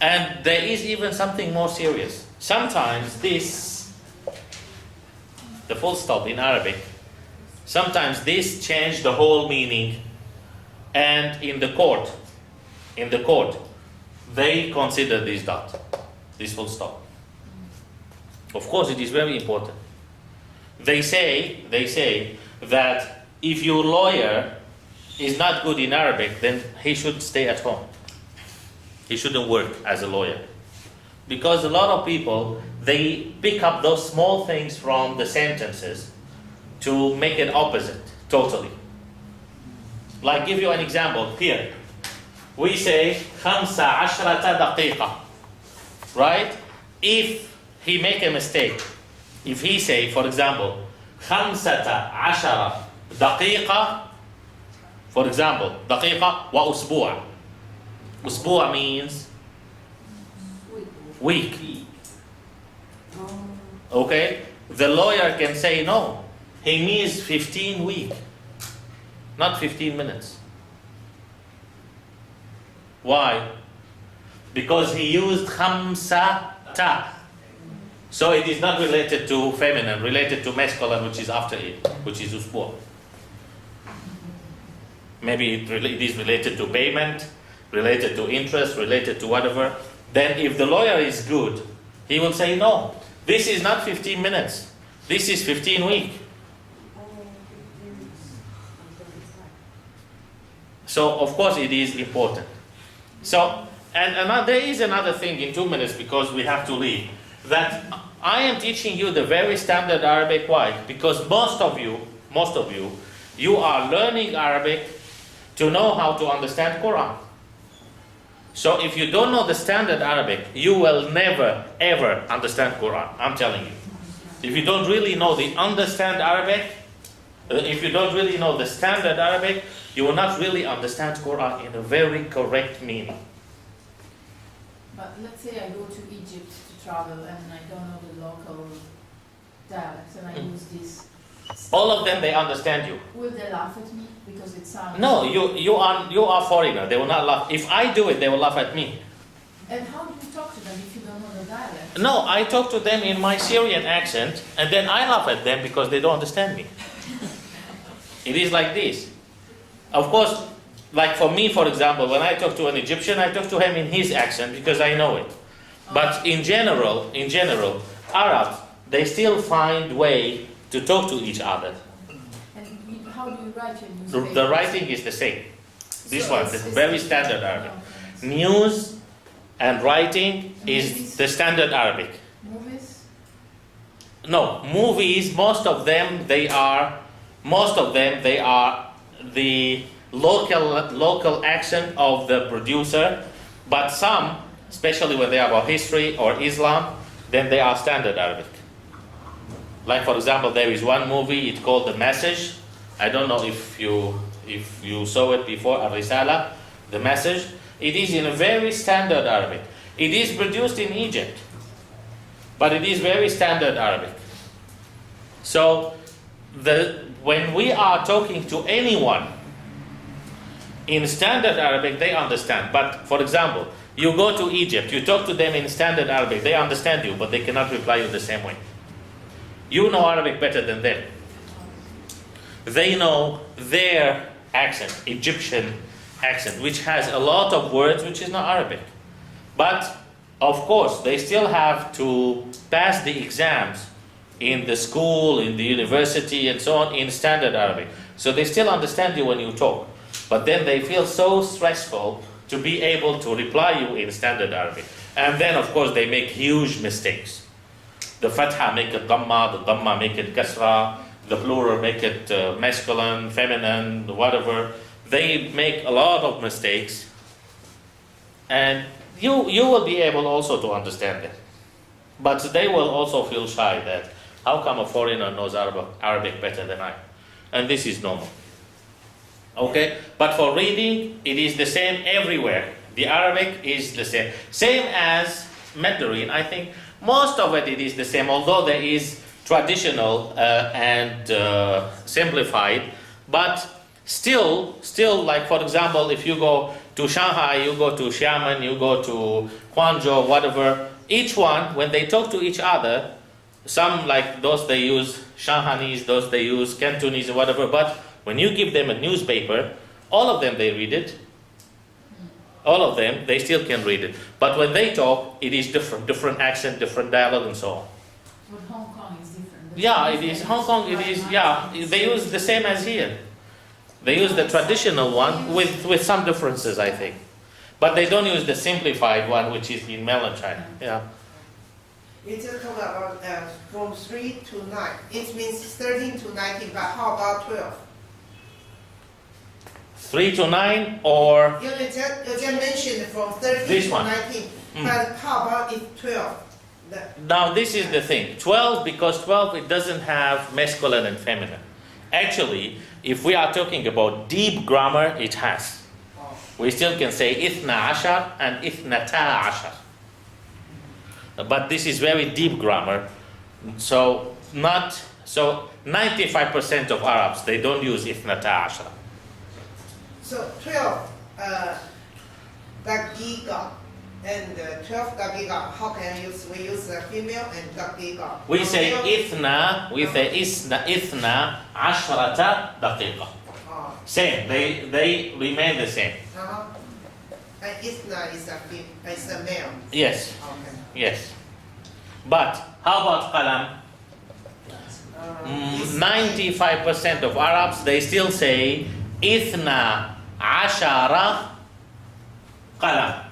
And there is even something more serious. Sometimes this, the full stop in Arabic, sometimes this changed the whole meaning. And in the court, they consider this dot, this full stop. Of course, it is very important. They say that if your lawyer is not good in Arabic, then he should stay at home. He shouldn't work as a lawyer. Because a lot of people, they pick up those small things from the sentences to make it opposite, totally. Like, give you an example here. We say 15 دقيقة, right? If he make a mistake, if he say, for example, 15 دقيقة, for example, دقيقة وأسبوع. أسبوع means week. Okay? The lawyer can say no. He means 15 weeks, not 15 minutes. Why? Because he used khamsata. So it is not related to feminine, related to masculine, which is after it, which is usbu. Maybe it is related to payment, related to interest, related to whatever. Then if the lawyer is good, he will say, no, this is not 15 minutes. This is 15 weeks. So, of course, it is important. So, and there is another thing in 2 minutes because we have to leave. That I am teaching you the very standard Arabic. Why? Because most of you, you are learning Arabic to know how to understand Quran. So if you don't know the standard Arabic, you will never ever understand Quran. I'm telling you. If you don't really know understand Arabic, if you don't really know the standard Arabic, you will not really understand Quran in a very correct meaning. But let's say I go to Egypt to travel and I don't know the local dialects and I use this. All of them, they understand you. Will they laugh at me because it sounds? No, you are foreigner. They will not laugh. If I do it, they will laugh at me. And how do you talk to them if you don't know the dialect? No, I talk to them in my Syrian accent, and then I laugh at them because they don't understand me. It is like this. Of course, like for me, for example, when I talk to an Egyptian, I talk to him in his accent because I know it. But in general, Arabs, they still find way to talk to each other. And how do you write your The newspaper? writing is the same. This So one, it's- this it's very the- standard Arabic. Okay. News and writing is the standard Arabic. Movies? No, movies, most of them they are the local accent of the producer, but some, especially when they are about history or Islam, then they are standard Arabic. Like for example, there is one movie, it's called The Message. I don't know if you saw it before, Al-Risala, The Message. It is in a very standard Arabic. It is produced in Egypt, but it is very standard Arabic. So when we are talking to anyone in standard Arabic, they understand. But for example, you go to Egypt, you talk to them in standard Arabic, they understand you, but they cannot reply you the same way. You know Arabic better than them. They know their accent, Egyptian accent, which has a lot of words which is not Arabic. But of course, they still have to pass the exams in the school, in the university, and so on in standard Arabic. So they still understand you when you talk. But then they feel so stressful to be able to reply you in standard Arabic. And then, of course, they make huge mistakes. The fatha make it dhamma, the dhamma make it kasra, the plural make it masculine, feminine, whatever. They make a lot of mistakes. And you will be able also to understand it. But they will also feel shy that how come a foreigner knows Arabic better than I? And this is normal. Okay? But for reading, it is the same everywhere. The Arabic is the same. Same as Mandarin. I think most of it is the same, although there is traditional and simplified. But still, like for example, if you go to Shanghai, you go to Xiamen, you go to Guangzhou, whatever, each one, when they talk to each other, some like those they use Shanghainese, those they use Cantonese, whatever, but when you give them a newspaper, all of them they read it. All of them, they still can read it. But when they talk, it is different accent, different dialogue, and so on. But Hong Kong is different. Yeah, it is. Hong Kong, it is, yeah, they use the same as here. They use the traditional one with some differences, I think. But they don't use the simplified one, which is in mainland China. Yeah. You just talk about from 3 to 9. It means 13 to 19, but how about 12? 3 to 9 or You just mentioned from 13 This to one. 19, but how about if 12? now this is the thing. 12, because 12 it doesn't have masculine and feminine. Actually, if we are talking about deep grammar, it has. We still can say ithna ashar and ithnata ashar. But this is very deep grammar. So 95% of Arabs, they don't use ithnata ashar. So 12 daqiqa and 12 daqiqa, how can I use? We use female and daqiqa. We say ithna ashrata daqiqa. Same, they remain the same. And ithna is a male. Yes, Okay. yes. But how about qalam? 95% of Arabs, they still say ithna ashara qalam.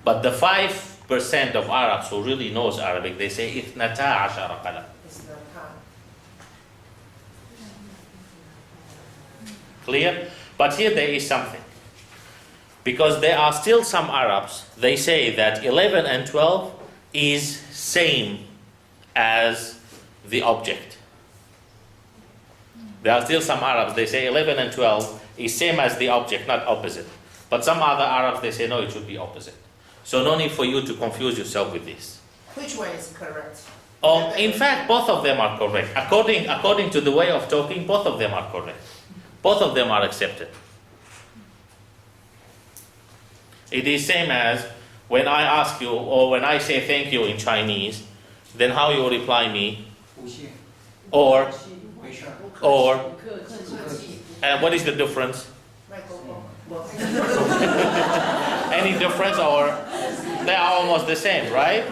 But the 5% of Arabs who really knows Arabic, they say ithnata ashara qalam. Clear? But here there is something. Because there are still some Arabs, they say that 11 and 12 is same as the object. There are still some Arabs, they say 11 and 12 is same as the object, not opposite. But some other Arabs, they say no, it should be opposite. So no need for you to confuse yourself with this. Which one is correct? In fact, both of them are correct. According to the way of talking, both of them are correct. Both of them are accepted. It is same as when I ask you, or when I say thank you in Chinese, then how you reply me? 无谢， Or, 没事儿。 or, 客气。 and what is the difference? Microphone. Any difference, or they are almost the same, right?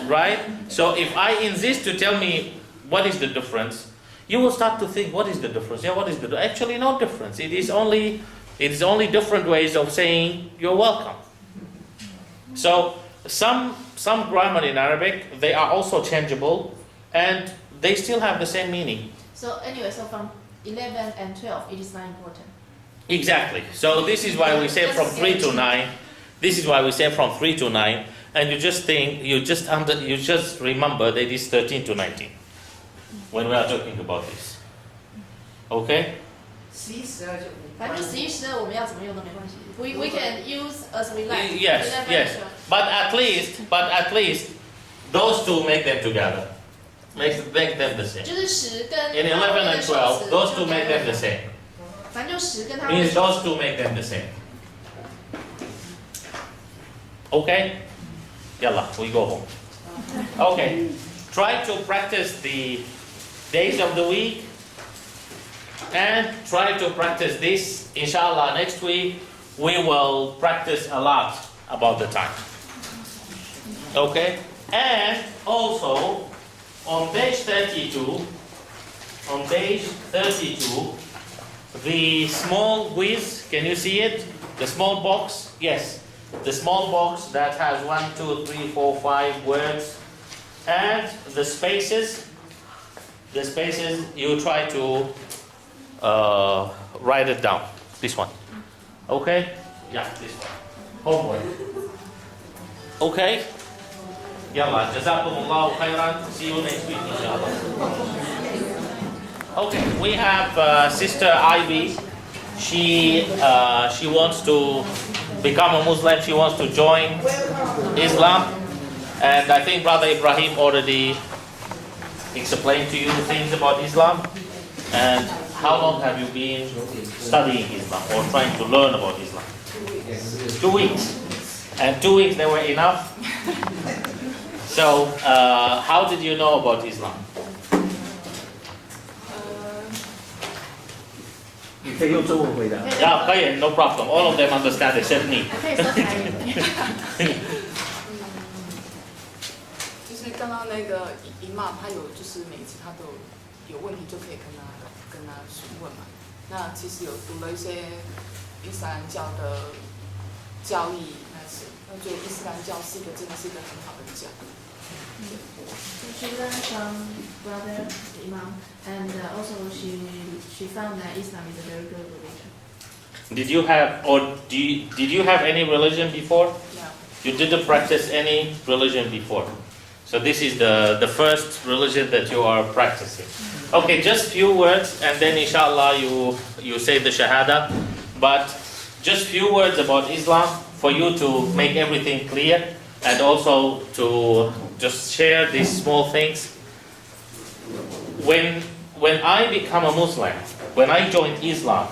Right? So if I insist to tell me what is the difference, you will start to think, what is the difference? Yeah, what is the actually no difference. It is only different ways of saying you're welcome. So some grammar in Arabic, they are also changeable and they still have the same meaning. So anyway, so from 11 and 12, it is not important. Exactly. So this is why we say from 3 to 9. This is why we say from 3 to 9. And you just think, you just remember that it is 13 to 19 when we are talking about this. Okay? 11、12就无反正11、12我们要怎么用都没关系。We can use as we like. Yes, 11 and yes. 12. But at least those two make them together. Make them the same. 就是10跟 In 11 and 12, those two make them the same. 反正就10跟它 Means those two make them the same. Okay? Yalla, we go home. Okay. Try to practice the days of the week and try to practice this. Inshallah, next week we will practice a lot about the time. Okay? And also, on page 32, the small quiz, can you see it? The small box? Yes. The small box that has 1, 2, 3, 4, 5 words. And the spaces, you try to write it down. This one. Okay? Yeah, this one. Homework. Okay? Yalla, jazakumullahu khairan. See you next week, inshallah. Okay, we have Sister Ivy. She wants to become a Muslim. She wants to join Islam. And I think Brother Ibrahim already explained to you things about Islam. And how long have you been studying Islam or trying to learn about Islam? 2 weeks. And 2 weeks, they were enough? So, how did you know about Islam? 你可以用中文回答。 Yeah, 可以, no problem. All of them understand except me. 可以说台语。就是刚刚那个姨妈，她有就是每一次她都有问题就可以跟她询问嘛。那其实有读了一些伊斯兰教的教义那些，我觉得伊斯兰教真的是一个很好的教。 She learned from brother Imam, and also she found that Islam is a very good religion. Did you have any religion before? Yeah. You didn't practice any religion before. So this is the first religion that you are practicing. Okay, just few words and then inshallah you say the shahada. But just few words about Islam for you to make everything clear and also to just share these small things. When I become a Muslim, when I join Islam,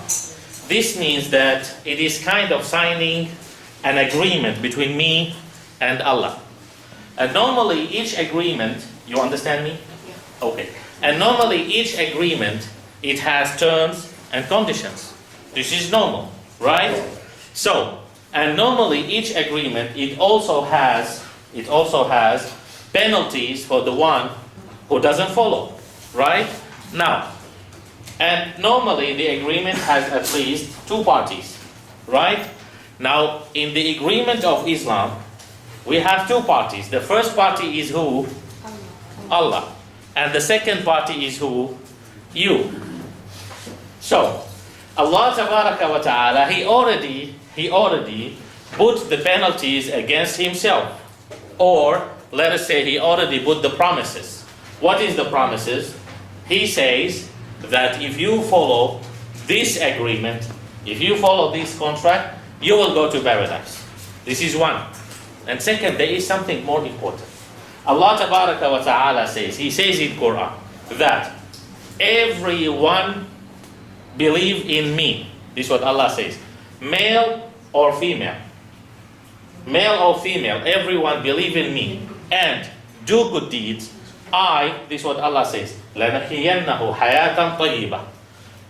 this means that it is kind of signing an agreement between me and Allah. And normally each agreement, you understand me? Yeah. Okay. And normally each agreement, it has terms and conditions. This is normal, right? So, and normally each agreement, it also has penalties for the one who doesn't follow, right? Now, and normally the agreement has at least 2 parties, right? Now, in the agreement of Islam, we have 2 parties. The first party is who? Allah. And the second party is who? You. So, Allah Tabaraka wa Ta'ala, He already put the penalties against Himself. Or, let us say, He already put the promises. What is the promises? He says that if you follow this agreement, if you follow this contract, you will go to paradise. This is one. And second, there is something more important. Allah Tabaraka wa Ta'ala says, He says in Quran that everyone believe in me. This is what Allah says. Male or female. Male or female, everyone believe in me and do good deeds. This is what Allah says. لَنَحِيَنَّهُ حَيَاةً طَيِّبَةً.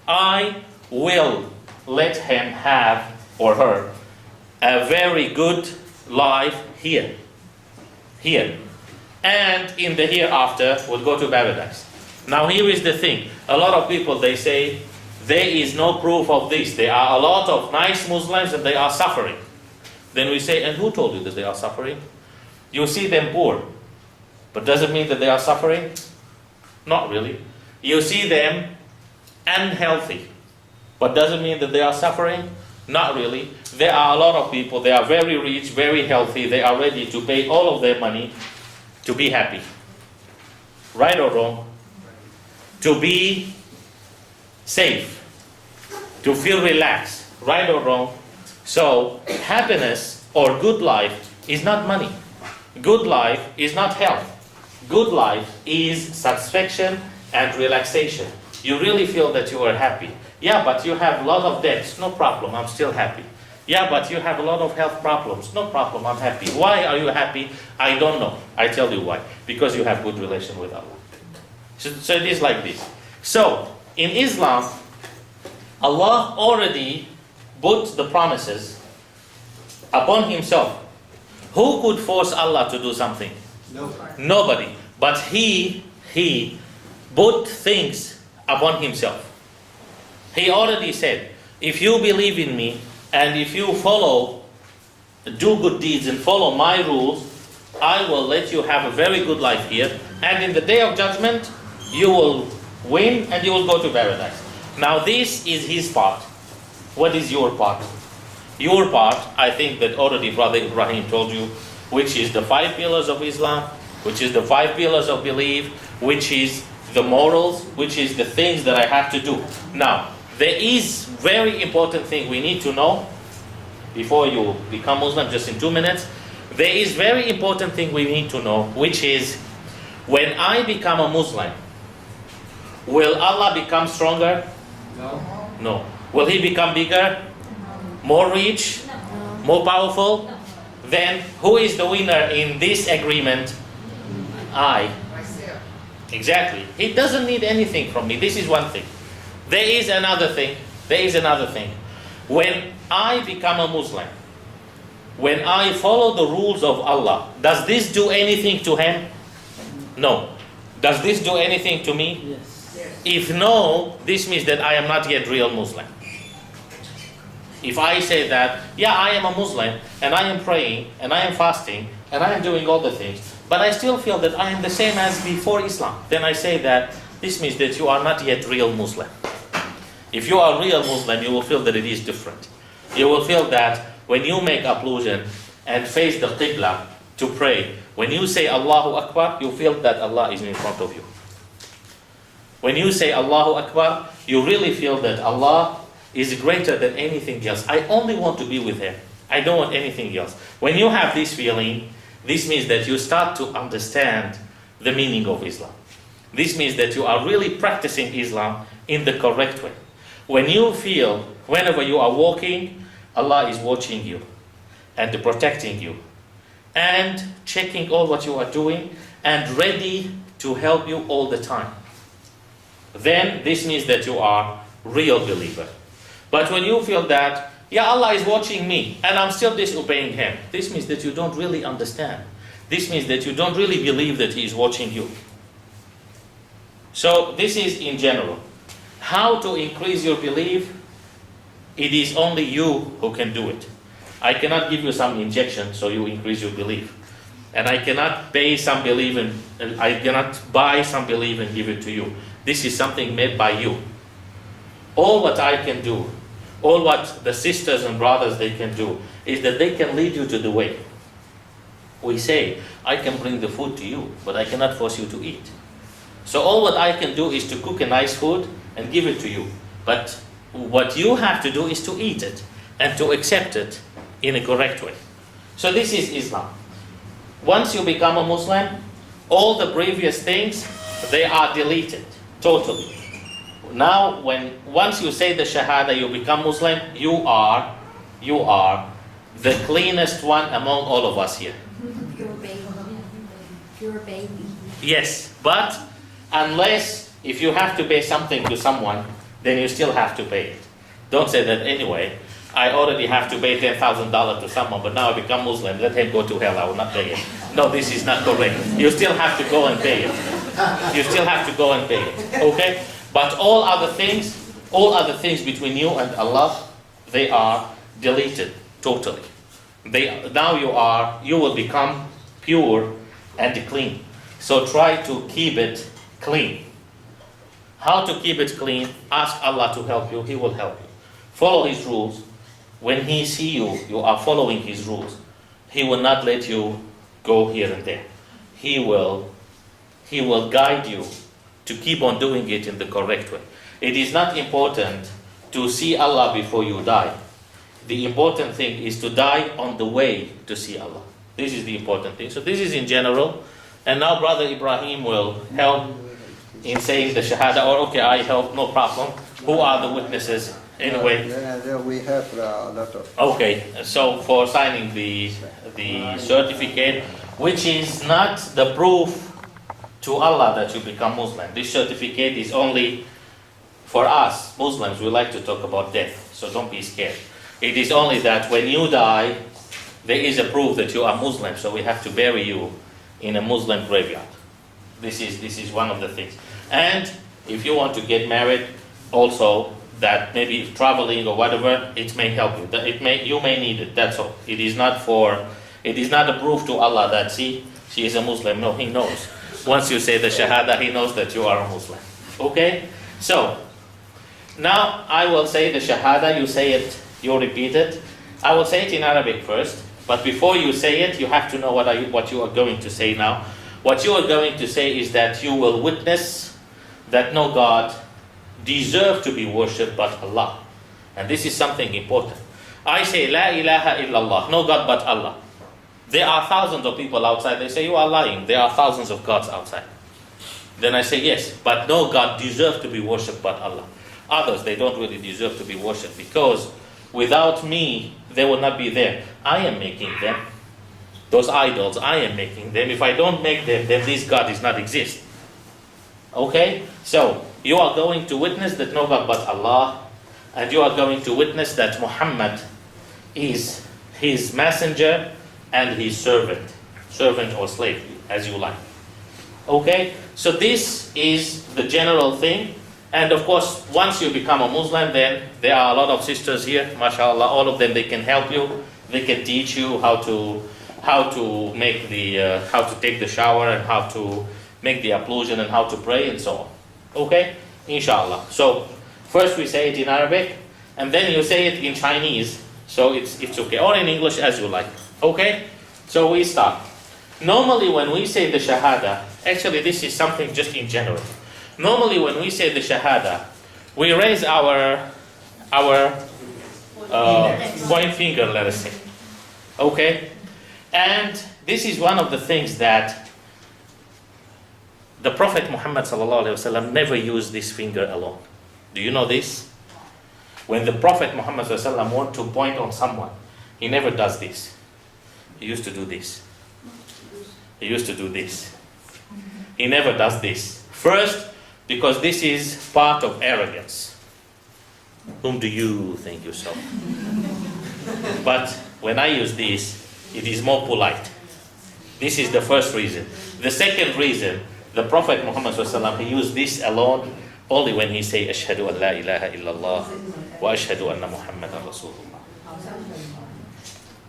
I will let him have, or her, a very good life here. Here. And in the hereafter will go to paradise. Now here is the thing. A lot of people, they say, there is no proof of this. There are a lot of nice Muslims and they are suffering. Then we say, and who told you that they are suffering? You see them poor. But does it mean that they are suffering? Not really. You see them unhealthy. But does it mean that they are suffering? Not really. There are a lot of people, they are very rich, very healthy, they are ready to pay all of their money to be happy. Right or wrong? To be safe. To feel relaxed. Right or wrong? So, happiness or good life is not money. Good life is not health. Good life is satisfaction and relaxation. You really feel that you are happy. Yeah, but you have a lot of debts. No problem, I'm still happy. Yeah, but you have a lot of health problems. No problem, I'm happy. Why are you happy? I don't know. I tell you why. Because you have good relation with Allah. So it is like this. So, in Islam, Allah already put the promises upon Himself. Who could force Allah to do something? Nobody. But He put things upon Himself. He already said, if you believe in me and if you do good deeds and follow my rules, I will let you have a very good life here. And in the day of judgment, you will win and you will go to paradise. Now this is His part. What is your part? Your part, I think that already Brother Ibrahim told you, which is the 5 pillars of Islam, which is the 5 pillars of belief, which is the morals, which is the things that I have to do. Now, there is very important thing we need to know before you become Muslim, just in 2 minutes. There is very important thing we need to know, which is when I become a Muslim, will Allah become stronger? No. Will He become bigger? More rich? More powerful? Then who is the winner in this agreement? I. Exactly. He doesn't need anything from me. This is one thing. There is another thing. When I become a Muslim, when I follow the rules of Allah, does this do anything to Him? No. Does this do anything to me? Yes. If no, this means that I am not yet real Muslim. If I say that, yeah, I am a Muslim, and I am praying, and I am fasting, and I am doing all the things, but I still feel that I am the same as before Islam, then I say that this means that you are not yet real Muslim. If you are real Muslim, you will feel that it is different. You will feel that when you make ablution and face the Qibla to pray, when you say Allahu Akbar, you feel that Allah is in front of you. When you say Allahu Akbar, you really feel that Allah is greater than anything else. I only want to be with Him. I don't want anything else. When you have this feeling, this means that you start to understand the meaning of Islam. This means that you are really practicing Islam in the correct way. When you feel, whenever you are walking, Allah is watching you and protecting you and checking all what you are doing and ready to help you all the time, then this means that you are real believer. But when you feel that, yeah, Allah is watching me and I'm still disobeying Him, this means that you don't really understand. This means that you don't really believe that He is watching you. So this is in general. How to increase your belief? It is only you who can do it. I cannot give you some injection so you increase your belief. And I cannot buy some belief and give it to you. This is something made by you. All what I can do, all what the sisters and brothers they can do, is that they can lead you to the way. We say, I can bring the food to you, but I cannot force you to eat. So all what I can do is to cook a nice food and give it to you. But what you have to do is to eat it and to accept it in a correct way. So this is Islam. Once you become a Muslim, all the previous things, they are deleted totally. Now, once you say the Shahada, you become Muslim, you are the cleanest one among all of us here. Pure baby. Pure baby. Yes, but unless if you have to pay something to someone, then you still have to pay it. Don't say that anyway. I already have to pay $10,000 to someone, but now I become Muslim. Let him go to hell. I will not pay it. No, this is not correct. You still have to go and pay it. You still have to go and pay it. Okay? But all other things between you and Allah, they are deleted totally. You will become pure and clean. So try to keep it clean. How to keep it clean? Ask Allah to help you. He will help you. Follow His rules. When He see you are following His rules, He will not let you go here and there. He will guide you to keep on doing it in the correct way. It is not important to see Allah before you die. The important thing is to die on the way to see Allah. This is the important thing. So this is in general. And now Brother Ibrahim will help in saying the Shahada. Or okay, I help, no problem. Who are the witnesses? Anyway. We have a letter. Okay, so for signing the certificate, which is not the proof to Allah that you become Muslim. This certificate is only for us, Muslims. We like to talk about death, so don't be scared. It is only that when you die, there is a proof that you are Muslim, so we have to bury you in a Muslim graveyard. This is one of the things. And if you want to get married, also that maybe traveling or whatever, it may help you. You may need it. That's all. It is not a proof to Allah that she is a Muslim. No, He knows. Once you say the Shahada, He knows that you are a Muslim. Okay? So now I will say the Shahada. You say it. You repeat it. I will say it in Arabic first. But before you say it, you have to know what you are going to say now. What you are going to say is that you will witness that no God deserves to be worshipped but Allah. And this is something important. I say, La ilaha illallah, no God but Allah. There are thousands of people outside. They say, you are lying. There are thousands of gods outside. Then I say, yes, but no God deserves to be worshipped but Allah. Others, they don't really deserve to be worshipped because without me, they will not be there. I am making them. Those idols, I am making them. If I don't make them, then this God does not exist. Okay? So, you are going to witness that no God but Allah, and you are going to witness that Muhammad is His messenger and His servant or slave, as you like. Okay? So this is the general thing. And of course, once you become a Muslim, then there are a lot of sisters here, mashallah, all of them, they can help you. They can teach you how to take the shower and how to make the ablution and how to pray and so on. Okay? Inshallah. So first we say it in Arabic and then you say it in Chinese. So it's okay. Or in English as you like. Okay? So we start. Normally when we say the Shahada, actually this is something just in general. Normally when we say the Shahada, we raise our point finger, let us say. Okay? And this is one of the things that the Prophet Muhammad ﷺ never used this finger alone. Do you know this? When the Prophet Muhammad ﷺ wants to point on someone, he never does this. He used to do this. He used to do this. He never does this. First, because this is part of arrogance. Whom do you think you saw? But when I use this, it is more polite. This is the first reason. The second reason, the Prophet Muhammad ﷺ, he used this alone only when he say, Ashhadu an la ilaha illallah wa ashhadu anna Muhammadan Rasulullah.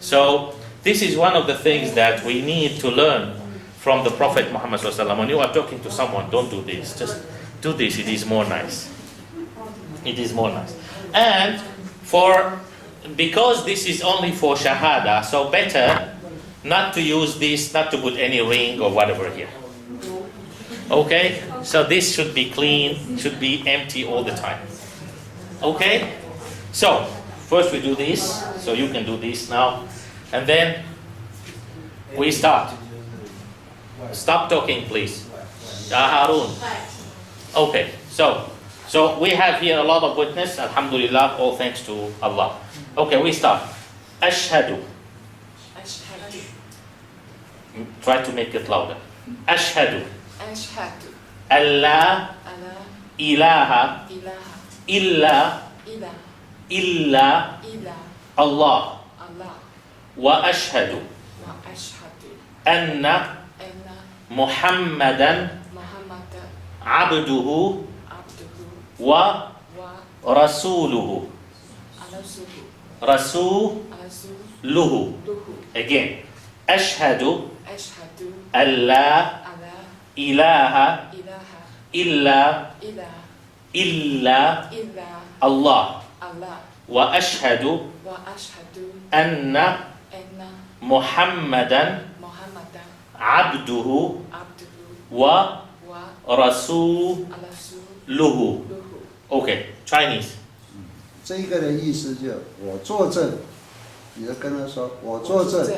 So, this is one of the things that we need to learn from the Prophet Muhammad ﷺ. When you are talking to someone, don't do this. Just do this. It is more nice. It is more nice. And because this is only for Shahada, so better not to use this, not to put any ring or whatever here. Okay? So this should be clean, should be empty all the time. Okay? So, first we do this, so you can do this now. And then we start. Stop talking, please. Ya Harun. Okay, so we have here a lot of witness. Alhamdulillah, all thanks to Allah. Okay, we start. Ashhadu. Ashhadu. Try to make it louder. Ashhadu. Ashhadu. Allah Alla ilaha ilaha illa illa Allah. Allah. Wa ashhadu Wa ashhadu. anna Anna Muhammadan Muhammadan abduhu abduhu wa wa rasuluhu. rasuluhu. Rasuluhu. Again. Ashhadu Ashhadu. alla Alla ilaha ilaha illa illa Allah. Allah. Wa ashhadu Wa ashhadu. anna Anna Muhammadan Muhammadan abduhu abduhu wa wa rasuluhu. rasuluhu. Okay, Chinese. 这个的意思就我作证，你就跟他说，我作证，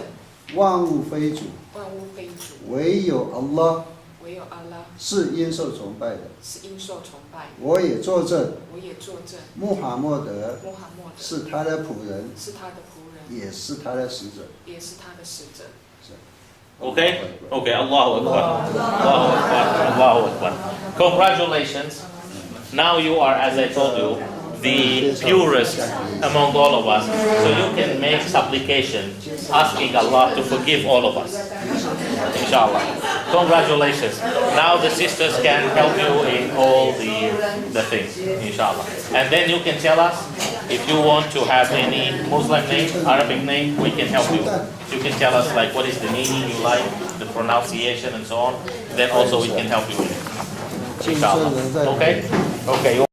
万物非主，万物非主，唯有 Allah 唯有阿拉是应受崇拜的。是应受崇拜。我也作证，我也作证，穆罕默德穆罕默德是他的仆人，是他的仆人，也是他的使者。也是他的使者。 Okay? Okay, Allahu Akbar. Allahu Akbar. Allahu Akbar. Congratulations. Now you are, as I told you, the purest among all of us. So you can make supplication asking Allah to forgive all of us. Inshallah. Congratulations. Now the sisters can help you in all the things. Inshallah. And then you can tell us if you want to have any Muslim name, Arabic name, we can help you. You can tell us like what is the meaning you like, the pronunciation and so on. Then also we can help you with it. Inshallah. Okay? Okay.